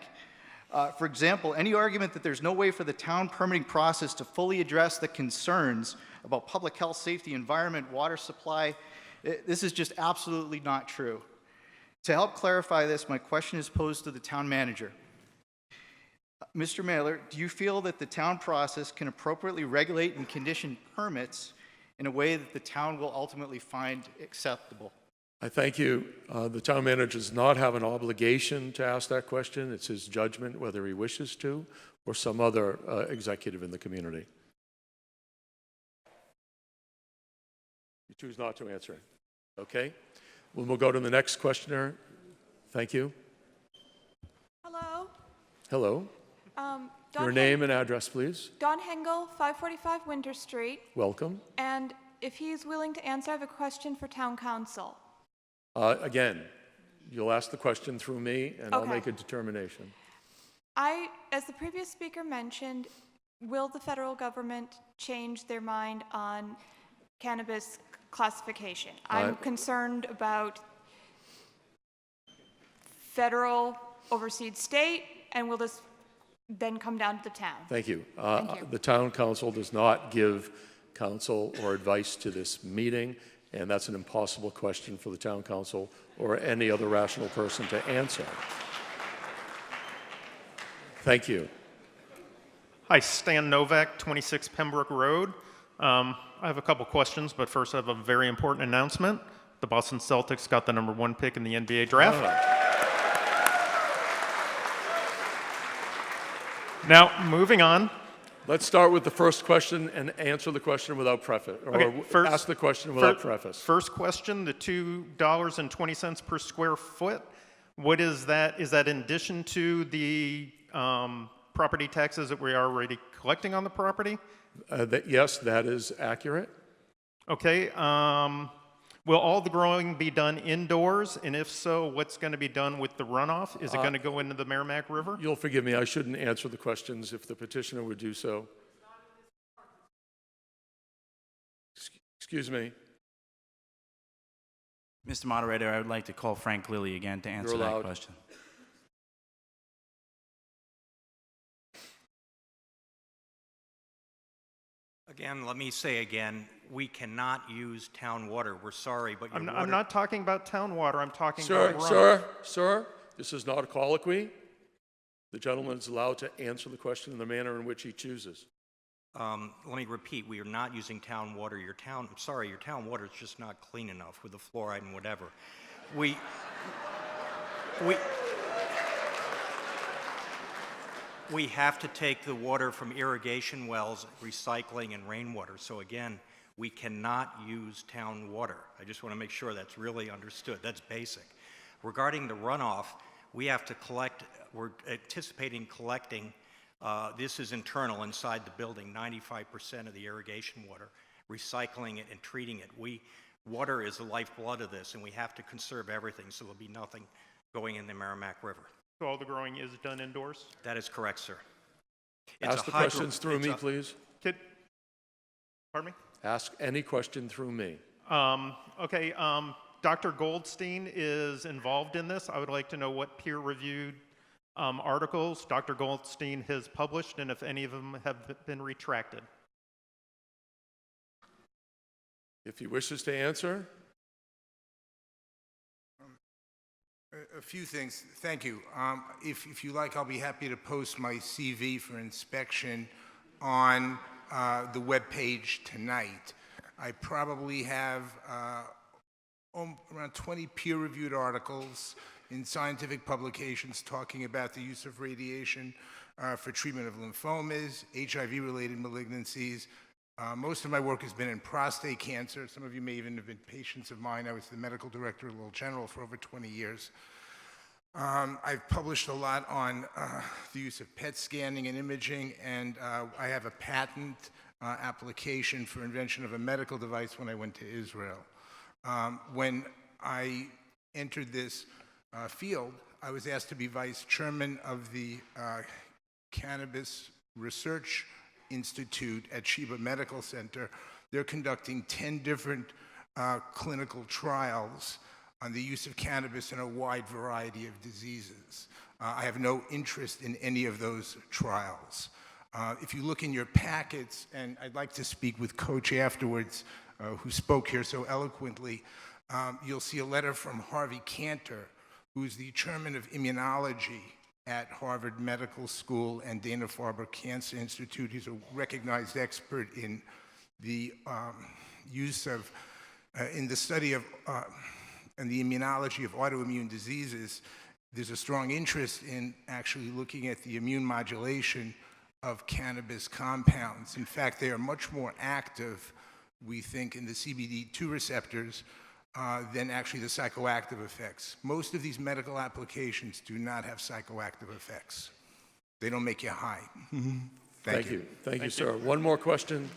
For example, any argument that there's no way for the town permitting process to fully address the concerns about public health, safety, environment, water supply, this is just absolutely not true. To help clarify this, my question is posed to the town manager. Mr. Mailer, do you feel that the town process can appropriately regulate and condition permits in a way that the town will ultimately find acceptable? I thank you. The town manager does not have an obligation to ask that question. It's his judgment whether he wishes to or some other executive in the community. You choose not to answer it. Okay. We'll go to the next questioner. Thank you. Hello. Hello. Your name and address, please. Don Hengel, 545 Winter Street. Welcome. And if he's willing to answer, I have a question for town council. Again, you'll ask the question through me, and I'll Okay. make a determination. As the previous speaker mentioned, will the federal government change their mind on cannabis classification? I'm concerned about federal overseas state, and will this then come down to the town? Thank you. Thank you. The town council does not give counsel or advice to this meeting, and that's an impossible question for the town council or any other rational person to answer. Thank you. Hi, Stan Novak, 26 Pembroke Road. I have a couple questions, but first I have a very important announcement. The Boston Celtics got the #1 pick in the NBA draft. Now, moving on. Let's start with the first question and answer the question without preface, or ask the question without preface. First question, the $2.20 per square foot. What is that? Is that in addition to the property taxes that we are already collecting on the property? Yes, that is accurate. Okay. Will all the growing be done indoors? And if so, what's going to be done with the runoff? Is it going to go into the Merrimack River? You'll forgive me, I shouldn't answer the questions if the petitioner would do so. Excuse me. Mr. Moderator, I would like to call Frank Lilly again to answer You're that allowed. question. Again, let me say again, we cannot use town water. We're sorry, but your I'm not talking about town water, I'm talking Sir, about runoff. sir, this is not a colloquy. The gentleman is allowed to answer the question in the manner in which he chooses. Let me repeat, we are not using town water. I'm sorry, your town water is just not clean enough with the fluoride and whatever. We have to take the water from irrigation wells, recycling, and rainwater. So again, we cannot use town water. I just want to make sure that's really understood. That's basic. Regarding the runoff, we have to collect, we're anticipating collecting, this is internal inside the building, 95% of the irrigation water, recycling it and treating it. Water is the lifeblood of this, and we have to conserve everything, so there'll be nothing going in the Merrimack River. So all the growing is done indoors? That is correct, sir. Ask the questions through me, please. Pardon me? Ask any question through me. Okay, Dr. Goldstein is involved in this. I would like to know what peer-reviewed articles Dr. Goldstein has published and if any of them have been retracted. If he wishes to answer. A few things. Thank you. If you like, I'll be happy to post my CV for inspection on the web page tonight. I probably have around 20 peer-reviewed articles in scientific publications talking about the use of radiation for treatment of lymphomas, HIV-related malignancies. Most of my work has been in prostate cancer. Some of you may even have been patients of mine. I was the medical director at Little General for over 20 years. I've published a lot on the use of PET scanning and imaging, and I have a patent application for invention of a medical device when I went to Israel. When I entered this field, I was asked to be vice chairman of the Cannabis Research Institute at Sheba Medical Center. They're conducting 10 different clinical trials on the use of cannabis in a wide variety of diseases. I have no interest in any of those trials. If you look in your packets, and I'd like to speak with Coach afterwards, who spoke here so eloquently, you'll see a letter from Harvey Cantor, who's the chairman of immunology at Harvard Medical School and Dana-Farber Cancer Institute. He's a recognized expert in the use of, in the study of, and the immunology of autoimmune diseases. There's a strong interest in actually looking at the immune modulation of cannabis compounds. In fact, they are much more active, we think, in the CBD2 receptors than actually the psychoactive effects. Most of these medical applications do not have psychoactive effects. They don't make you high. Thank you. Thank you, sir. One more question.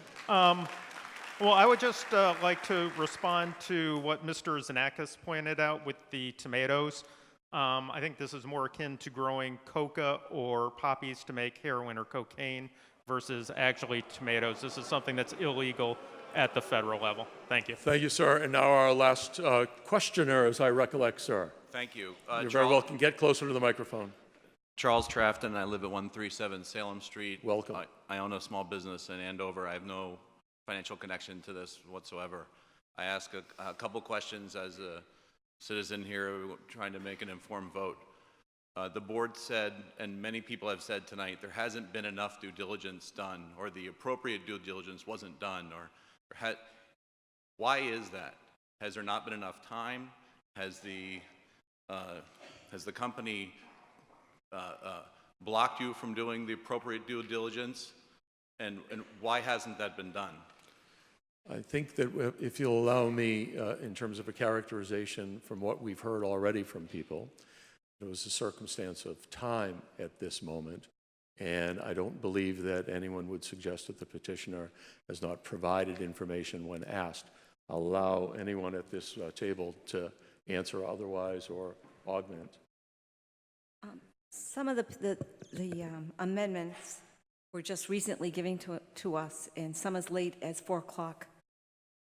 Well, I would just like to respond to what Mr. Zanakis pointed out with the tomatoes. I think this is more akin to growing coca or poppies to make heroin or cocaine versus actually tomatoes. This is something that's illegal at the federal level. Thank you. Thank you, sir. And now our last questioner, as I recollect, sir. Thank you. You're very welcome. Get closer to the microphone. Charles Trafton. I live at 137 Salem Street. Welcome. I own a small business in Andover. I have no financial connection to this whatsoever. I ask a couple questions as a citizen here trying to make an informed vote. The board said, and many people have said tonight, there hasn't been enough due diligence done, or the appropriate due diligence wasn't done, why is that? Has there not been enough time? Has the company blocked you from doing the appropriate due diligence? And why hasn't that been done? I think that if you'll allow me, in terms of a characterization from what we've heard already from people, it was a circumstance of time at this moment, and I don't believe that anyone would suggest that the petitioner has not provided information when asked. I'll allow anyone at this table to answer otherwise or augment. Some of the amendments were just recently given to us, and some as late as 4 o'clock.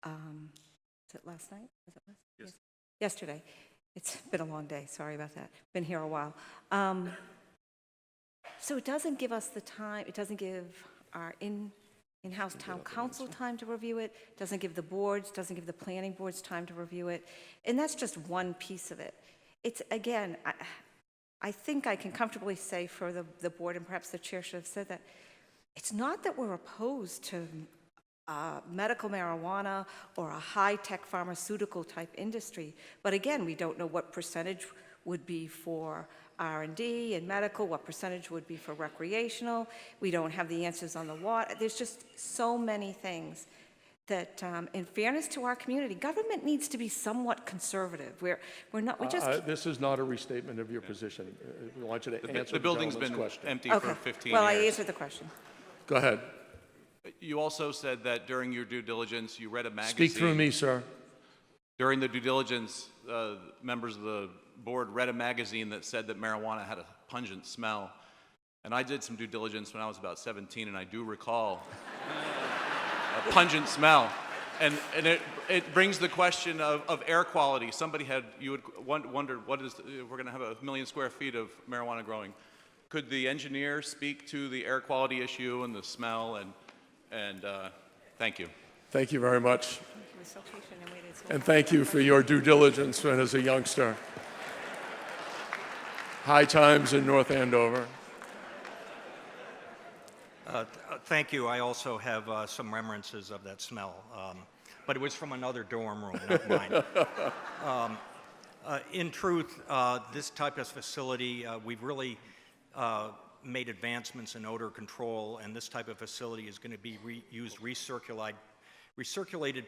Was it last night? Was it last? Yes. Yesterday. It's been a long day. Sorry about that. Been here a while. So it doesn't give us the time. It doesn't give our in-house town council time to review it, doesn't give the boards, doesn't give the planning boards time to review it. And that's just one piece of it. It's, again, I think I can comfortably say for the board, and perhaps the chair should have said that, it's not that we're opposed to medical marijuana or a high-tech pharmaceutical type industry, but again, we don't know what percentage would be for R&D and medical, what percentage would be for recreational. We don't have the answers on the water. There's just so many things that, in fairness to our community, government needs to be somewhat conservative. We're not, we just... This is not a restatement of your position. We want you to answer The building's been question. empty Okay. for 15 Well, years. I answered the question. Go ahead. You also said that during your due diligence, you read a magazine. Speak through me, sir. During the due diligence, members of the board read a magazine that said that marijuana had a pungent smell. And I did some due diligence when I was about 17, and I do recall a pungent smell. And it brings the question of air quality. Somebody had, you would wondered, we're going to have 1 million square feet of marijuana growing. Could the engineer speak to the air quality issue and the smell? And thank you. Thank you very much. And thank you for your due diligence when as a youngster. High times in North Andover. Thank you. I also have some remembrances of that smell, but it was from another dorm room, not mine. In truth, this type of facility, we've really made advancements in odor control, and this type of facility is going to be used recirculated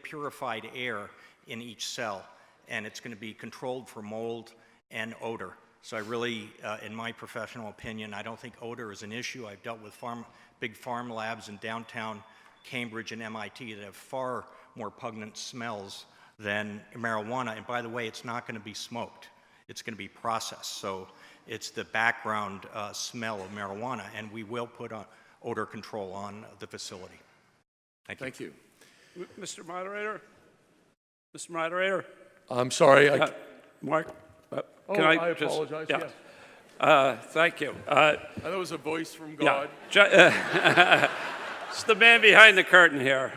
purified air in each cell, and it's going to be controlled for mold and odor. So I really, in my professional opinion, I don't think odor is an issue. I've dealt with big farm labs in downtown Cambridge and MIT that have far more pungent smells than marijuana. And by the way, it's not going to be smoked. It's going to be processed. So it's the background smell of marijuana, and we will put odor control on the facility. Thank you. Thank you. Mr. Moderator? Mr. Moderator? I'm sorry. Mark? Oh, can I just, apologize. Yeah. Yes. Thank you. I thought it was a voice from God. Yeah. It's the man behind the curtain here.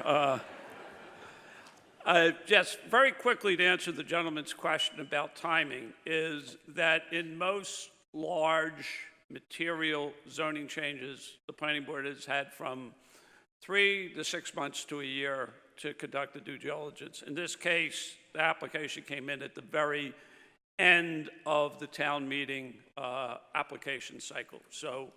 Just very quickly to answer the gentleman's question about timing is that in most large material zoning changes, the planning board has had from 3 to 6 months to a year to conduct the due diligence. In this case, the application came in at the very end of the town meeting application cycle. So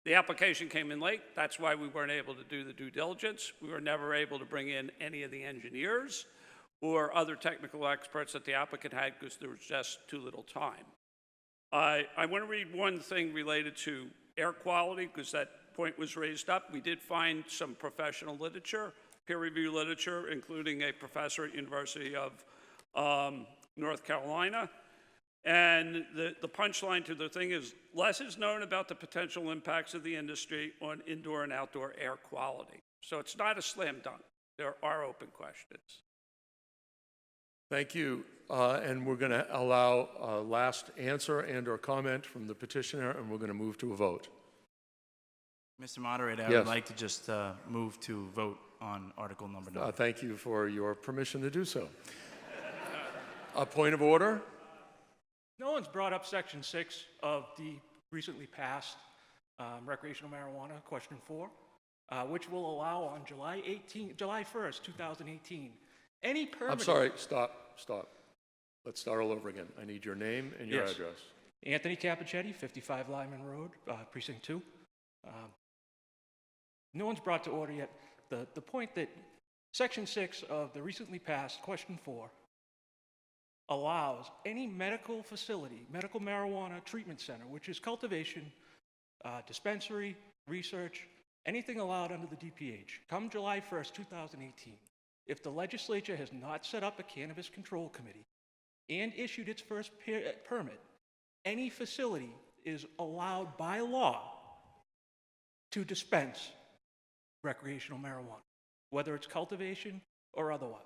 the application came in late. That's why we weren't able to do the due diligence. We were never able to bring in any of the engineers or other technical experts that the applicant had because there was just too little time. I want to read one thing related to air quality because that point was raised up. We did find some professional literature, peer-reviewed literature, including a professor at University of North Carolina. And the punchline to the thing is less is known about the potential impacts of the industry on indoor and outdoor air quality. So it's not a slam dunk. There are open questions. Thank you. And we're going to allow a last answer and or comment from the petitioner, and we're going to move to a vote. Mr. Moderator, I Yes. would like to just move to vote on Article number 9. Thank you for your permission to do so. A point of order? No one's brought up Section 6 of the recently passed recreational marijuana, question 4, which will allow on July 1st, 2018, any permit. I'm sorry, stop. Let's start all over again. I need your name and your Yes. address. Anthony Capichetti, 55 Lyman Road, Precinct 2. No one's brought to order yet the point that Section 6 of the recently passed question 4 allows any medical facility, medical marijuana treatment center, which is cultivation, dispensary, research, anything allowed under the DPH, come July 1st, 2018, if the legislature has not set up a cannabis control committee and issued its first permit, any facility is allowed by law to dispense recreational marijuana, whether it's cultivation or otherwise.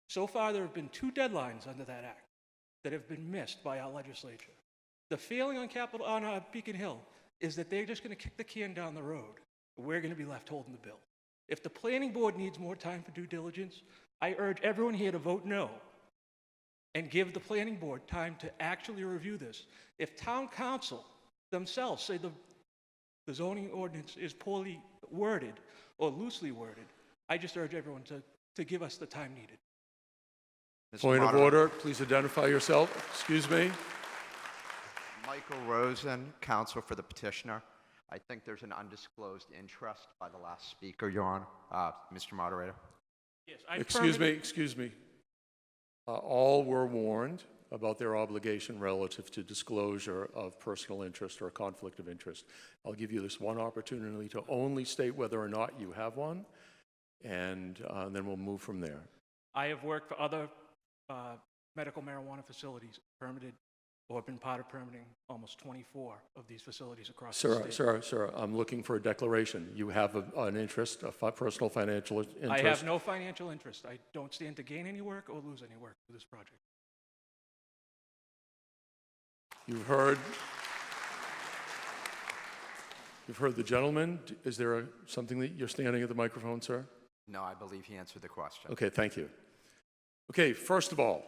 So far, there have been 2 deadlines under that act that have been missed by our legislature. The failing on Beacon Hill is that they're just going to kick the can down the road. We're going to be left holding the bill. If the planning board needs more time for due diligence, I urge everyone here to vote no and give the planning board time to actually review this. If town council themselves say the zoning ordinance is poorly worded or loosely worded, I just urge everyone to give us the time needed. Point of order, please identify yourself. Excuse me. Michael Rosen, counsel for the petitioner. I think there's an undisclosed interest by the last speaker, Your Honor. Mr. Moderator. Yes, Excuse me. All were warned about their obligation relative to disclosure of personal interest or conflict of interest. I'll give you this one opportunity to only state whether or not you have one, and then we'll move from there. I have worked for other medical marijuana facilities, permitted or been part of permitting almost 24 of these facilities across the state. Sir, I'm looking for a declaration. You have an interest, a personal financial interest? I have no financial interest. I don't stand to gain any work or lose any work with this project. You've heard the gentleman. Is there something that you're standing at the microphone, sir? No, I believe he answered the question. Okay, thank you. Okay, first of all,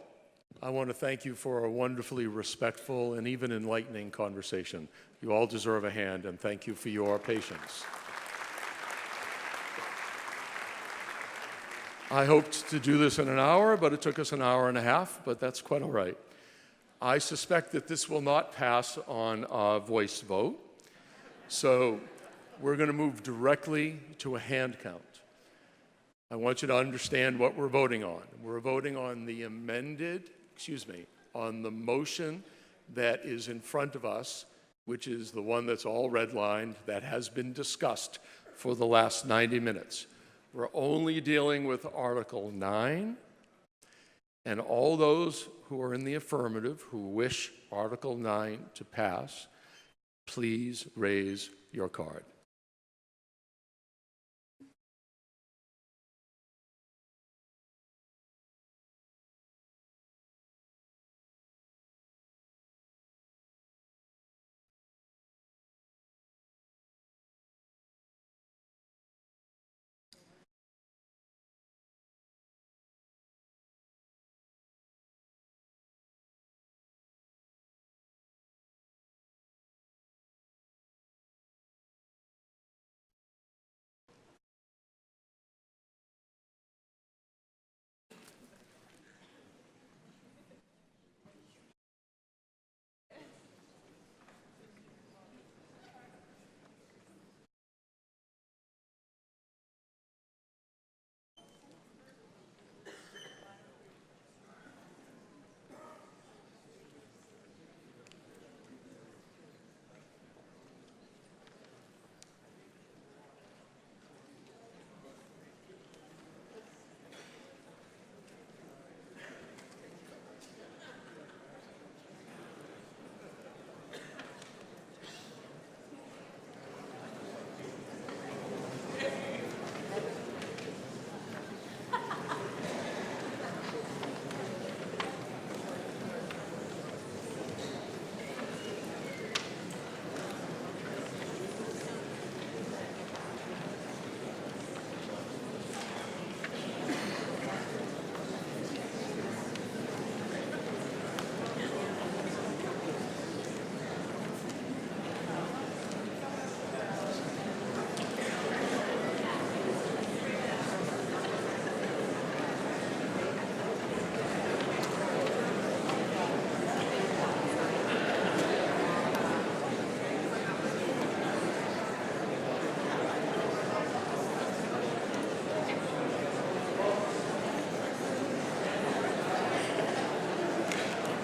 I want to thank you for a wonderfully respectful and even enlightening conversation. You all deserve a hand, and thank you for your patience. I hoped to do this in an hour, but it took us an hour and a half, but that's quite all right. I suspect that this will not pass on a voice vote, so we're going to move directly to a hand count. I want you to understand what we're voting on. We're voting on the on the motion that is in front of us, which is the one that's all redlined, that has been discussed for the last 90 minutes. We're only dealing with Article 9, and all those who are in the affirmative who wish Article 9 to pass, please raise your card.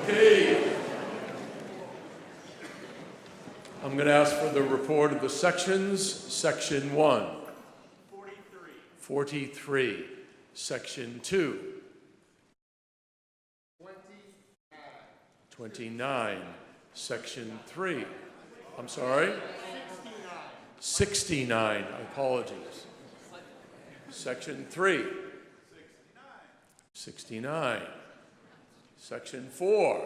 Okay. I'm going to ask for the report of the sections. Section 1. 43. Section 2. 29. Section 3. I'm sorry? 69. Apologies. Section 3. 69. Section 4.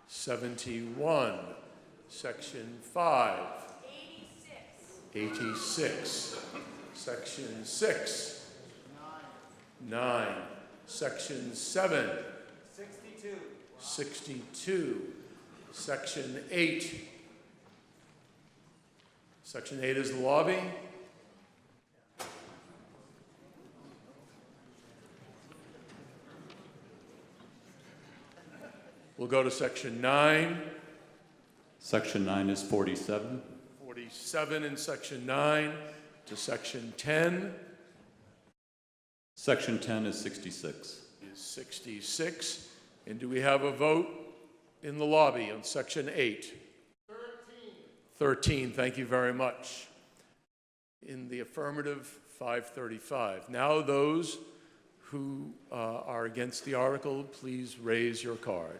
71. Section 5. 86. Section 6. 9. Section 7. 62. Section 8. Section 8 is the lobby. We'll go to Section 9. Section 9 is 47. 47 in Section 9 to Section 10 Section 10 is 66. is 66. And do we have a vote in the lobby on Section 8? 13, thank you very much. In the affirmative, 535. Now those who are against the article, please raise your card.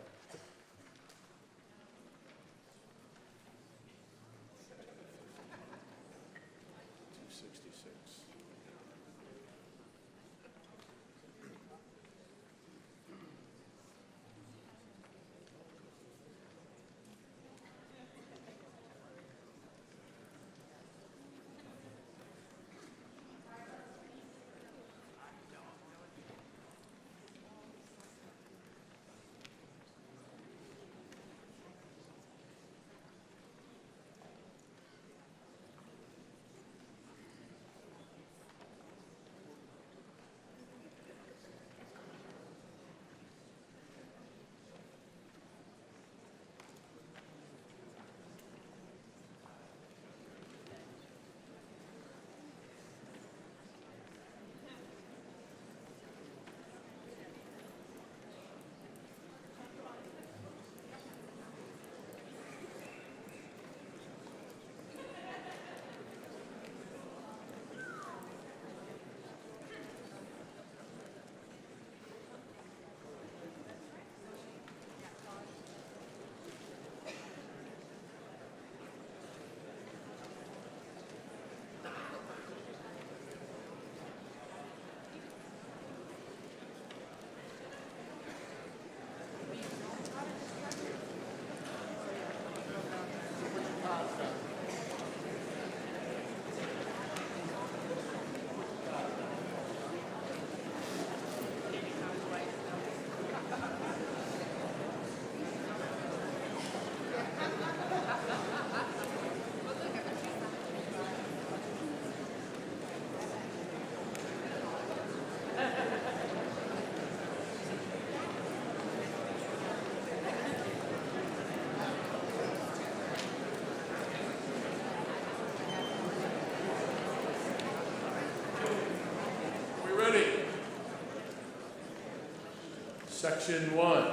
Section 1.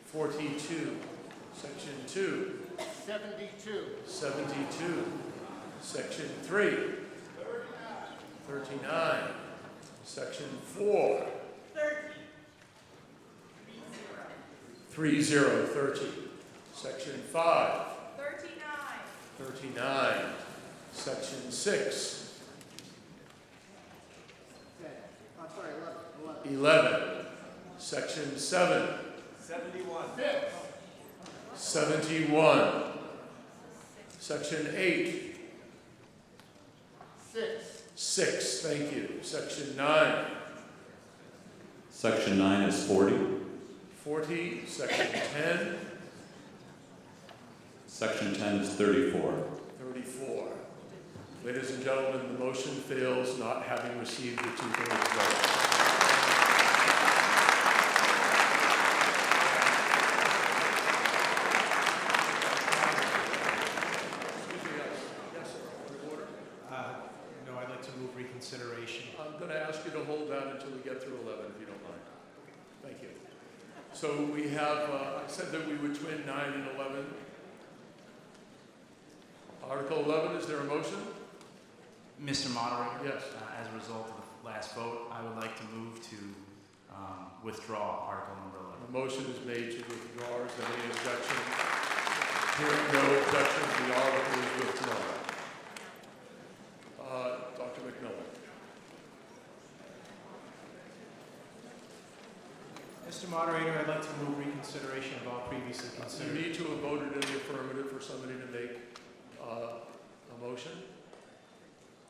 42. Section 2. 72. Section 3. 39. Section 4. 30. Section 5. 39. Section 6. 11. Section 7. 71. Section 8. 6, thank you. Section 9. Section 9 is 40. 40. Section 10. Section 10 is 34. 34. Ladies and gentlemen, the motion fails, not having received the two-thirds vote. I'm going to ask you to hold that until we get through 11, if you don't mind. Thank you. So we have, I said that we would twin 9 and 11. Article 11, is there a motion? Mr. Moderator? Yes. As a result of the last vote, I would like to move to withdraw Article number 11. The motion is made to withdraw. Is there any objection? Hearing no objection, the article is withdrawn. Dr. McMillan. Mr. Moderator, I'd like to move reconsideration of all previously considered. You need to have voted in the affirmative for somebody to make a motion.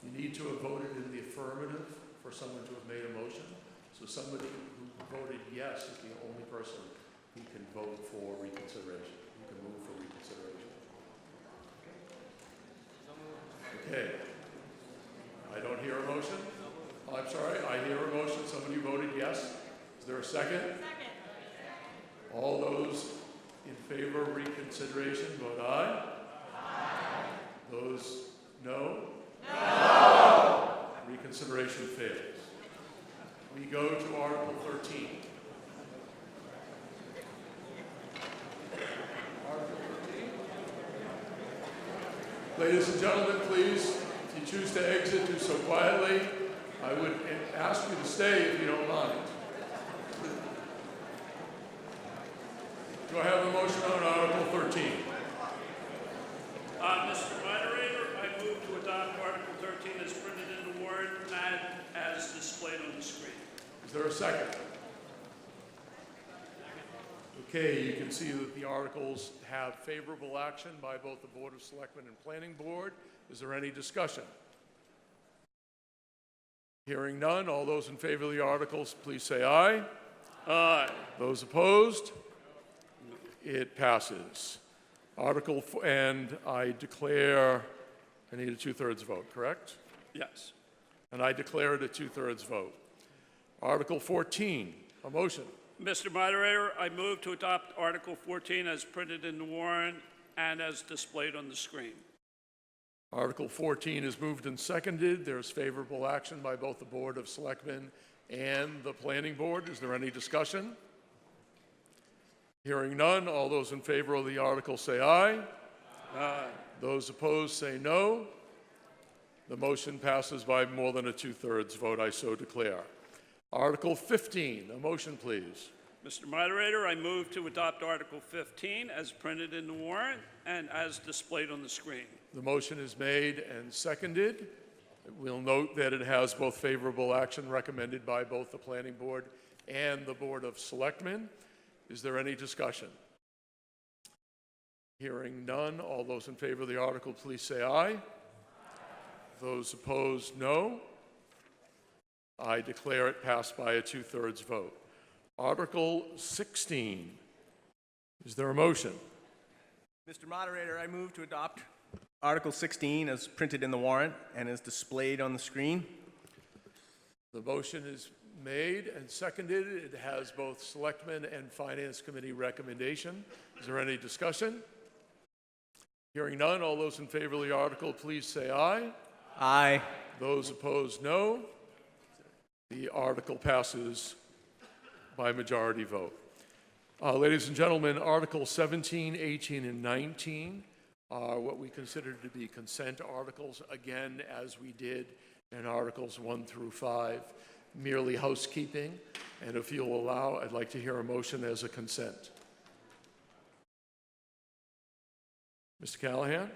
You need to have voted in the affirmative for someone to have made a motion. So somebody who voted yes is the only person who can vote for reconsideration, who can move for reconsideration. Okay. I don't hear a motion. Oh, I'm sorry, I hear a motion. Somebody voted yes. Is there a second? Second. All those in favor of reconsideration, vote aye. Aye. Those no? No. Reconsideration fails. We go to Article 13. Article 13. Ladies and gentlemen, please, if you choose to exit, do so quietly. I would ask you to stay if you don't mind. Do I have a motion on Article 13? Mr. Moderator, I move to adopt Article 13 as printed in the warrant and as displayed on the screen. Is there a second? Okay, you can see that the articles have favorable action by both the Board of Selectmen and Planning Board. Is there any discussion? Hearing none, all those in favor of the articles, please say aye. Aye. Those opposed? It passes. And I declare, I need a 2/3 vote, correct? Yes. And I declare it a 2/3 vote. Article 14, a motion. Mr. Moderator, I move to adopt Article 14 as printed in the warrant and as displayed on the screen. Article 14 is moved and seconded. There's favorable action by both the Board of Selectmen and the Planning Board. Is there any discussion? Hearing none, all those in favor of the article say aye. Aye. Those opposed say no. The motion passes by more than a 2/3 vote, I so declare. Article 15, a motion please. Mr. Moderator, I move to adopt Article 15 as printed in the warrant and as displayed on the screen. The motion is made and seconded. We'll note that it has both favorable action recommended by both the Planning Board and the Board of Selectmen. Is there any discussion? Hearing none, all those in favor of the article, please say aye. Aye. Those opposed, no. I declare it passed by a 2/3 vote. Article 16. Is there a motion? Mr. Moderator, I move to adopt Article 16 as printed in the warrant and as displayed on the screen. The motion is made and seconded. It has both Selectmen and Finance Committee recommendation. Is there any discussion? Hearing none, all those in favor of the article, please say aye. Aye. Those opposed, no. The article passes by majority vote. Ladies and gentlemen, Articles 17, 18, and 19 are what we consider to be consent articles, again, as we did in Articles 1 through 5, merely housekeeping. And if you'll allow, I'd like to hear a motion as a consent. Mr. Callahan?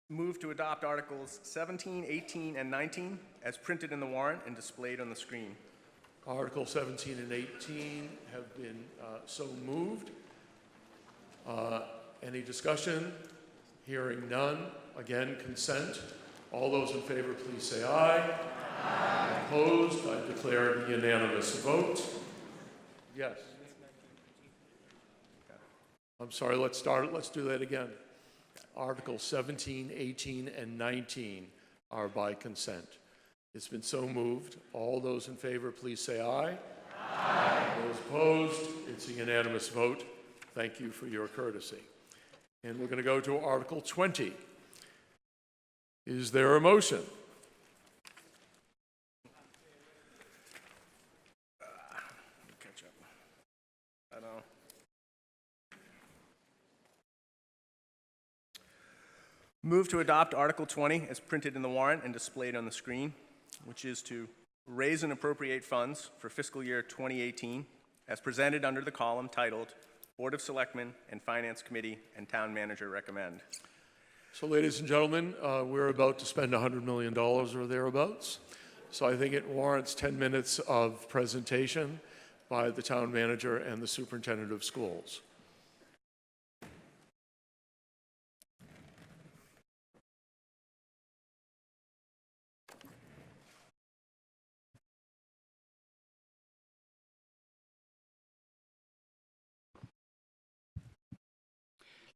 Move to adopt Articles 17, 18, and 19 as printed in the warrant and displayed on the screen. Articles 17 and 18 have been so moved. Any discussion? Hearing none. Again, consent. All those in favor, please say aye. Aye. Opposed? I declare it a unanimous vote. Yes. I'm sorry, let's do that again. Articles 17, 18, and 19 are by consent. It's been so moved. All those in favor, please say aye. Aye. Those opposed? It's a unanimous vote. Thank you for your courtesy. And we're going to go to Article 20. Is there a motion? Catch up. I know. Move to adopt Article 20 as printed in the warrant and displayed on the screen, which is to raise and appropriate funds for fiscal year 2018 as presented under the column titled Board of Selectmen and Finance Committee and Town Manager recommend. So, ladies and gentlemen, we're about to spend $100 million or thereabouts. So I think it warrants 10 minutes of presentation by the town manager and the superintendent of schools.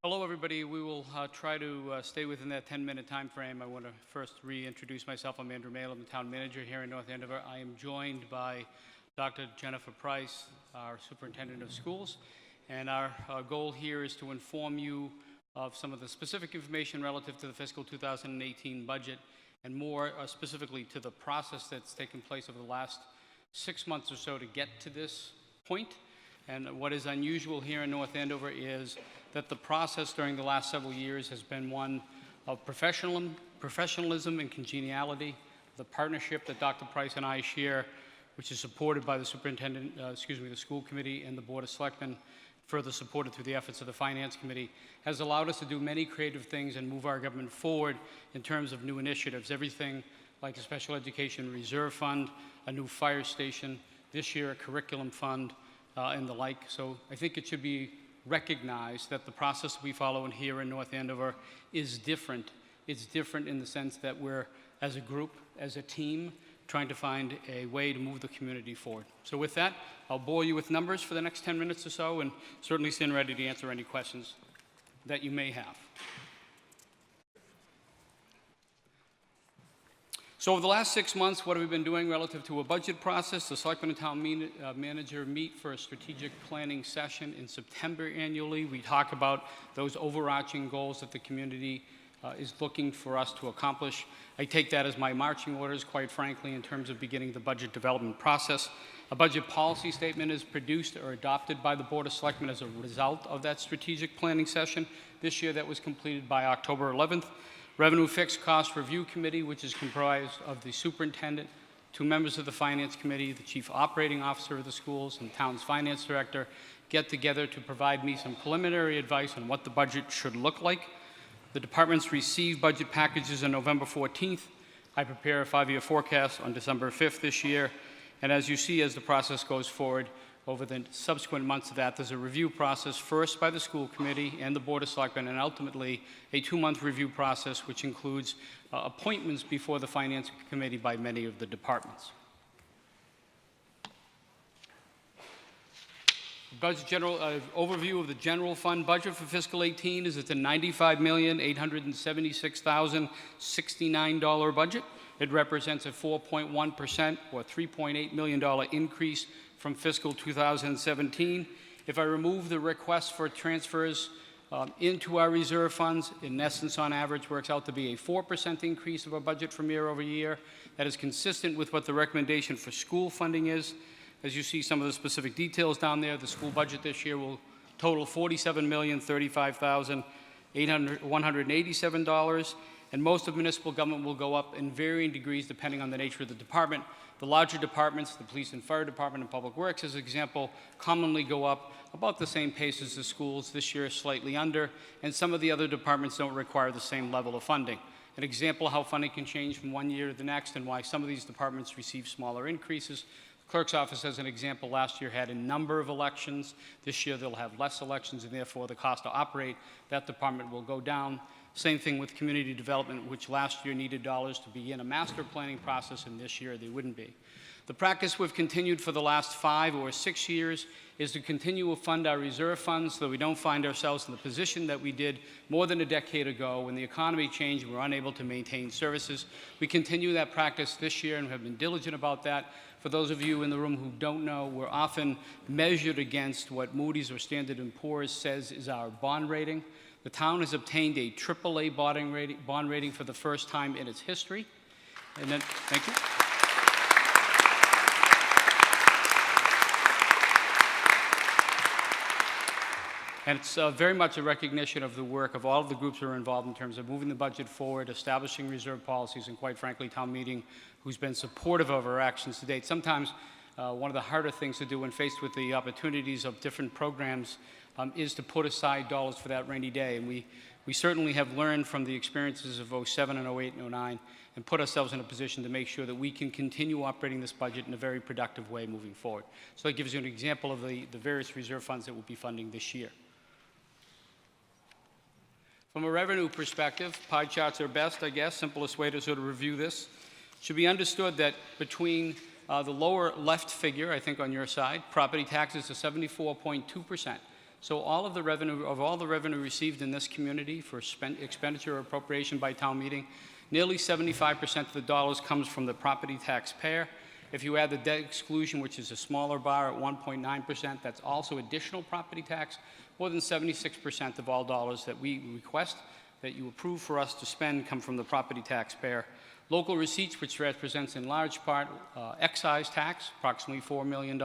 Hello, everybody. We will try to stay within that 10-minute time frame. I want to first reintroduce myself. I'm Andrew Mayle. I'm the town manager here in North Andover. I am joined by Dr. Jennifer Price, our superintendent of schools. And our goal here is to inform you of some of the specific information relative to the fiscal 2018 budget, and more specifically to the process that's taken place over the last 6 months or so to get to this point. And what is unusual here in North Andover is that the process during the last several years has been one of professionalism and congeniality. The partnership that Dr. Price and I share, which is supported by the superintendent, the school committee and the Board of Selectmen, further supported through the efforts of the Finance Committee, has allowed us to do many creative things and move our government forward in terms of new initiatives. Everything like a special education reserve fund, a new fire station, this year a curriculum fund, and the like. So I think it should be recognized that the process we follow in here in North Andover is different. It's different in the sense that we're, as a group, as a team, trying to find a way to move the community forward. So with that, I'll bore you with numbers for the next 10 minutes or so, and certainly stand ready to answer any questions that you may have. So over the last 6 months, what have we been doing relative to a budget process? The Selectmen and Town Manager meet for a strategic planning session in September annually. We talk about those overarching goals that the community is looking for us to accomplish. I take that as my marching orders, quite frankly, in terms of beginning the budget development process. A budget policy statement is produced or adopted by the Board of Selectmen as a result of that strategic planning session. This year, that was completed by October 11th. Revenue Fixed Cost Review Committee, which is comprised of the superintendent, 2 members of the Finance Committee, the Chief Operating Officer of the schools, and the town's finance director, get together to provide me some preliminary advice on what the budget should look like. The departments receive budget packages on November 14th. I prepare a 5-year forecast on December 5th this year. And as you see, as the process goes forward, over the subsequent months of that, there's a review process, first by the school committee and the Board of Selectmen, and ultimately a 2-month review process, which includes appointments before the Finance Committee by many of the departments. Budget overview of the general fund budget for fiscal 18 is it's a $95,876,069 budget. It represents a 4.1% or $3.8 million increase from fiscal 2017. If I remove the request for transfers into our reserve funds, in essence, on average, works out to be a 4% increase of our budget from year over year. That is consistent with what the recommendation for school funding is. As you see some of the specific details down there, the school budget this year will total $47,035,187, and most of municipal government will go up in varying degrees depending on the nature of the department. The larger departments, the police and fire department and public works, as an example, commonly go up about the same pace as the schools. This year, slightly under, and some of the other departments don't require the same level of funding. An example of how funding can change from one year to the next and why some of these departments receive smaller increases. The clerk's office, as an example, last year had a number of elections. This year, they'll have less elections, and therefore the cost to operate that department will go down. Same thing with community development, which last year needed dollars to begin a master planning process, and this year they wouldn't be. The practice we've continued for the last 5 or 6 years is to continue to fund our reserve funds so that we don't find ourselves in the position that we did more than a decade ago when the economy changed and we were unable to maintain services. We continue that practice this year and have been diligent about that. For those of you in the room who don't know, we're often measured against what Moody's or Standard & Poor's says is our bond rating. The town has obtained a AAA bond rating for the first time in its history. And then, thank you. And it's very much a recognition of the work of all of the groups that are involved in terms of moving the budget forward, establishing reserve policies, and quite frankly, town meeting, who's been supportive of our actions to date. Sometimes one of the harder things to do when faced with the opportunities of different programs is to put aside dollars for that rainy day. And we certainly have learned from the experiences of 07 and 08 and 09 and put ourselves in a position to make sure that we can continue operating this budget in a very productive way moving forward. So that gives you an example of the various reserve funds that we'll be funding this year. From a revenue perspective, pie charts are best, I guess. Simplest way to sort of review this. It should be understood that between the lower left figure, I think on your side, property taxes are 74.2%. So all of the revenue received in this community for expenditure or appropriation by town meeting, nearly 75% of the dollars comes from the property taxpayer. If you add the debt exclusion, which is a smaller bar at 1.9%, that's also additional property tax. More than 76% of all dollars that we request that you approve for us to spend come from the property taxpayer. Local receipts, which represents in large part excise tax, approximately $4 million.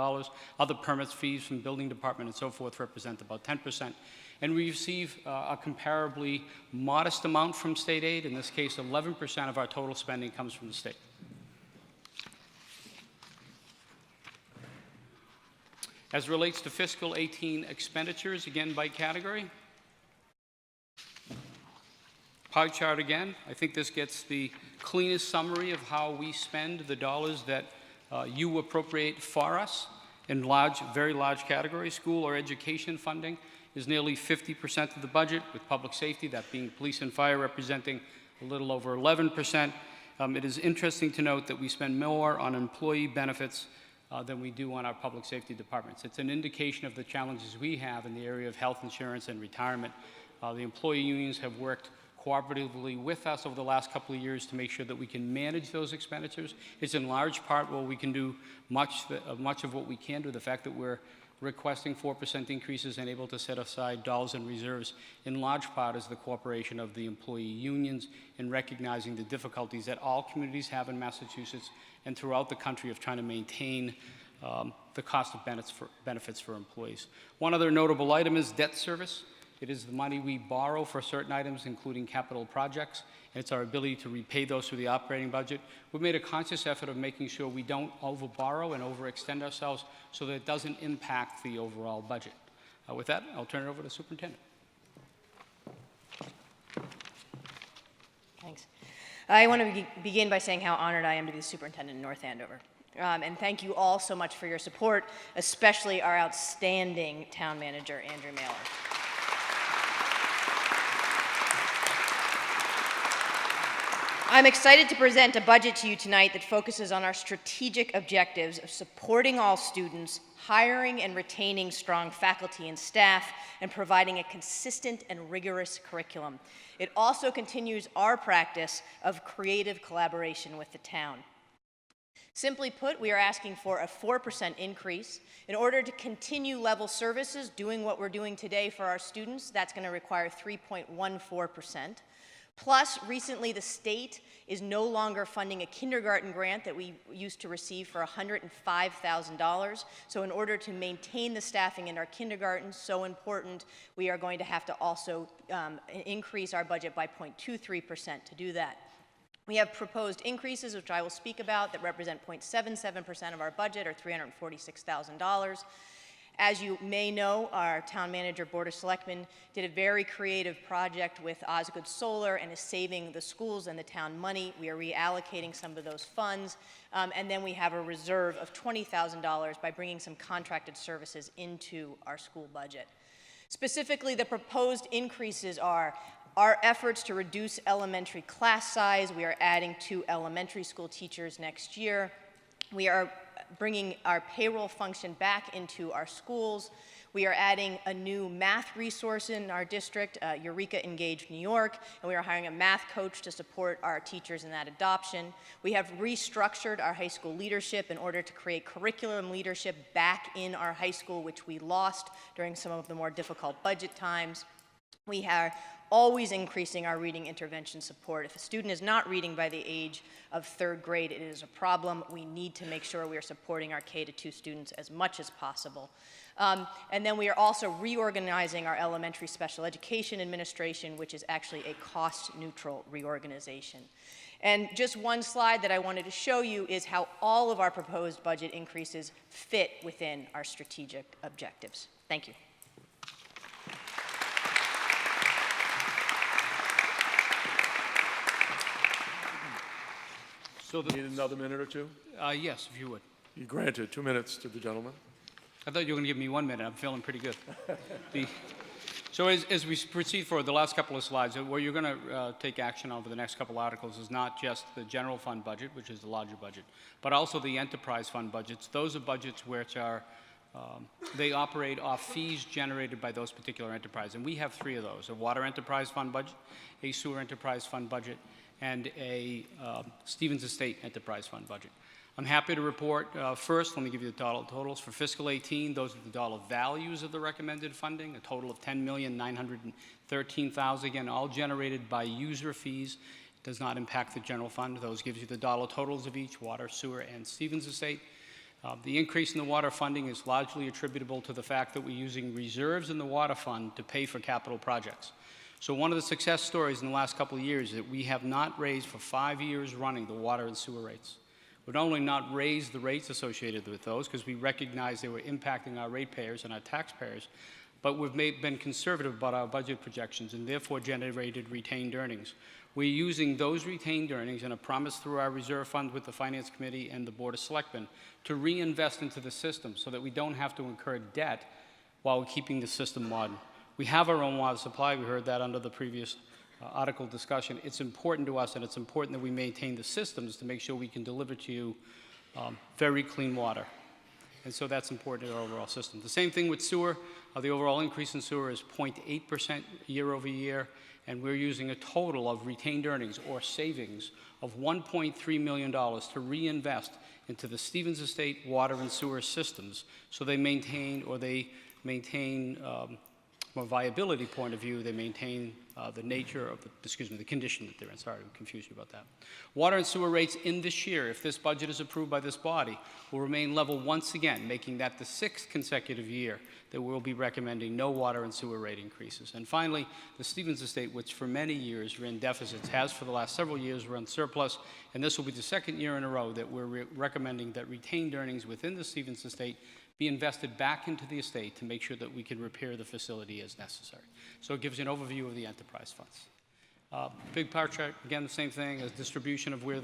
Other permits, fees from building department and so forth represent about 10%. And we receive a comparably modest amount from state aid. In this case, 11% of our total spending comes from the state. As relates to fiscal 18 expenditures, again by category. Pie chart again. I think this gets the cleanest summary of how we spend the dollars that you appropriate for us in very large categories. School or education funding is nearly 50% of the budget, with public safety, that being police and fire, representing a little over 11%. It is interesting to note that we spend more on employee benefits than we do on our public safety departments. It's an indication of the challenges we have in the area of health insurance and retirement. The employee unions have worked cooperatively with us over the last couple of years to make sure that we can manage those expenditures. It's in large part where we can do much of what we can do. The fact that we're requesting 4% increases and able to set aside dollars in reserves in large part is the cooperation of the employee unions in recognizing the difficulties that all communities have in Massachusetts and throughout the country of trying to maintain the cost of benefits for employees. One other notable item is debt service. It is the money we borrow for certain items, including capital projects, and it's our ability to repay those through the operating budget. We've made a conscious effort of making sure we don't overborrow and overextend ourselves so that it doesn't impact the overall budget. With that, I'll turn it over to the superintendent. Thanks. I want to begin by saying how honored I am to be the superintendent in North Andover. And thank you all so much for your support, especially our outstanding town manager, Andrew Mailer. I'm excited to present a budget to you tonight that focuses on our strategic objectives of supporting all students, hiring and retaining strong faculty and staff, and providing a consistent and rigorous curriculum. It also continues our practice of creative collaboration with the town. Simply put, we are asking for a 4% increase. In order to continue level services, doing what we're doing today for our students, that's going to require 3.14%. Plus, recently the state is no longer funding a kindergarten grant that we used to receive for $105,000. So in order to maintain the staffing in our kindergartens, so important, we are going to have to also increase our budget by 0.23% to do that. We have proposed increases, which I will speak about, that represent 0.77% of our budget, or $346,000. As you may know, our town manager, Board of Selectmen, did a very creative project with Osgood Solar and is saving the schools and the town money. We are reallocating some of those funds. And then we have a reserve of $20,000 by bringing some contracted services into our school budget. Specifically, the proposed increases are our efforts to reduce elementary class size. We are adding 2 elementary school teachers next year. We are bringing our payroll function back into our schools. We are adding a new math resource in our district, Eureka Engage New York, and we are hiring a math coach to support our teachers in that adoption. We have restructured our high school leadership in order to create curriculum leadership back in our high school, which we lost during some of the more difficult budget times. We are always increasing our reading intervention support. If a student is not reading by the age of 3rd grade, it is a problem. We need to make sure we are supporting our K-2 students as much as possible. And then we are also reorganizing our elementary special education administration, which is actually a cost-neutral reorganization. And just one slide that I wanted to show you is how all of our proposed budget increases fit within our strategic objectives. Thank you. So need another minute or two? Yes, if you would. You granted 2 minutes to the gentleman. I thought you were going to give me 1 minute. I'm feeling pretty good. So as we proceed forward, the last couple of slides, where you're going to take action over the next couple articles is not just the general fund budget, which is the larger budget, but also the enterprise fund budgets. Those are budgets which are they operate off fees generated by those particular enterprises. And we have 3 of those: a water enterprise fund budget, a sewer enterprise fund budget, and a Stevens Estate enterprise fund budget. I'm happy to report, first, let me give you the dollar totals. For fiscal 18, those are the dollar values of the recommended funding, a total of $10,913,000, again, all generated by user fees. It does not impact the general fund. Those gives you the dollar totals of each, water, sewer, and Stevens Estate. The increase in the water funding is largely attributable to the fact that we're using reserves in the water fund to pay for capital projects. So one of the success stories in the last couple of years is that we have not raised for 5 years running the water and sewer rates. We've not only not raised the rates associated with those because we recognize they were impacting our ratepayers and our taxpayers, but we've been conservative about our budget projections and therefore generated retained earnings. We're using those retained earnings and a promise through our reserve fund with the Finance Committee and the Board of Selectmen to reinvest into the system so that we don't have to incur debt while we're keeping the system modern. We have our own water supply. We heard that under the previous article discussion. It's important to us, and it's important that we maintain the systems to make sure we can deliver to you very clean water. And so that's important to our overall system. The same thing with sewer. The overall increase in sewer is 0.8% year over year, and we're using a total of retained earnings or savings of $1.3 million to reinvest into the Stevens Estate water and sewer systems so they maintain, from a viability point of view, they maintain the nature of the condition that they're in. Sorry, I'm confused about that. Water and sewer rates in this year, if this budget is approved by this body, will remain level once again, making that the 6th consecutive year that we'll be recommending no water and sewer rate increases. And finally, the Stevens Estate, which for many years ran deficits, has for the last several years run surplus, and this will be the 2nd year in a row that we're recommending that retained earnings within the Stevens Estate be invested back into the estate to make sure that we can repair the facility as necessary. So it gives you an overview of the enterprise funds. Big pie chart, again, the same thing, a distribution of where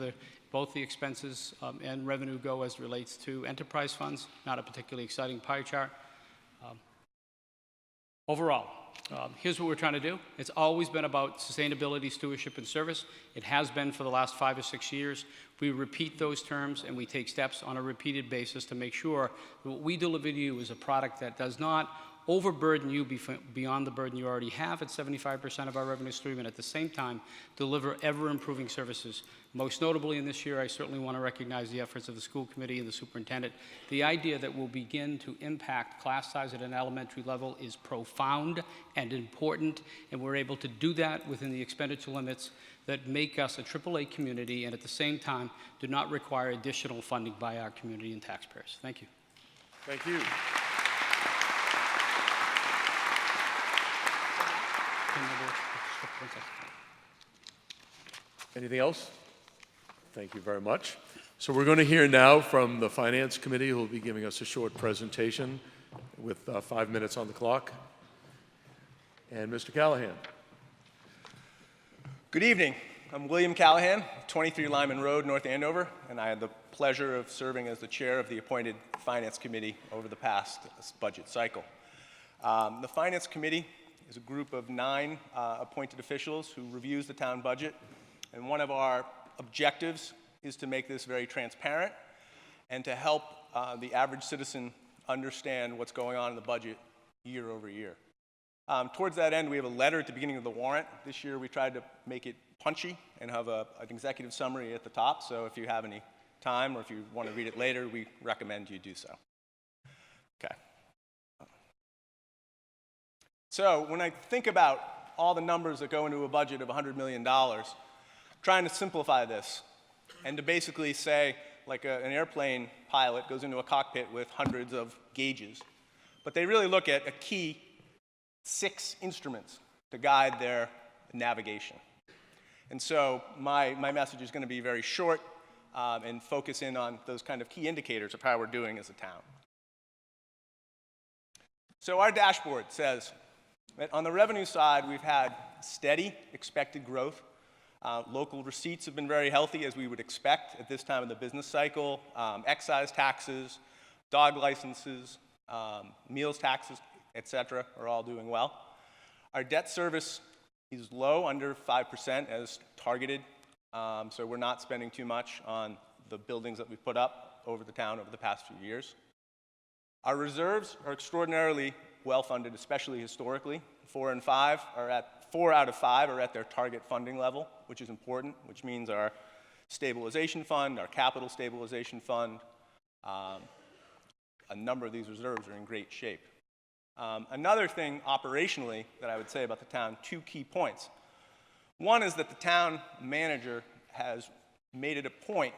both the expenses and revenue go as it relates to enterprise funds. Not a particularly exciting pie chart. Overall, here's what we're trying to do. It's always been about sustainability, stewardship, and service. It has been for the last 5 or 6 years. We repeat those terms, and we take steps on a repeated basis to make sure that what we deliver to you is a product that does not overburden you beyond the burden you already have at 75% of our revenue stream, and at the same time, deliver ever-improving services. Most notably in this year, I certainly want to recognize the efforts of the school committee and the superintendent. The idea that we'll begin to impact class size at an elementary level is profound and important, and we're able to do that within the expenditure limits that make us a AAA community and at the same time do not require additional funding by our community and taxpayers. Thank you. Thank you. Anything else? Thank you very much. So we're going to hear now from the Finance Committee, who will be giving us a short presentation with 5 minutes on the clock. And Mr. Callahan. Good evening. I'm William Callahan, 23 Lyman Road, North Andover, and I had the pleasure of serving as the chair of the appointed Finance Committee over the past budget cycle. The Finance Committee is a group of 9 appointed officials who reviews the town budget, and one of our objectives is to make this very transparent and to help the average citizen understand what's going on in the budget year over year. Towards that end, we have a letter at the beginning of the warrant. This year we tried to make it punchy and have an executive summary at the top, so if you have any time or if you want to read it later, we recommend you do so. Okay. So when I think about all the numbers that go into a budget of $100 million, trying to simplify this and to basically say, like an airplane pilot goes into a cockpit with hundreds of gauges, but they really look at a key 6 instruments to guide their navigation. And so my message is going to be very short and focus in on those kind of key indicators of how we're doing as a town. So our dashboard says that on the revenue side, we've had steady expected growth. Local receipts have been very healthy, as we would expect at this time of the business cycle. Excise taxes, dog licenses, meals taxes, etc., are all doing well. Our debt service is low, under 5% as targeted, so we're not spending too much on the buildings that we've put up over the town over the past few years. Our reserves are extraordinarily well-funded, especially historically. 4 out of 5 are at their target funding level, which is important, which means our stabilization fund, our capital stabilization fund, a number of these reserves are in great shape. Another thing operationally that I would say about the town, 2 key points. One is that the town manager has made it a point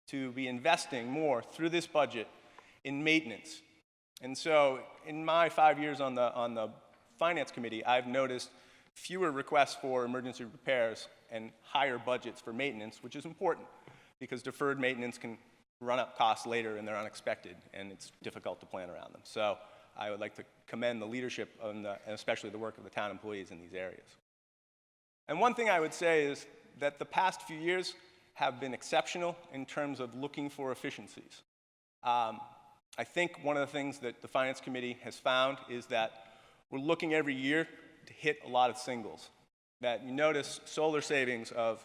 to be investing more through this budget in maintenance. And so in my 5 years on the Finance Committee, I've noticed fewer requests for emergency repairs and higher budgets for maintenance, which is important because deferred maintenance can run up costs later and they're unexpected and it's difficult to plan around them. So I would like to commend the leadership and especially the work of the town employees in these areas. And one thing I would say is that the past few years have been exceptional in terms of looking for efficiencies. I think one of the things that the Finance Committee has found is that we're looking every year to hit a lot of singles. That you notice solar savings of,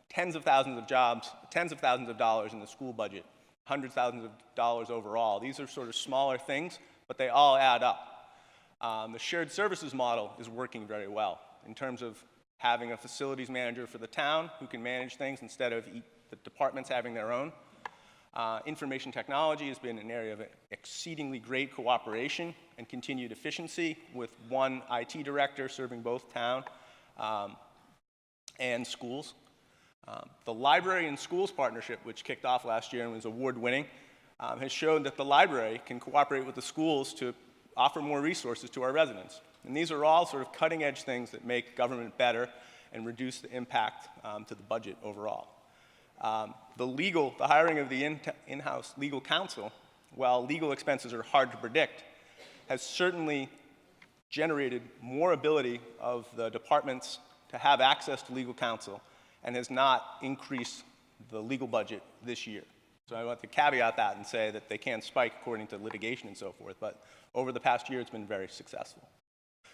tens of thousands of jobs, tens of thousands of dollars in the school budget, hundreds of thousands of dollars overall. These are sort of smaller things, but they all add up. The shared services model is working very well in terms of having a facilities manager for the town who can manage things instead of the departments having their own. Information technology has been an area of exceedingly great cooperation and continued efficiency with one IT director serving both town and schools. The library and schools partnership, which kicked off last year and was award-winning, has shown that the library can cooperate with the schools to offer more resources to our residents. And these are all sort of cutting-edge things that make government better and reduce the impact to the budget overall. The hiring of the in-house legal counsel, while legal expenses are hard to predict, has certainly generated more ability of the departments to have access to legal counsel and has not increased the legal budget this year. So I want to caveat that and say that they can spike according to litigation and so forth, but over the past year it's been very successful.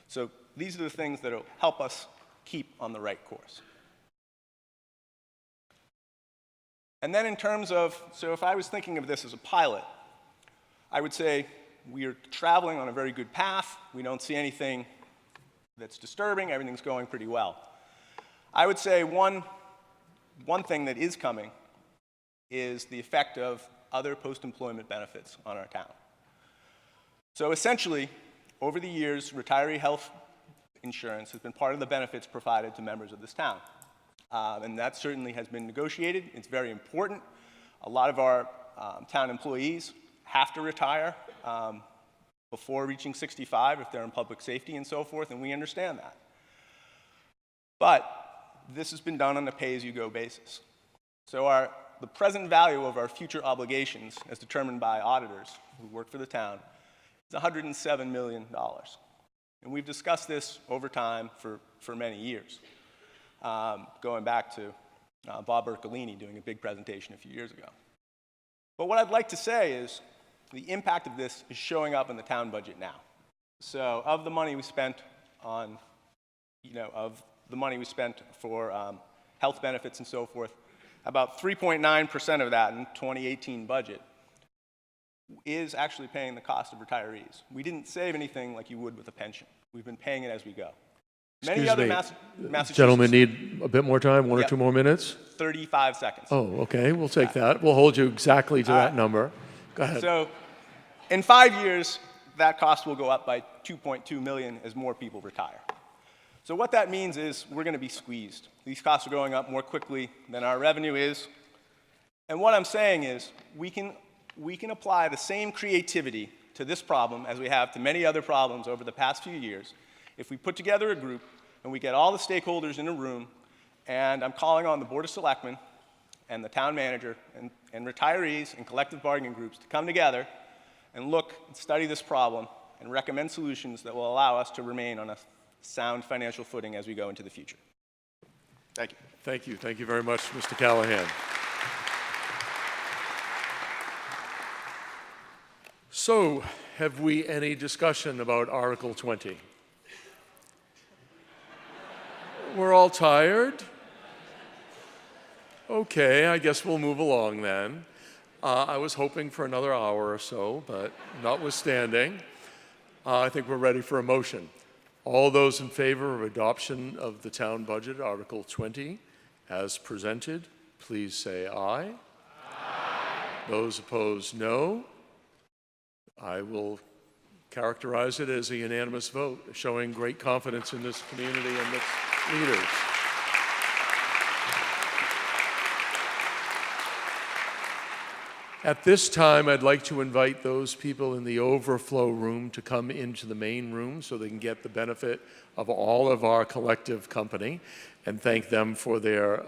So these are the things that will help us keep on the right course. And then in terms of, so if I was thinking of this as a pilot, I would say we are traveling on a very good path. We don't see anything that's disturbing. Everything's going pretty well. I would say one thing that is coming is the effect of other post-employment benefits on our town. So essentially, over the years, retiree health insurance has been part of the benefits provided to members of this town. And that certainly has been negotiated. It's very important. A lot of our town employees have to retire before reaching 65 if they're in public safety and so forth, and we understand that. But this has been done on a pay-as-you-go basis. So the present value of our future obligations, as determined by auditors who work for the town, is $107 million. And we've discussed this over time for many years. Going back to Bob Bercolini doing a big presentation a few years ago. But what I'd like to say is the impact of this is showing up in the town budget now. So of the money we spent on, of the money we spent for health benefits and so forth, about 3.9% of that in 2018 budget is actually paying the cost of retirees. We didn't save anything like you would with a pension. We've been paying it as we go. Many other Massachusetts Gentlemen need a bit more time, one or two more minutes? 35 seconds. Oh, okay, we'll take that. We'll hold you exactly to that number. Go ahead. So in 5 years, that cost will go up by $2.2 million as more people retire. So what that means is we're going to be squeezed. These costs are going up more quickly than our revenue is. And what I'm saying is we can apply the same creativity to this problem as we have to many other problems over the past few years if we put together a group and we get all the stakeholders in a room, and I'm calling on the Board of Selectmen and the town manager and retirees and collective bargaining groups to come together and look and study this problem and recommend solutions that will allow us to remain on a sound financial footing as we go into the future. Thank you. Thank you. Thank you very much, Mr. Callahan. So, have we any discussion about Article 20? We're all tired? Okay, I guess we'll move along then. I was hoping for another hour or so, but notwithstanding, I think we're ready for a motion. All those in favor of adoption of the town budget, Article 20, as presented, please say aye. Aye. Those opposed, no. I will characterize it as a unanimous vote, showing great confidence in this community and its leaders. At this time, I'd like to invite those people in the overflow room to come into the main room so they can get the benefit of all of our collective company, and thank them for their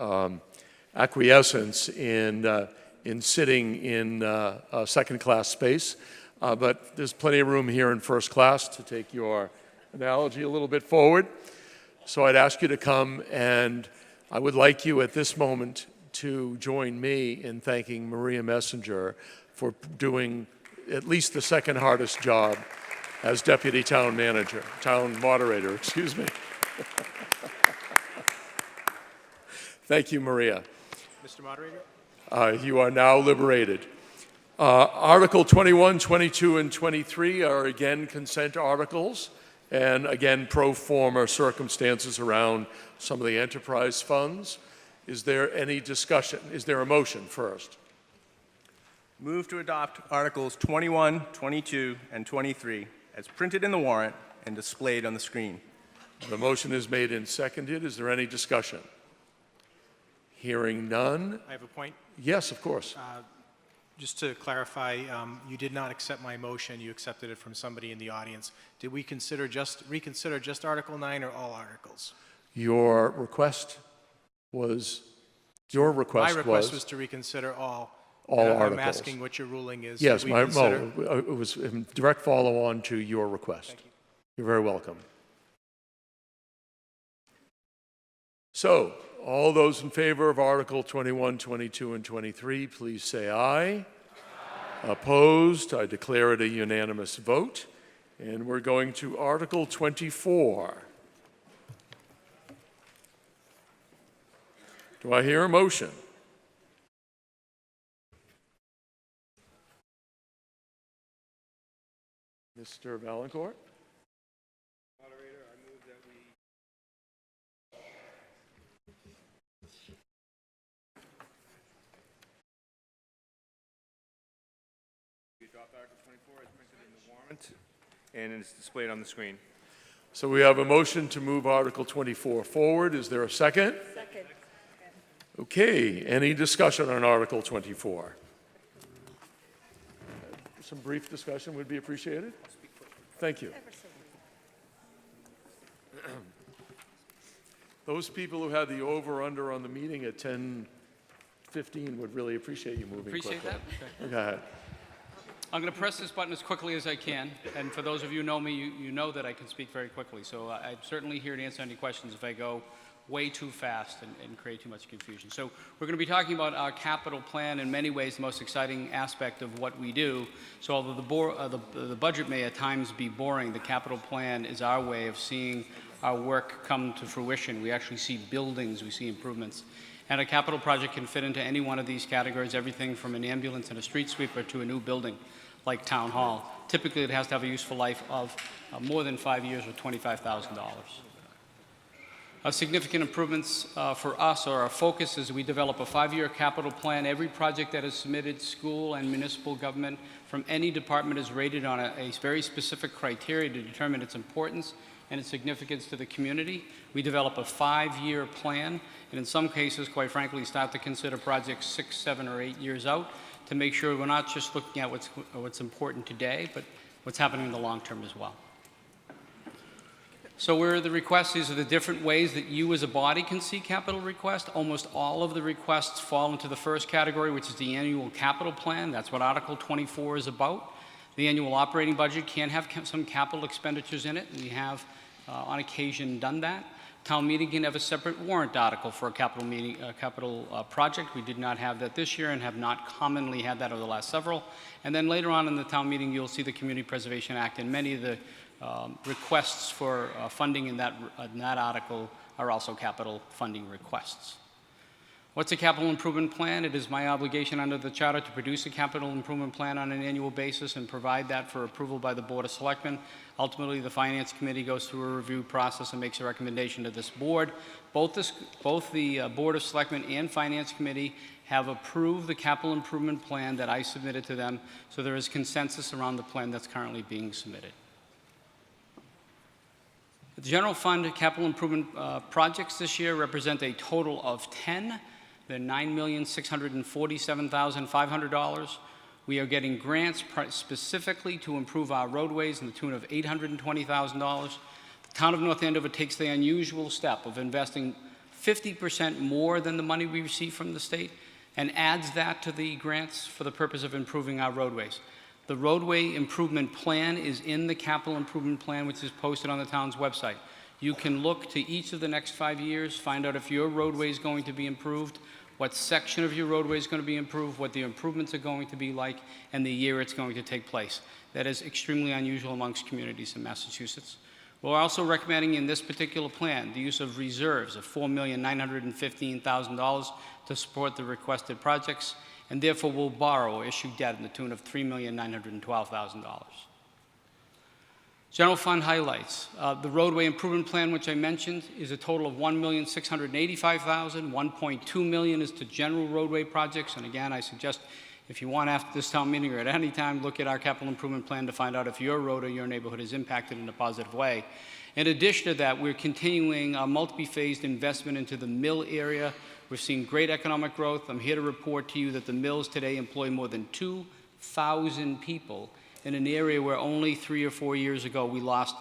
acquiescence in sitting in a second-class space. But there's plenty of room here in first class, to take your analogy a little bit forward. So I'd ask you to come, and I would like you at this moment to join me in thanking Maria Messenger for doing at least the second hardest job as deputy town moderator, excuse me. Thank you, Maria. Mr. Moderator? You are now liberated. Article 21, 22, and 23 are again consent articles, and again pro forma circumstances around some of the enterprise funds. Is there any discussion? Is there a motion first? Move to adopt Articles 21, 22, and 23 as printed in the warrant and displayed on the screen. The motion is made and seconded. Is there any discussion? Hearing none. I have a point. Yes, of course. Just to clarify, you did not accept my motion. You accepted it from somebody in the audience. Did we reconsider just Article 9 or all articles? Your request was, My request was to reconsider all articles. I'm asking what your ruling is. Yes, it was in direct follow-on to your request. Thank you. You're very welcome. So, all those in favor of Article 21, 22, and 23, please say aye. Aye. Opposed? I declare it a unanimous vote. And we're going to Article 24. Do I hear a motion? Mr. Valancourt? Moderator, I move that we adopt Article 24 as printed in the warrant, and it's displayed on the screen. So we have a motion to move Article 24 forward. Is there a second? Second. Okay, any discussion on Article 24? Some brief discussion would be appreciated. Thank you. Those people who had the over-under on the meeting at 10:15 would really appreciate you moving quickly. Appreciate that? Go ahead. I'm going to press this button as quickly as I can, and for those of you who know me, you know that I can speak very quickly, so I'm certainly here to answer any questions if I go way too fast and create too much confusion. So we're going to be talking about our capital plan, in many ways the most exciting aspect of what we do. So although the budget may at times be boring, the capital plan is our way of seeing our work come to fruition. We actually see buildings, we see improvements. And a capital project can fit into any one of these categories, everything from an ambulance and a street sweeper to a new building like Town Hall. Typically it has to have a useful life of more than 5 years or $25,000. Significant improvements for us, or our focus, is we develop a 5-year capital plan. Every project that is submitted, school and municipal government from any department, is rated on a very specific criteria to determine its importance and its significance to the community. We develop a 5-year plan, and in some cases, quite frankly, start to consider projects 6, 7, or 8 years out to make sure we're not just looking at what's important today, but what's happening in the long term as well. So where are the requests? These are the different ways that you as a body can see capital requests. Almost all of the requests fall into the first category, which is the annual capital plan. That's what Article 24 is about. The annual operating budget can have some capital expenditures in it, and we have on occasion done that. Town meeting can have a separate warrant article for a capital project. We did not have that this year and have not commonly had that over the last several. And then later on in the town meeting, you'll see the Community Preservation Act, and many of the requests for funding in that article are also capital funding requests. What's a capital improvement plan? It is my obligation under the charter to produce a capital improvement plan on an annual basis and provide that for approval by the Board of Selectmen. Ultimately, the Finance Committee goes through a review process and makes a recommendation to this board. Both the Board of Selectmen and Finance Committee have approved the capital improvement plan that I submitted to them, so there is consensus around the plan that's currently being submitted. The general fund capital improvement projects this year represent a total of 10. They're $9,647,500. We are getting grants specifically to improve our roadways in the tune of $820,000. The town of North Andover takes the unusual step of investing 50% more than the money we receive from the state and adds that to the grants for the purpose of improving our roadways. The roadway improvement plan is in the capital improvement plan, which is posted on the town's website. You can look to each of the next 5 years, find out if your roadway is going to be improved, what section of your roadway is going to be improved, what the improvements are going to be like, and the year it's going to take place. That is extremely unusual amongst communities in Massachusetts. We're also recommending in this particular plan the use of reserves of $4,915,000 to support the requested projects, and therefore will borrow or issue debt in the tune of $3,912,000. General fund highlights. The roadway improvement plan, which I mentioned, is a total of $1,685,000. $1.2 million is to general roadway projects. And again, I suggest if you want after this town meeting or at any time, look at our capital improvement plan to find out if your road or your neighborhood is impacted in a positive way. In addition to that, we're continuing a multi-phased investment into the mill area. We've seen great economic growth. I'm here to report to you that the mills today employ more than 2,000 people in an area where only 3 or 4 years ago we lost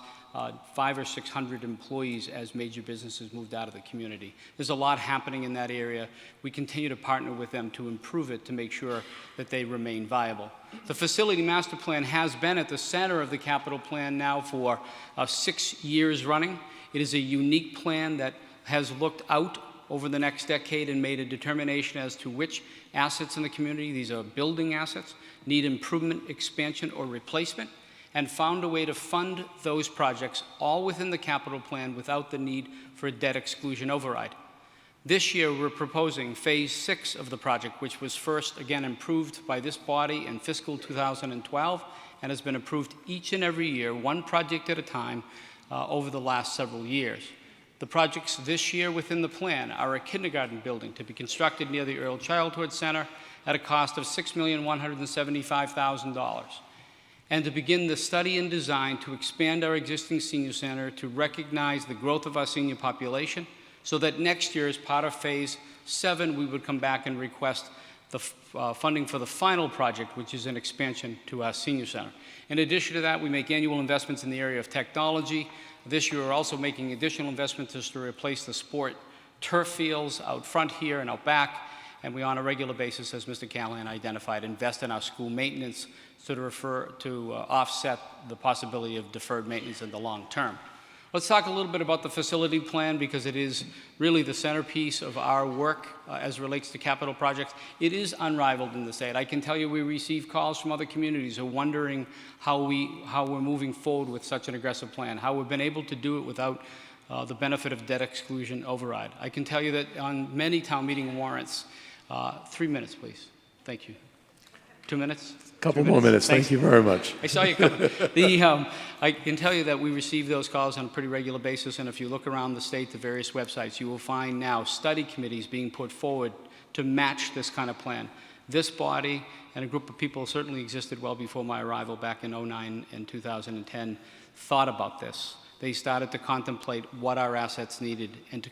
500 or 600 employees as major businesses moved out of the community. There's a lot happening in that area. We continue to partner with them to improve it to make sure that they remain viable. The facility master plan has been at the center of the capital plan now for 6 years running. It is a unique plan that has looked out over the next decade and made a determination as to which assets in the community, these are building assets, need improvement, expansion, or replacement, and found a way to fund those projects all within the capital plan without the need for a debt exclusion override. This year, we're proposing phase 6 of the project, which was first, again, improved by this body in fiscal 2012 and has been approved each and every year, one project at a time, over the last several years. The projects this year within the plan are a kindergarten building to be constructed near the Earl Childhood Center at a cost of $6,175,000. And to begin the study and design to expand our existing senior center to recognize the growth of our senior population so that next year, as part of phase 7, we would come back and request the funding for the final project, which is an expansion to our senior center. In addition to that, we make annual investments in the area of technology. This year, we're also making additional investments to replace the sport turf fields out front here and out back. And we, on a regular basis, as Mr. Callahan identified, invest in our school maintenance to offset the possibility of deferred maintenance in the long term. Let's talk a little bit about the facility plan because it is really the centerpiece of our work as relates to capital projects. It is unrivaled in the state. I can tell you we receive calls from other communities who are wondering how we're moving forward with such an aggressive plan, how we've been able to do it without the benefit of debt exclusion override. I can tell you that on many town meeting warrants, 3 minutes, please. Thank you. 2 minutes? Couple more minutes. Thank you very much. I saw you coming. I can tell you that we receive those calls on a pretty regular basis, and if you look around the state, the various websites, you will find now study committees being put forward to match this kind of plan. This body and a group of people certainly existed well before my arrival back in 2009 and 2010 thought about this. They started to contemplate what our assets needed and to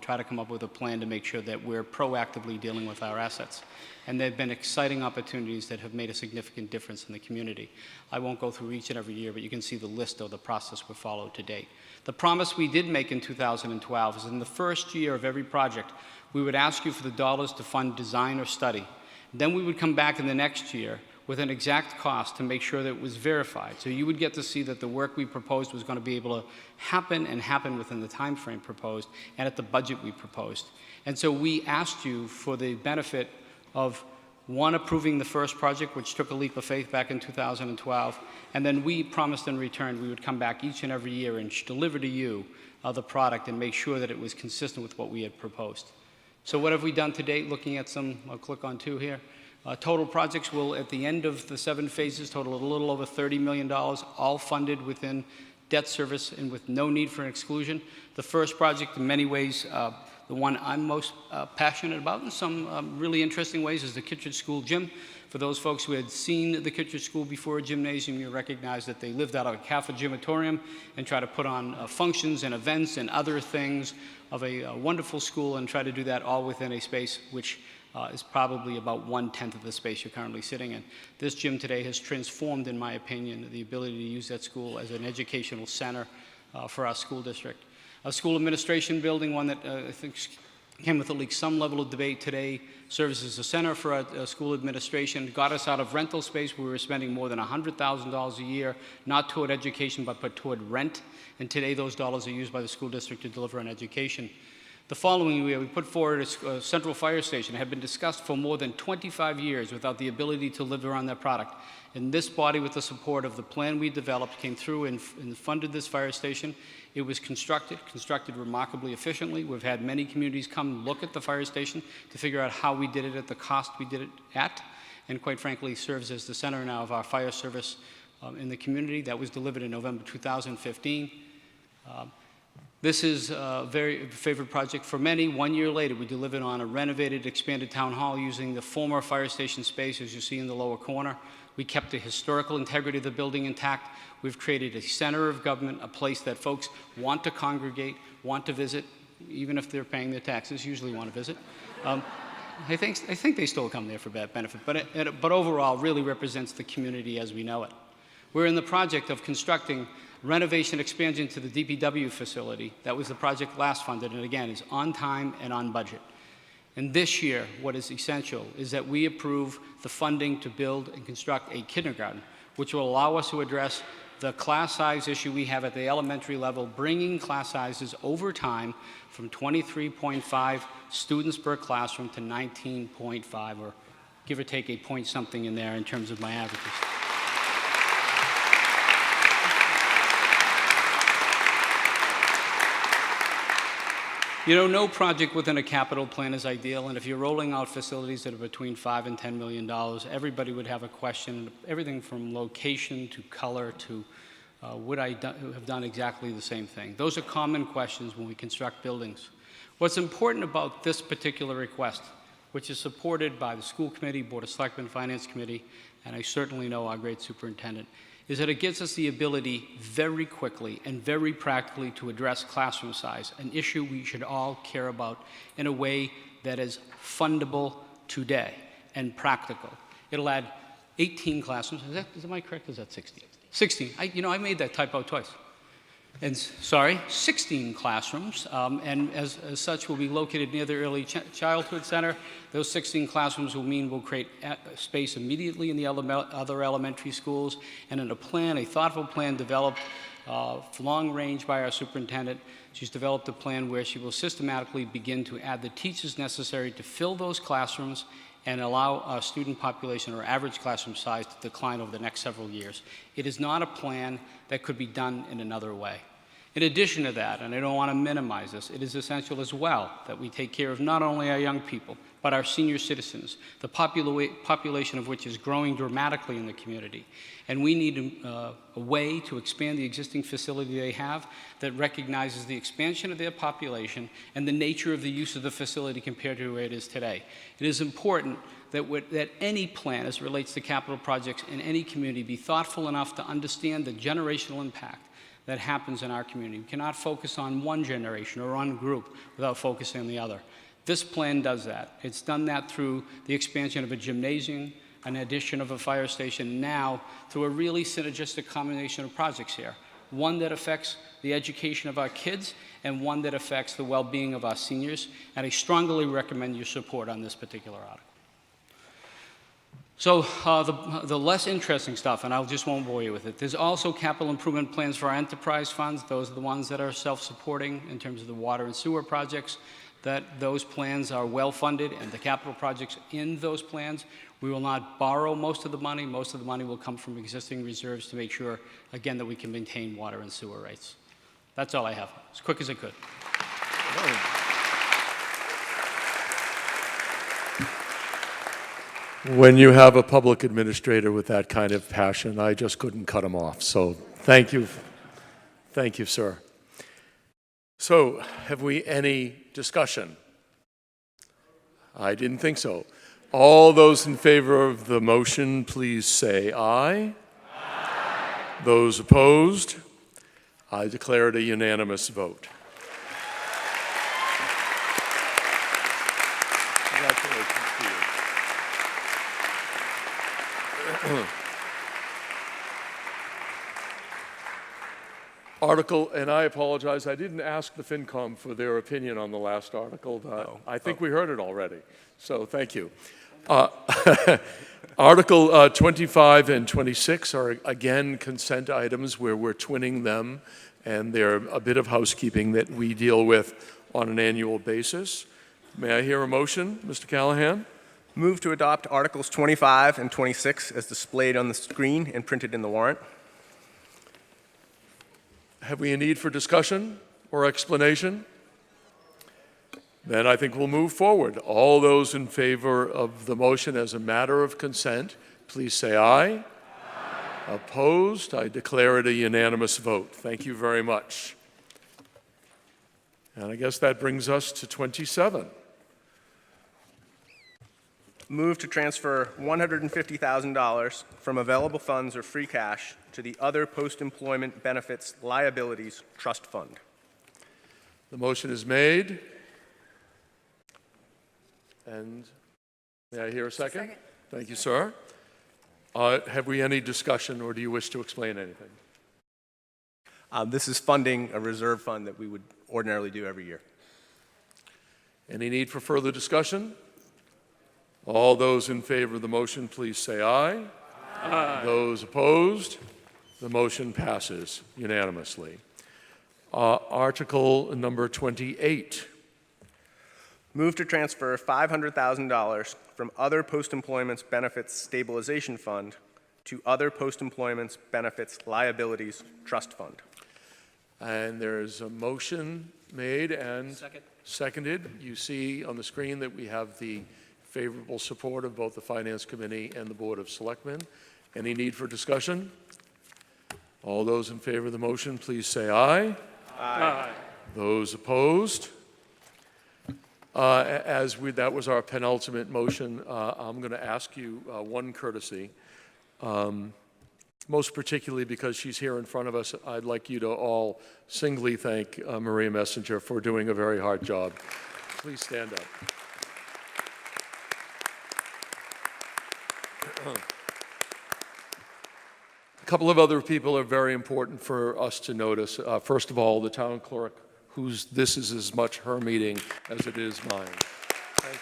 try to come up with a plan to make sure that we're proactively dealing with our assets. And there have been exciting opportunities that have made a significant difference in the community. I won't go through each and every year, but you can see the list of the process we've followed to date. The promise we did make in 2012 is in the first year of every project, we would ask you for the dollars to fund design or study. Then we would come back in the next year with an exact cost to make sure that it was verified. So you would get to see that the work we proposed was going to be able to happen and happen within the time frame proposed and at the budget we proposed. And so we asked you for the benefit of, one, approving the first project, which took a leap of faith back in 2012, and then we promised in return we would come back each and every year and deliver to you the product and make sure that it was consistent with what we had proposed. So what have we done to date? Looking at some, I'll click on 2 here. Total projects will, at the end of the 7 phases, total a little over $30 million, all funded within debt service and with no need for an exclusion. The first project, in many ways, the one I'm most passionate about in some really interesting ways, is the Kittredge School gym. For those folks who had seen the Kittredge School before a gymnasium, you recognize that they lived out of a Catholic gymatorium and try to put on functions and events and other things of a wonderful school, and try to do that all within a space which is probably about 1/10 of the space you're currently sitting in. This gym today has transformed, in my opinion, the ability to use that school as an educational center for our school district. A school administration building, one that I think came with at least some level of debate today, serves as a center for our school administration, got us out of rental space where we were spending more than $100,000 a year, not toward education, but toward rent. And today those dollars are used by the school district to deliver on education. The following year, we put forward a central fire station that had been discussed for more than 25 years without the ability to deliver on that product. And this body, with the support of the plan we developed, came through and funded this fire station. It was constructed remarkably efficiently. We've had many communities come look at the fire station to figure out how we did it at the cost we did it at, and quite frankly serves as the center now of our fire service in the community. That was delivered in November 2015. This is a very favored project for many. 1 year later, we delivered on a renovated, expanded town hall using the former fire station space, as you see in the lower corner. We kept the historical integrity of the building intact. We've created a center of government, a place that folks want to congregate, want to visit, even if they're paying their taxes, usually want to visit. I think they still come there for that benefit, but overall really represents the community as we know it. We're in the project of constructing renovation expansion to the DPW facility. That was the project last funded, and again, is on time and on budget. And this year, what is essential is that we approve the funding to build and construct a kindergarten, which will allow us to address the class size issue we have at the elementary level, bringing class sizes over time from 23.5 students per classroom to 19.5, or give or take a point something in there in terms of my averages. You know, no project within a capital plan is ideal, and if you're rolling out facilities that are between $5 and $10 million, everybody would have a question, everything from location to color to would I have done exactly the same thing? Those are common questions when we construct buildings. What's important about this particular request, which is supported by the school committee, Board of Selectmen, Finance Committee, and I certainly know our great superintendent, is that it gives us the ability very quickly and very practically to address classroom size, an issue we should all care about in a way that is fundable today and practical. It'll add 18 classrooms. Am I correct? Is that 16? 16. I made that typo twice. And 16 classrooms, and as such will be located near the early childhood center. Those 16 classrooms will mean we'll create space immediately in the other elementary schools, and in a thoughtful plan developed long range by our superintendent. She's developed a plan where she will systematically begin to add the teachers necessary to fill those classrooms and allow our student population or average classroom size to decline over the next several years. It is not a plan that could be done in another way. In addition to that, and I don't want to minimize this, it is essential as well that we take care of not only our young people, but our senior citizens, the population of which is growing dramatically in the community. And we need a way to expand the existing facility they have that recognizes the expansion of their population and the nature of the use of the facility compared to where it is today. It is important that any plan as it relates to capital projects in any community be thoughtful enough to understand the generational impact that happens in our community. We cannot focus on one generation or one group without focusing on the other. This plan does that. It's done that through the expansion of a gymnasium, an addition of a fire station, now through a really synergistic combination of projects here. One that affects the education of our kids and one that affects the well-being of our seniors. And I strongly recommend your support on this particular article. So the less interesting stuff, and I just won't bore you with it, there's also capital improvement plans for our enterprise funds. Those are the ones that are self-supporting in terms of the water and sewer projects. Those plans are well-funded, and the capital projects in those plans, we will not borrow most of the money. Most of the money will come from existing reserves to make sure, again, that we can maintain water and sewer rates. That's all I have, as quick as I could. When you have a public administrator with that kind of passion, I just couldn't cut him off. So thank you. Thank you, sir. So have we any discussion? I didn't think so. All those in favor of the motion, please say aye. Aye. Those opposed? I declare it a unanimous vote. Congratulations to you. Article, and I apologize, I didn't ask the FinCom for their opinion on the last article. I think we heard it already, so thank you. Article 25 and 26 are again consent items where we're twinning them, and they're a bit of housekeeping that we deal with on an annual basis. May I hear a motion, Mr. Callahan? Move to adopt Articles 25 and 26 as displayed on the screen and printed in the warrant. Have we a need for discussion or explanation? Then I think we'll move forward. All those in favor of the motion as a matter of consent, please say aye. Aye. Opposed? I declare it a unanimous vote. Thank you very much. And I guess that brings us to 27. Move to transfer $150,000 from available funds or free cash to the other post-employment benefits liabilities trust fund. The motion is made. And may I hear a second? Second. Thank you, sir. Have we any discussion, or do you wish to explain anything? This is funding a reserve fund that we would ordinarily do every year. Any need for further discussion? All those in favor of the motion, please say aye. Aye. Those opposed? The motion passes unanimously. Article number 28. Move to transfer $500,000 from other post-employment benefits stabilization fund to other post-employment benefits liabilities trust fund. And there's a motion made and seconded. You see on the screen that we have the favorable support of both the Finance Committee and the Board of Selectmen. Any need for discussion? All those in favor of the motion, please say aye. Aye. Those opposed? That was our penultimate motion, I'm going to ask you one courtesy. Most particularly because she's here in front of us, I'd like you to all singly thank Maria Messenger for doing a very hard job. Please stand up. A couple of other people are very important for us to notice. First of all, the town clerk, this is as much her meeting as it is mine. Thank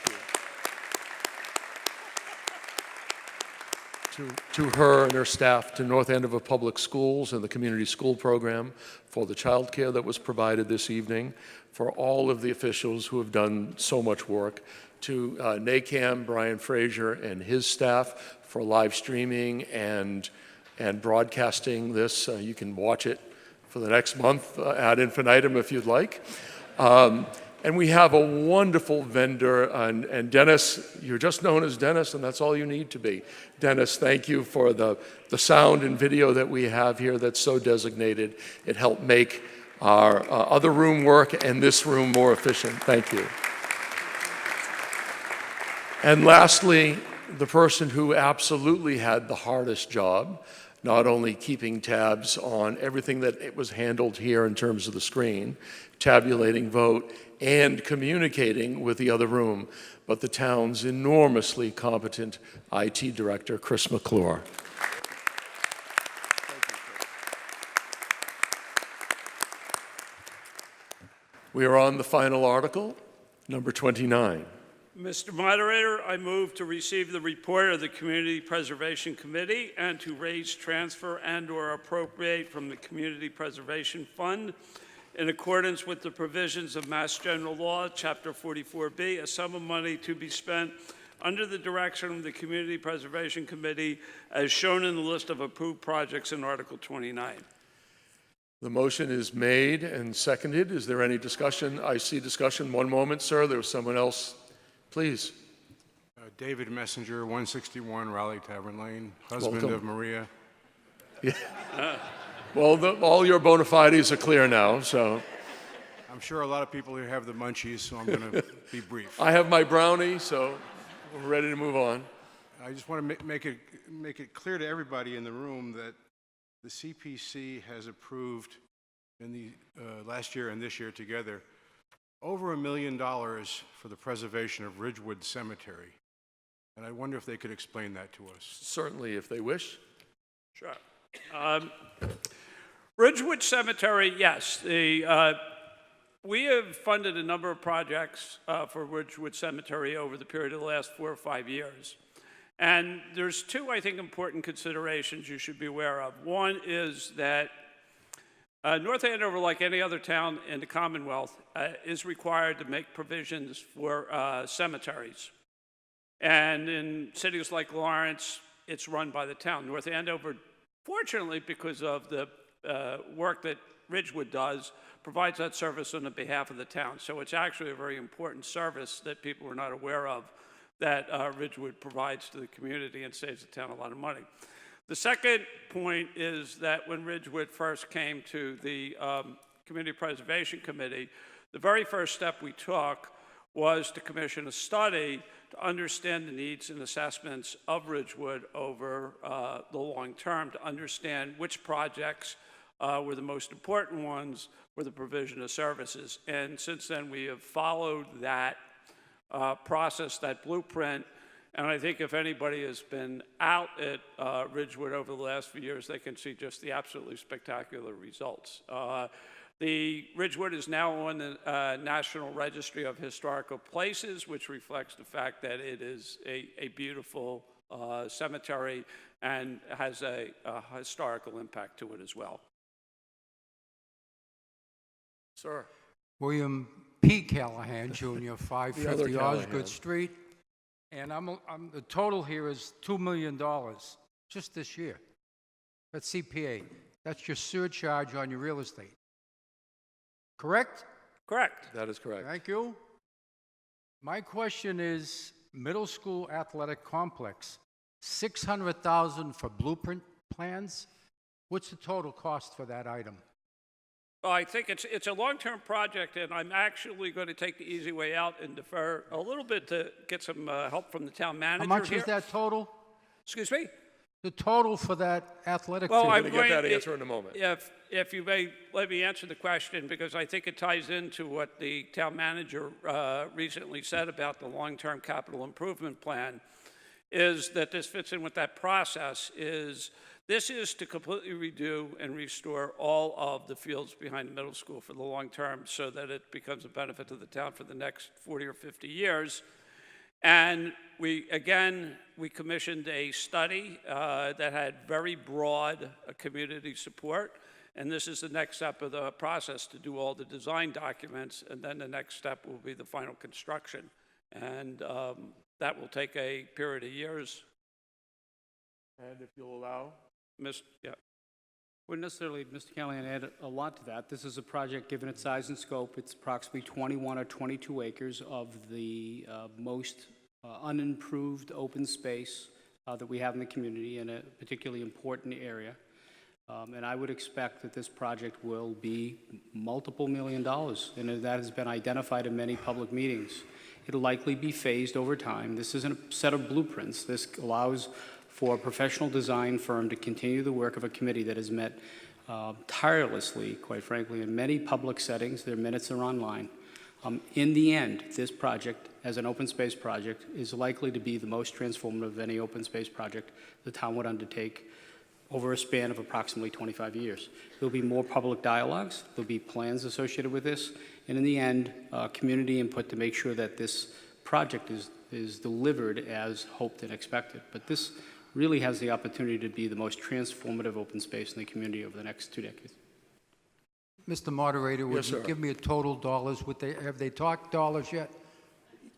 you. To her and her staff, to North Andover Public Schools and the Community School Program, for the child care that was provided this evening, for all of the officials who have done so much work, to NACAM, Brian Frazier and his staff for live streaming and broadcasting this. You can watch it for the next month ad infinitum if you'd like. And we have a wonderful vendor, and Dennis, you're just known as Dennis, and that's all you need to be. Dennis, thank you for the sound and video that we have here that's so designated. It helped make our other room work and this room more efficient. Thank you. And lastly, the person who absolutely had the hardest job, not only keeping tabs on everything that it was handled here in terms of the screen, tabulating vote, and communicating with the other room, but the town's enormously competent IT director, Chris McClure. We are on the final article, number 29. Mr. Moderator, I move to receive the report of the Community Preservation Committee and to raise, transfer, and/or appropriate from the Community Preservation Fund in accordance with the provisions of Mass General Law, Chapter 44B, a sum of money to be spent under the direction of the Community Preservation Committee as shown in the list of approved projects in Article 29. The motion is made and seconded. Is there any discussion? I see discussion. One moment, sir. There was someone else. Please. David Messenger, 161 Raleigh Tavern Lane, husband Welcome. of Maria. Yeah. Well, all your bona fides are clear now, so. I'm sure a lot of people here have the munchies, so I'm going to be brief. I have my brownie, so we're ready to move on. I just want to make it clear to everybody in the room that the CPC has approved in the last year and this year together over $1 million for the preservation of Ridgewood Cemetery. And I wonder if they could explain that to us. Certainly, if they wish. Sure. Ridgewood Cemetery, yes. We have funded a number of projects for Ridgewood Cemetery over the period of the last 4 or 5 years. And there's two, I think, important considerations you should be aware of. One is that North Andover, like any other town in the Commonwealth, is required to make provisions for cemeteries. And in cities like Lawrence, it's run by the town. North Andover, fortunately, because of the work that Ridgewood does, provides that service on the behalf of the town. So it's actually a very important service that people are not aware of that Ridgewood provides to the community and saves the town a lot of money. The second point is that when Ridgewood first came to the Community Preservation Committee, the very first step we took was to commission a study to understand the needs and assessments of Ridgewood over the long term, to understand which projects were the most important ones for the provision of services. And since then, we have followed that process, that blueprint. And I think if anybody has been out at Ridgewood over the last few years, they can see just the absolutely spectacular results. The Ridgewood is now on the National Registry of Historical Places, which reflects the fact that it is a beautiful cemetery and has a historical impact to it as well. Sir. William P. Callahan, Jr., The other 550 Callahan. Osgood Street. And the total here is $2 million just this year. That's CPA. That's your surcharge on your real estate. Correct? Correct. That is correct. Thank you. My question is, middle school athletic complex, $600,000 for blueprint plans. What's the total cost for that item? Well, I think it's a long-term project, and I'm actually going to take the easy way out and defer a little bit to get some help from the town manager. How much here. is that total? Excuse me? The total for that athletic Well, field. I'm going to get that answer in a moment. If you may let me answer the question, because I think it ties into what the town manager recently said about the long-term capital improvement plan, is that this fits in with that process. This is to completely redo and restore all of the fields behind the middle school for the long term so that it becomes a benefit to the town for the next 40 or 50 years. And we commissioned a study that had very broad community support. And this is the next step of the process, to do all the design documents. And then the next step will be the final construction. And that will take a period of years. And if you'll allow. Yeah. Wouldn't necessarily, Mr. Callahan, add a lot to that. This is a project, given its size and scope, it's approximately 21 or 22 acres of the most unimproved open space that we have in the community, in a particularly important area. And I would expect that this project will be multiple $1 million, and that has been identified in many public meetings. It'll likely be phased over time. This isn't a set of blueprints. This allows for a professional design firm to continue the work of a committee that has met tirelessly, quite frankly, in many public settings. Their minutes are online. In the end, this project, as an open space project, is likely to be the most transformative of any open space project the town would undertake over a span of approximately 25 years. There'll be more public dialogues, there'll be plans associated with this, and in the end, community input to make sure that this project is delivered as hoped and expected. But this really has the opportunity to be the most transformative open space in the community over the next 2 decades. Mr. Moderator, would Yes, you sir. give me a total dollars? Have they talked dollars yet?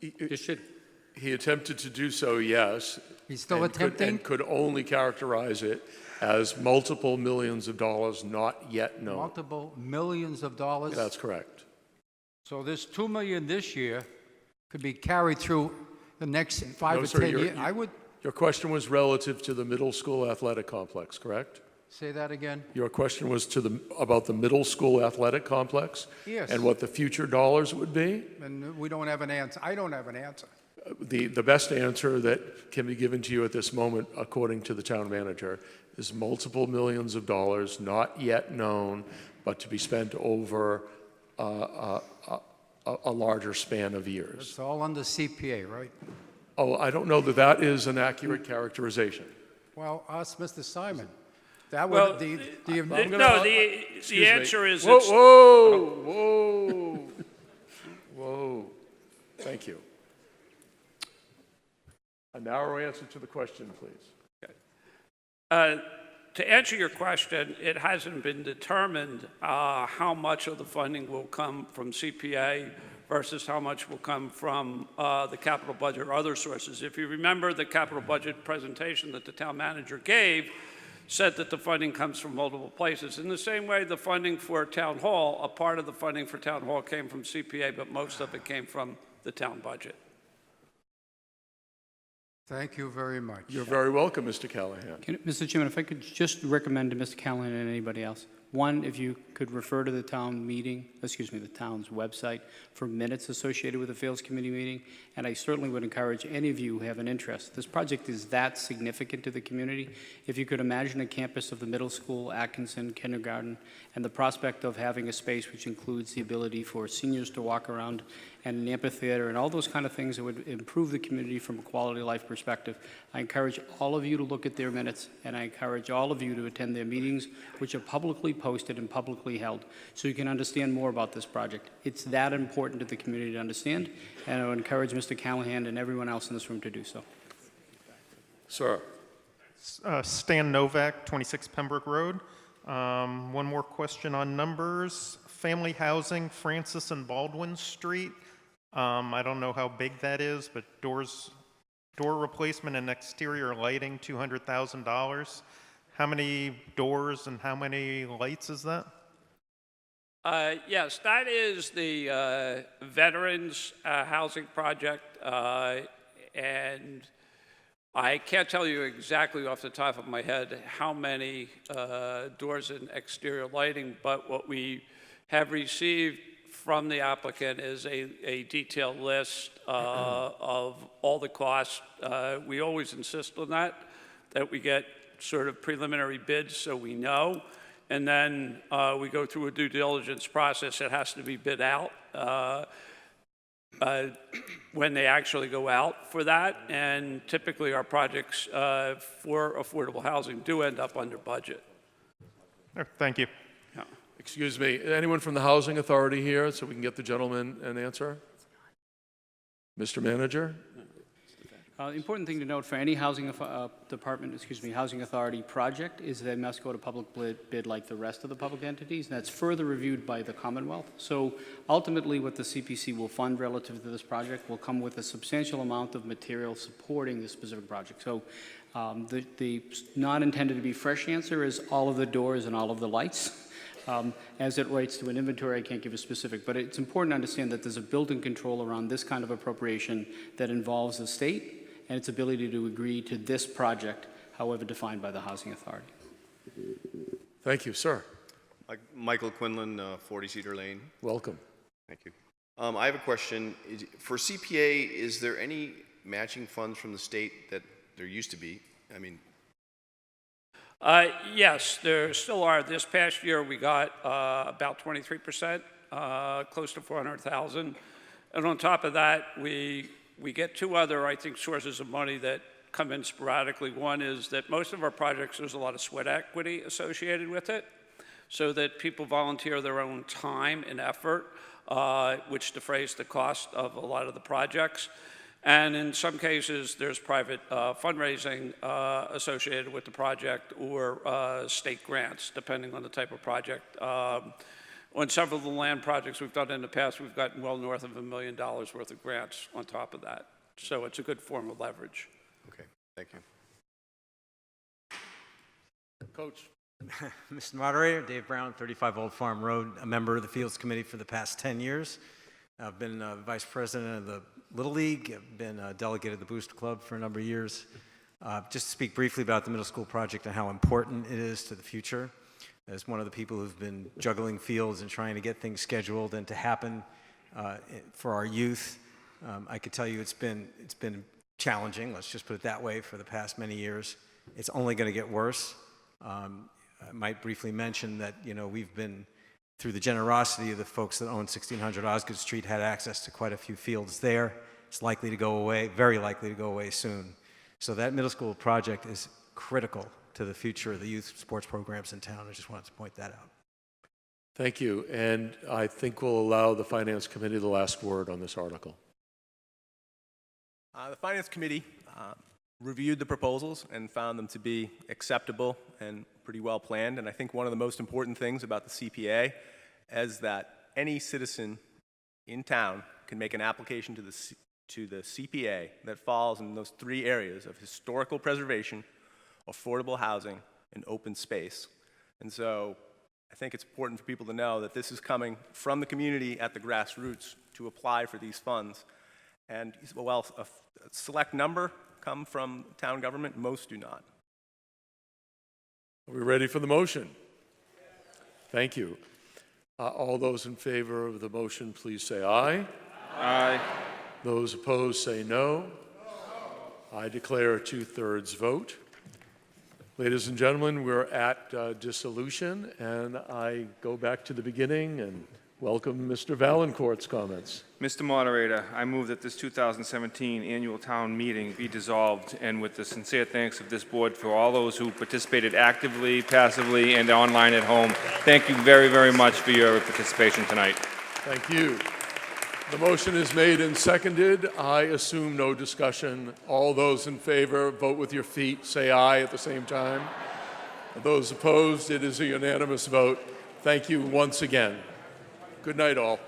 He attempted to do so, yes. He's still and attempting? and could only characterize it as multiple millions of dollars not yet known. Multiple millions of dollars? That's correct. So this $2 million this year could be carried through the next 5 No, or sir, 10 years, I would, Your question was relative to the middle school athletic complex, correct? say that again? Your question was about the middle school athletic complex? Yes. And what the future dollars would be? And we don't have an answer. I don't have an answer. The best answer that can be given to you at this moment, according to the town manager, is multiple millions of dollars, not yet known, but to be spent over a larger span of years. It's all under CPA, right? Oh, I don't know that that is an accurate characterization. Well, ask Mr. Simon. That Well, would, the answer is Whoa, it's... whoa. Thank you. A narrow answer to the question, please. To answer your question, it hasn't been determined how much of the funding will come from CPA versus how much will come from the capital budget or other sources. If you remember the capital budget presentation that the town manager gave, said that the funding comes from multiple places. In the same way, the funding for town hall, a part of the funding for town hall came from CPA, but most of it came from the town budget. Thank you very much. You're very welcome, Mr. Callahan. Mr. Chairman, if I could just recommend to Mr. Callahan and anybody else, one, if you could refer to the town meeting, the town's website for minutes associated with the Fields Committee meeting, and I certainly would encourage any of you who have an interest. This project is that significant to the community. If you could imagine a campus of the middle school, Atkinson, kindergarten, and the prospect of having a space which includes the ability for seniors to walk around and an amphitheater and all those kind of things that would improve the community from a quality of life perspective. I encourage all of you to look at their minutes, and I encourage all of you to attend their meetings, which are publicly posted and publicly held, so you can understand more about this project. It's that important to the community to understand, and I would encourage Mr. Callahan and everyone else in this room to do so. Sir. Stan Novak, 26 Pembroke Road. One more question on numbers. Family housing, Francis and Baldwin Street. I don't know how big that is, but door replacement and exterior lighting, $200,000. How many doors and how many lights is that? Yes, that is the Veterans Housing Project, and I can't tell you exactly off the top of my head how many doors and exterior lighting, but what we have received from the applicant is a detailed list of all the costs. We always insist on that we get sort of preliminary bids so we know. And then we go through a due diligence process. It has to be bid out when they actually go out for that. And typically our projects for affordable housing do end up under budget. Thank you. Excuse me, anyone from the Housing Authority here so we can get the gentleman an answer? Mr. Manager? Important thing to note for any housing housing authority project is they must go to public bid like the rest of the public entities, and that's further reviewed by the Commonwealth. So ultimately what the CPC will fund relative to this project will come with a substantial amount of material supporting this specific project. So the not intended to be fresh answer is all of the doors and all of the lights. As it relates to an inventory, I can't give a specific, but it's important to understand that there's a built-in control around this kind of appropriation that involves the state and its ability to agree to this project, however defined by the Housing Authority. Thank you, sir. Michael Quinlan, 40 Cedar Lane. Welcome. Thank you. I have a question. For CPA, is there any matching funds from the state that there used to be? I mean, yes, there still are. This past year we got about 23%, close to $400,000. And on top of that, we get two other, I think, sources of money that come in sporadically. One is that most of our projects, there's a lot of sweat equity associated with it, so that people volunteer their own time and effort, which defrays the cost of a lot of the projects. And in some cases, there's private fundraising associated with the project or state grants, depending on the type of project. On several of the land projects we've done in the past, we've gotten well north of $1 million worth of grants on top of that. So it's a good form of leverage. Okay, thank you. Coach. Mr. Moderator, Dave Brown, 35 Old Farm Road, a member of the Fields Committee for the past 10 years. I've been vice president of the Little League. I've been a delegate of the Booster Club for a number of years. Just to speak briefly about the middle school project and how important it is to the future. As one of the people who've been juggling fields and trying to get things scheduled and to happen for our youth, I could tell you it's been challenging, let's just put it that way, for the past many years. It's only going to get worse. I might briefly mention that, we've been, through the generosity of the folks that own 1600 Osgood Street, had access to quite a few fields there. It's likely to go away, very likely to go away soon. So that middle school project is critical to the future of the youth sports programs in town. I just wanted to point that out. Thank you. And I think we'll allow the Finance Committee the last word on this article. The Finance Committee reviewed the proposals and found them to be acceptable and pretty well planned. And I think one of the most important things about the CPA is that any citizen in town can make an application to the CPA that falls in those three areas of historical preservation, affordable housing, and open space. And so I think it's important for people to know that this is coming from the community at the grassroots to apply for these funds. And while a select number come from town government, most do not. Are we ready for the motion? Thank you. All those in favor of the motion, please say aye. Aye. Those opposed, say no. I declare a 2/3 vote. Ladies and gentlemen, we're at dissolution, and I go back to the beginning and welcome Mr. Valancourt's comments. Mr. Moderator, I move that this 2017 annual town meeting be dissolved, and with the sincere thanks of this board for all those who participated actively, passively, and online at home. Thank you very, very much for your participation tonight. Thank you. The motion is made and seconded. I assume no discussion. All those in favor, vote with your feet. Say aye at the same time. Those opposed, it is a unanimous vote. Thank you once again. Good night, all.